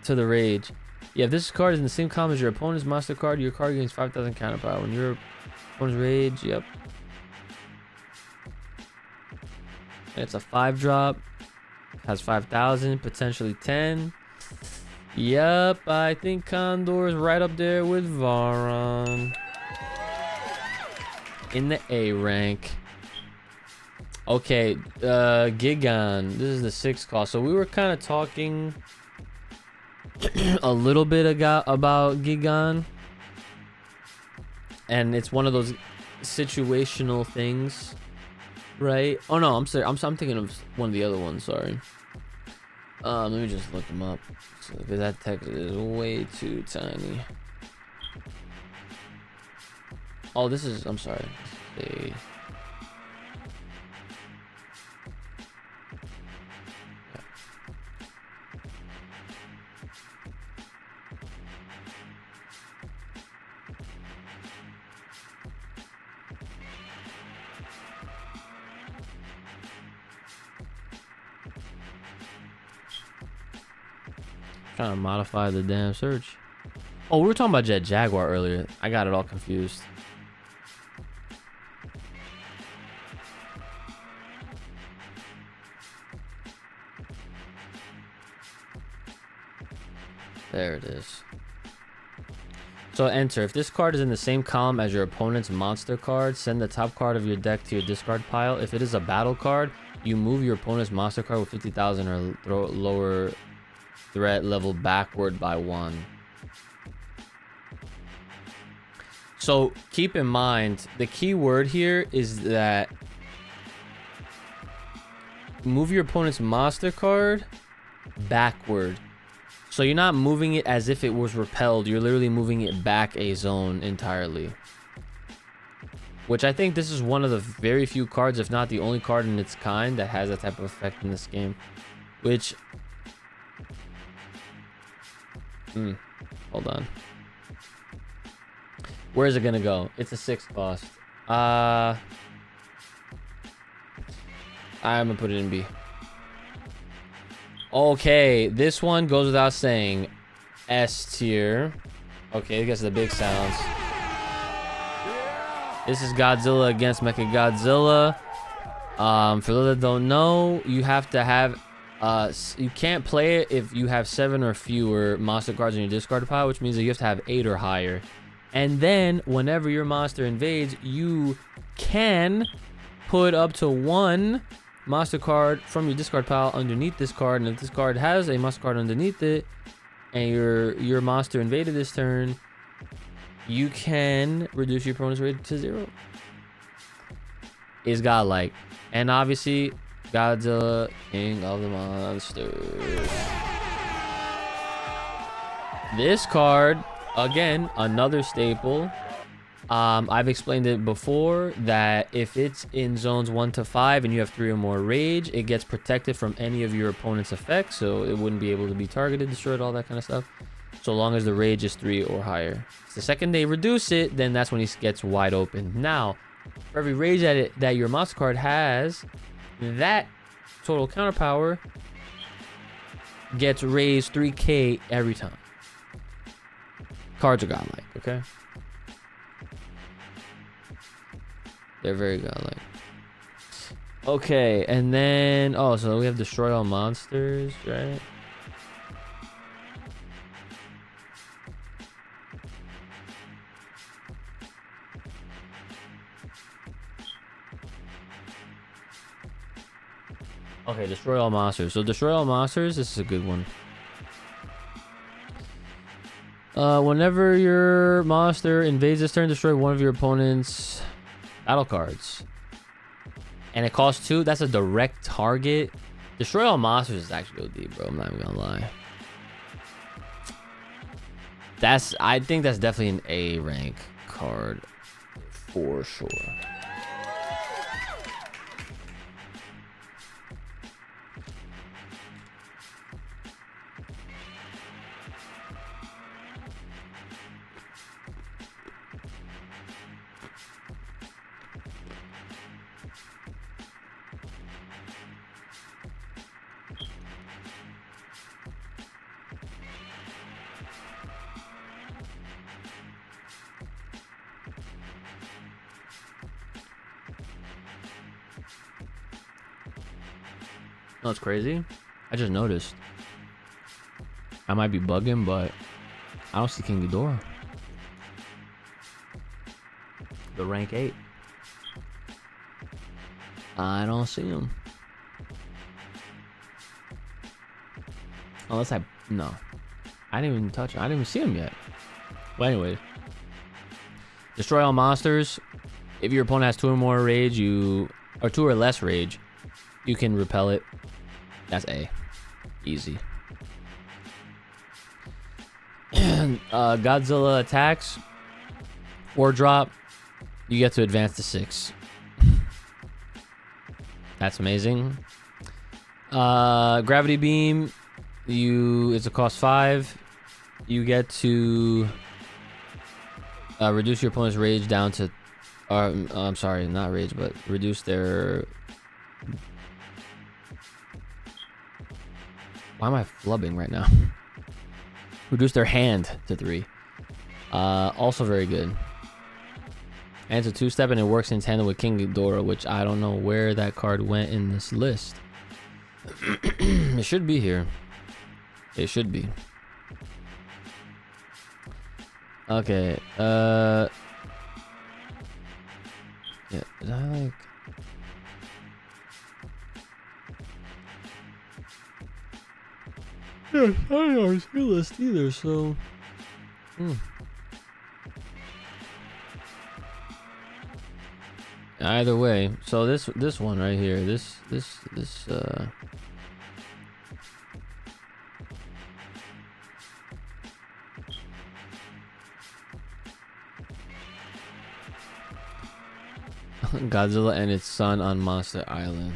to the rage. Yeah, if this card is in the same column as your opponent's monster card, your card gains 5,000 counter power. When your opponent's rage, yep. And it's a 5-drop. Has 5,000, potentially 10. Yep, I think Condor is right up there with Varon in the A rank. Okay, Gigan. This is the 6th cost. So we were kind of talking a little bit about Gigan, and it's one of those situational things, right? Oh no, I'm sorry. I'm thinking of one of the other ones. Sorry. Let me just look them up because that text is way too tiny. Oh, this is. I'm sorry. Let's see. Trying to modify the damn search. Oh, we were talking about Jet Jaguar earlier. I got it all confused. There it is. So enter. If this card is in the same column as your opponent's monster card, send the top card of your deck to your discard pile. If it is a battle card, you move your opponent's monster card with 50,000 or throw lower threat level backward by 1. So keep in mind, the key word here is that move your opponent's monster card backward. So you're not moving it as if it was repelled. You're literally moving it back a zone entirely. Which I think this is one of the very few cards, if not the only card in its kind, that has that type of effect in this game. Which... hold on. Where is it gonna go? It's a 6 cost. I'm gonna put it in B. Okay, this one goes without saying. S tier. Okay, I guess the big sounds. This is Godzilla against Mechagodzilla. For those that don't know, you have to have you can't play it if you have 7 or fewer monster cards in your discard pile, which means that you have to have 8 or higher. And then whenever your monster invades, you can put up to 1 monster card from your discard pile underneath this card, and if this card has a monster card underneath it and your monster invaded this turn, you can reduce your opponent's rate to 0. Is godlike. And obviously, Godzilla, king of the monsters. This card, again, another staple. I've explained it before that if it's in zones 1 to 5 and you have 3 or more rage, it gets protected from any of your opponent's effects, so it wouldn't be able to be targeted, destroyed, all that kind of stuff, so long as the rage is 3 or higher. The second they reduce it, then that's when he gets wide open. Now, for every rage that your monster card has, that total counter power gets raised 3k every time. Cards are godlike, okay? They're very godlike. Okay, and then so we have destroy all monsters, right? Okay, destroy all monsters. So destroy all monsters, this is a good one. Whenever your monster invades this turn, destroy one of your opponent's battle cards. And it costs 2. That's a direct target. Destroy all monsters is actually OD, bro. I'm not even gonna lie. I think that's definitely an A rank card for sure. No, it's crazy. I just noticed. I might be bugging, but I don't see King Ghidorah. The rank 8. I don't see him. Unless no. I didn't even touch him. I didn't even see him yet. Well, anyway. Destroy all monsters. If your opponent has 2 or more rage, or 2 or less rage, you can repel it. That's A. Easy. Godzilla attacks. 4 drop. You get to advance to 6. That's amazing. Gravity beam. It's a cost 5. You get to reduce your opponent's rage down to I'm sorry, not rage, but reduce their... Why am I flubbing right now? Reduce their hand to 3. Also very good. And it's a 2-step, and it works in tandem with King Ghidorah, which I don't know where that card went in this list. It should be here. It should be. Okay. Yeah, did I like... Yeah, I don't always see list either, so... Either way, so this one right here, this Godzilla and its son on Monster Island.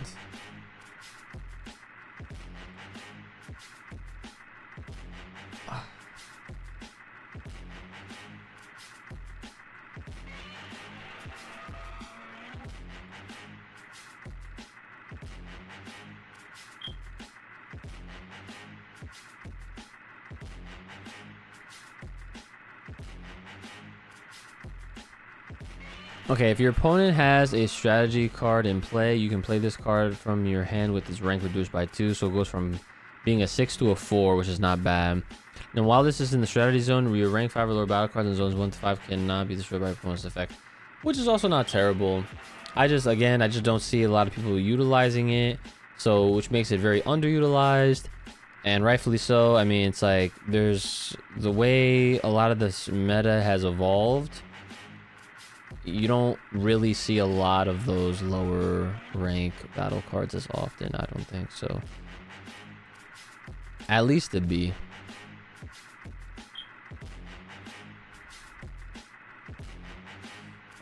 Okay, if your opponent has a strategy card in play, you can play this card from your hand with its rank reduced by 2, so it goes from being a 6 to a 4, which is not bad. And while this is in the strategy zone, your rank 5 or lower battle cards in zones 1 to 5 cannot be destroyed by opponent's effect, which is also not terrible. I just don't see a lot of people utilizing it, so which makes it very underutilized, and rightfully so. I mean, it's like there's the way a lot of this meta has evolved. You don't really see a lot of those lower rank battle cards as often. I don't think so. At least a B.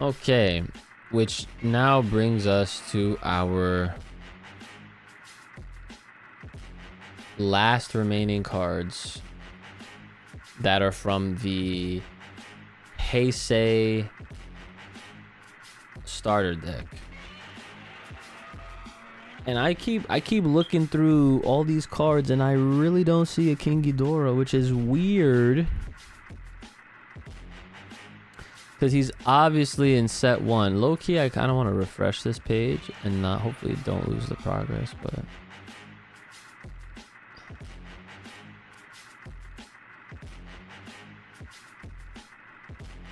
Okay, which now brings us to our last remaining cards that are from the Heisei starter deck. And I keep looking through all these cards and I really don't see a King Ghidorah, which is weird. Because he's obviously in set 1. Low-key, I kind of want to refresh this page and not, hopefully don't lose the progress, but...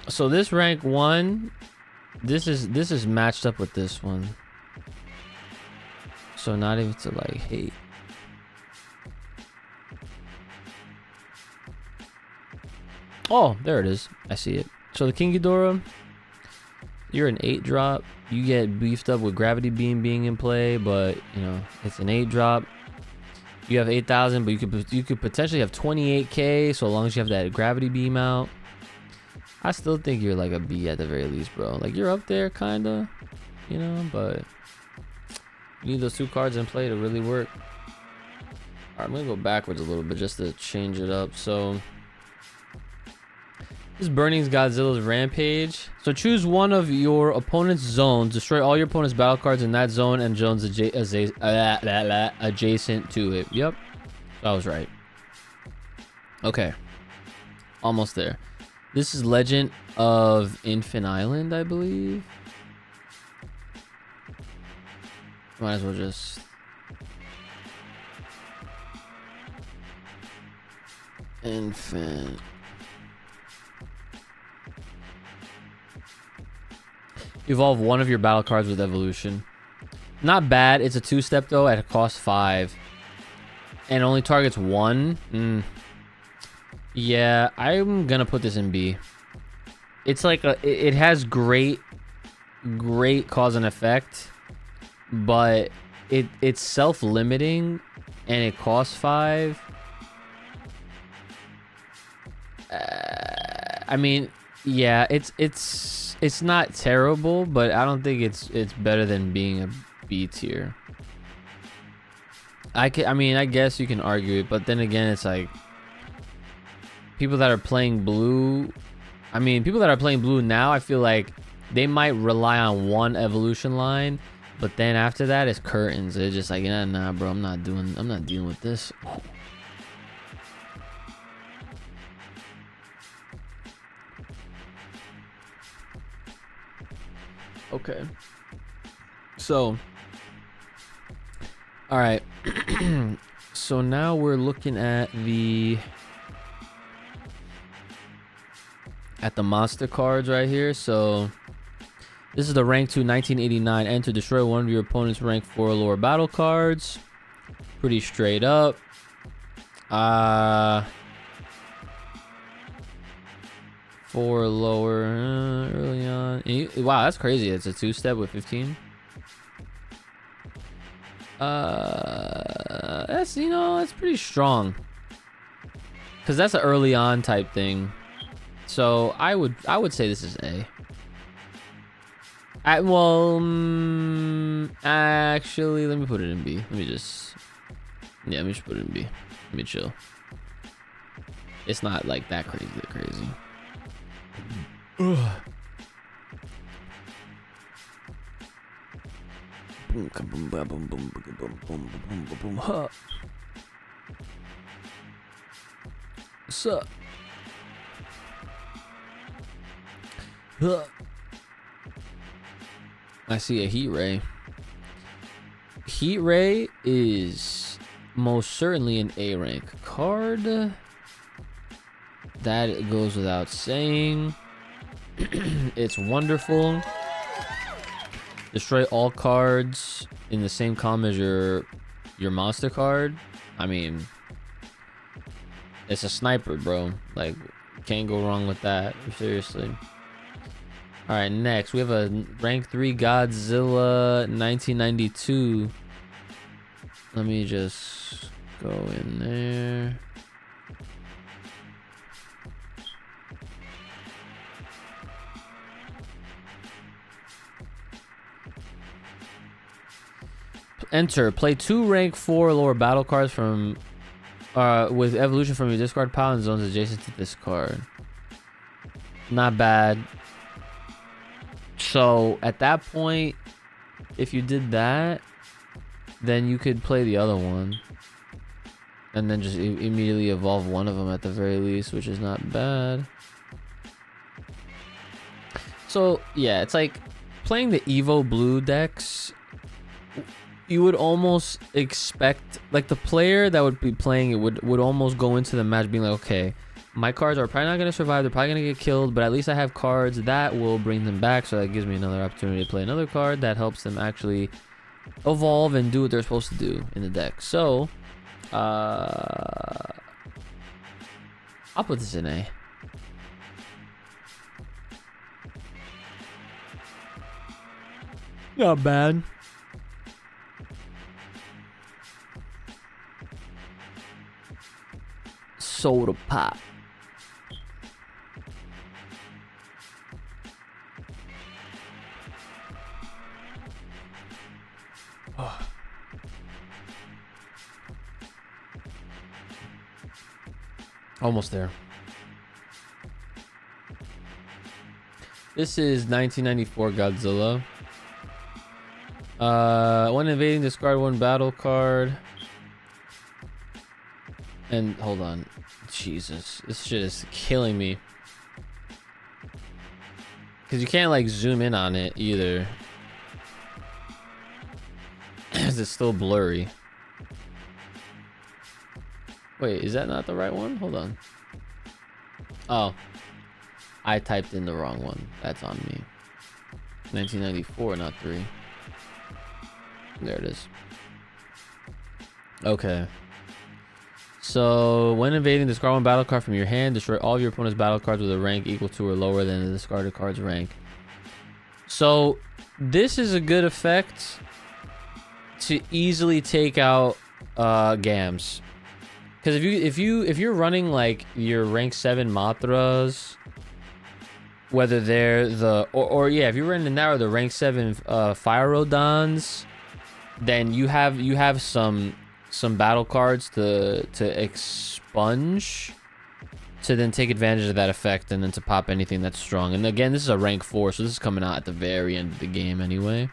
So this rank 1, this is matched up with this one. So not even to like hate. Oh, there it is. I see it. So the King Ghidorah, you're an 8-drop. You get beefed up with Gravity Beam being in play, but you know it's an 8-drop. You have 8,000, but you could potentially have 28k so long as you have that Gravity Beam out. I still think you're like a B at the very least, bro. Like you're up there, kinda, you know, but you need those 2 cards in play to really work. All right, I'm gonna go backwards a little bit just to change it up. So. This Burning's Godzilla's Rampage. So choose one of your opponent's zones. Destroy all your opponent's battle cards in that zone and zones adjacent to it. Yep. I was right. Okay. Almost there. This is Legend of Infant Island, I believe. Might as well just... Infant... Evolve one of your battle cards with evolution. Not bad. It's a 2-step though at a cost 5. And only targets 1. Yeah, I'm gonna put this in B. It's like it has great cause and effect, but it's self-limiting and it costs 5. I mean, yeah, it's not terrible, but I don't think it's better than being a B tier. I mean, I guess you can argue it, but then again, it's like people that are playing blue. I mean, people that are playing blue now, I feel like they might rely on one evolution line, but then after that, it's curtains. It's just like, nah, bro, I'm not dealing with this. Okay. So, all right. So now we're looking at the monster cards right here. So this is the rank 2 1989. Enter, destroy one of your opponent's rank 4 lower battle cards. Pretty straight up. 4 lower early on. Wow, that's crazy. It's a 2-step with 15. That's, you know, that's pretty strong. Cause that's an early on type thing. So I would say this is A. Actually, let me put it in B. Let me just put it in B. Let me chill. It's not like that crazy. Ugh. Boom, boom, boom, boom, boom, boom, boom, boom, boom, boom, huh. What's up? Huh. I see a Heat Ray. Heat Ray is most certainly an A rank card. That goes without saying. It's wonderful. Destroy all cards in the same column as your monster card. I mean, it's a sniper, bro. Like, can't go wrong with that. Seriously. All right, next we have a rank 3 Godzilla 1992. Let me just go in there. Enter. Play 2 rank 4 lower battle cards from with evolution from your discard pile in zones adjacent to this card. Not bad. So at that point, if you did that, then you could play the other one and then just immediately evolve one of them at the very least, which is not bad. So yeah, it's like playing the Evo blue decks. You would almost expect, like, the player that would be playing it would almost go into the match being like, okay, my cards are probably not going to survive, they're probably going to get killed, but at least I have cards that will bring them back, so that gives me another opportunity to play another card that helps them actually evolve and do what they're supposed to do in the deck. So I'll put this in A. Not bad. Soda pop. Oh. Almost there. This is 1994 Godzilla. When invading, discard 1 battle card. And hold on. Jesus, this shit is killing me. Because you can't like zoom in on it either. Because it's still blurry. Wait, is that not the right one? Hold on. Oh. I typed in the wrong one. That's on me. 1994, not 3. There it is. Okay. So, when invading, discard 1 battle card from your hand. Destroy all of your opponent's battle cards with a rank equal to or lower than the discarded card's rank. So, this is a good effect to easily take out Gams. Because if you're running like your rank 7 Mothras, whether they're the or yeah, if you're running that or the rank 7 Phyrodons, then you have some battle cards to expunge, to then take advantage of that effect and then to pop anything that's strong. And again, this is a rank 4, so this is coming out at the very end of the game anyway.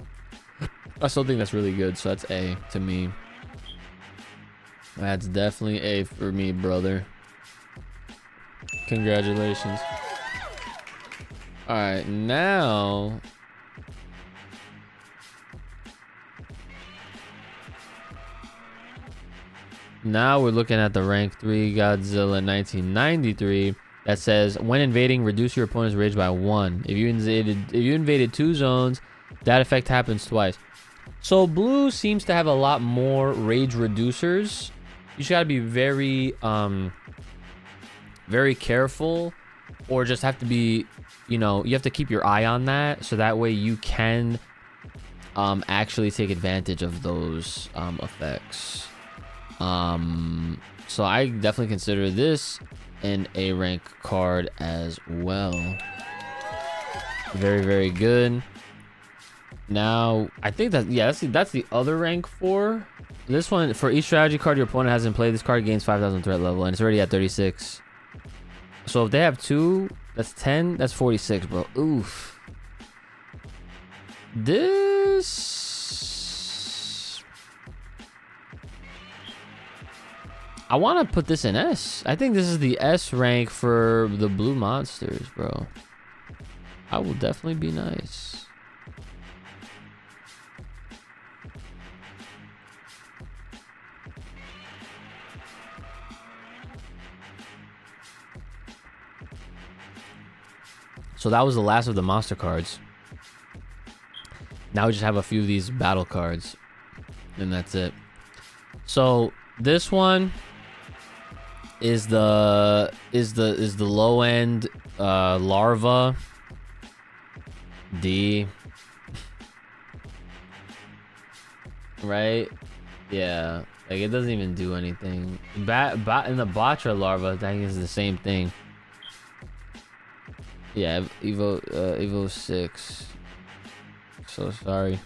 I still think that's really good, so that's A to me. That's definitely A for me, brother. Congratulations. All right, now we're looking at the rank 3 Godzilla 1993 that says, when invading, reduce your opponent's rage by 1. If you invaded 2 zones, that effect happens twice. So blue seems to have a lot more rage reducers. You just gotta be very careful, or just have to be, you have to keep your eye on that, so that way you can actually take advantage of those effects. So I definitely consider this an A rank card as well. Very, very good. Now I think that, yeah, that's the other rank 4. This one, for each strategy card your opponent has in play, this card gains 5,000 threat level, and it's already at 36. So if they have 2, that's 10, that's 46, bro. Oof. This, I want to put this in S. I think this is the S rank for the blue monsters, bro. I will definitely be nice. So that was the last of the monster cards. Now we just have a few of these battle cards, and that's it. So this one is the low end larva D, right? Yeah, like it doesn't even do anything. Bat and the Batra larva, I think is the same thing. Yeah, Evo 6. So sorry.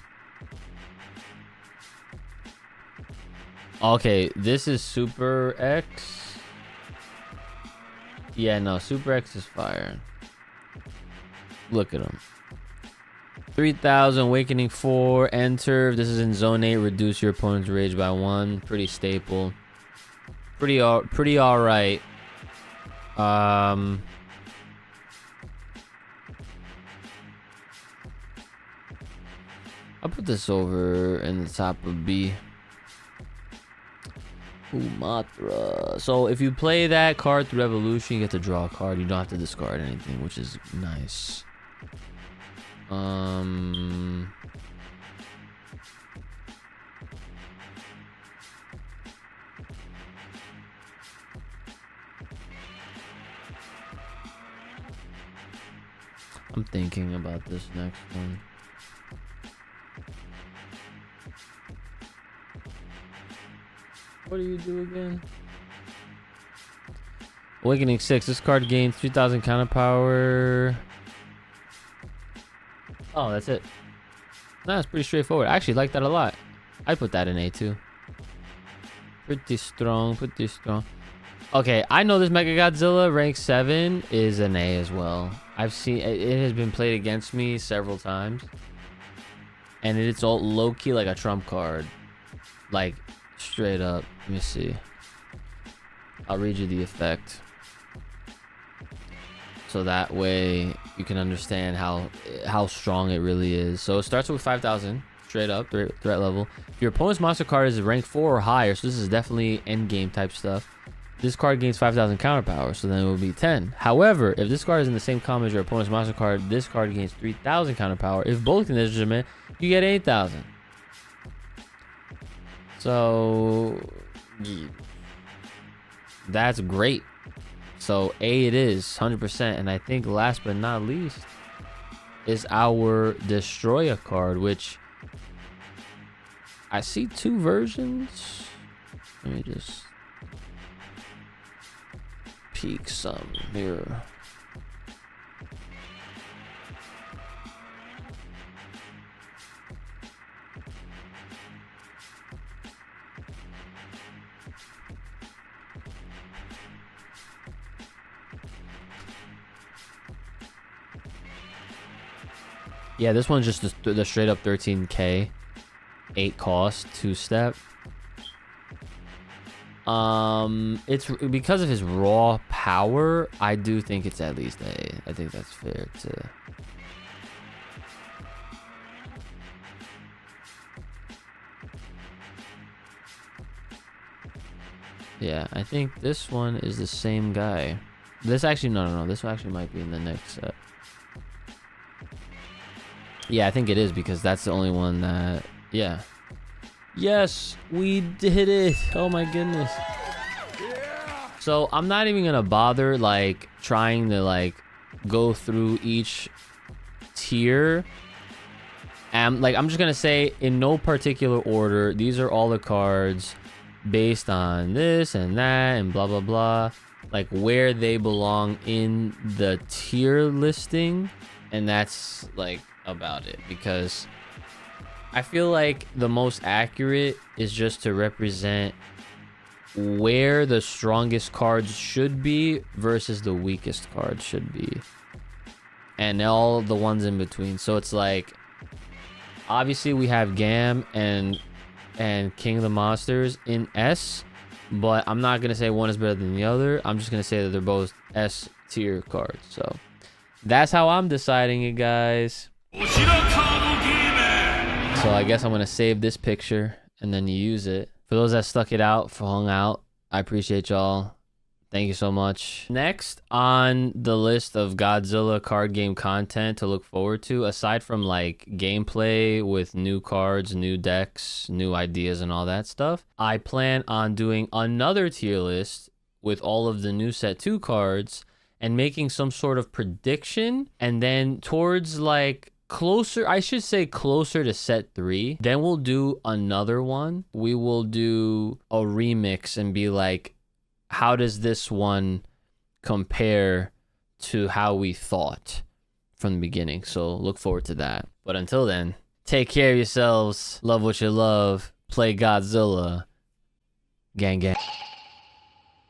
Okay, this is Super X. Yeah, no, Super X is fire. Look at him. 3000, Awakening 4, enter. This is in Zone 8. Reduce your opponent's rage by 1. Pretty staple. Pretty alright. I'll put this over in the top of B. Umatra. So if you play that card through Evolution, you get to draw a card. You don't have to discard anything, which is nice. I'm thinking about this next one. What do you do again? Awakening 6. This card gains 3000 counter power. Oh, that's it. That's pretty straightforward. I actually like that a lot. I put that in A too. Pretty strong, pretty strong. Okay, I know this Mega Godzilla rank 7 is an A as well. I've seen it has been played against me several times. And it's all low-key like a trump card. Like, straight up. Let me see. I'll read you the effect. So that way you can understand how strong it really is. So it starts with 5000 straight up threat level. If your opponent's monster card is rank 4 or higher, so this is definitely end game type stuff. This card gains 5000 counter power, so then it will be 10. However, if this card is in the same column as your opponent's monster card, this card gains 3000 counter power. If both conditions are met, you get 8000. So that's great. So A it is 100%. And I think last but not least is our Destroyer card, which I see 2 versions. Let me just peek some here. Yeah, this one's just the straight up 13k, 8 cost, 2-step. It's because of his raw power. I do think it's at least A. I think that's fair to. Yeah, I think this one is the same guy. This actually, no. This one actually might be in the next set. Yeah, I think it is because that's the only one that, yeah. Yes, we did it. Oh my goodness. So I'm not even gonna bother like trying to like go through each tier. And like I'm just gonna say in no particular order, these are all the cards based on this and that and blah blah blah, like where they belong in the tier listing, and that's like about it, because I feel like the most accurate is just to represent where the strongest cards should be versus the weakest cards should be, and all the ones in between. So it's like obviously we have Gam and King of the Monsters in S, but I'm not gonna say one is better than the other. I'm just gonna say that they're both S tier cards. So that's how I'm deciding it, guys. So I guess I'm gonna save this picture and then use it. For those that stuck it out, for hung out, I appreciate y'all. Thank you so much. Next on the list of Godzilla card game content to look forward to, aside from like gameplay with new cards, new decks, new ideas, and all that stuff, I plan on doing another tier list with all of the new set 2 cards and making some sort of prediction. And then towards like closer, I should say closer to set 3, then we'll do another one. We will do a remix and be like, how does this one compare to how we thought from the beginning? So look forward to that. But until then, take care of yourselves. Love what you love. Play Godzilla. Gang, gang.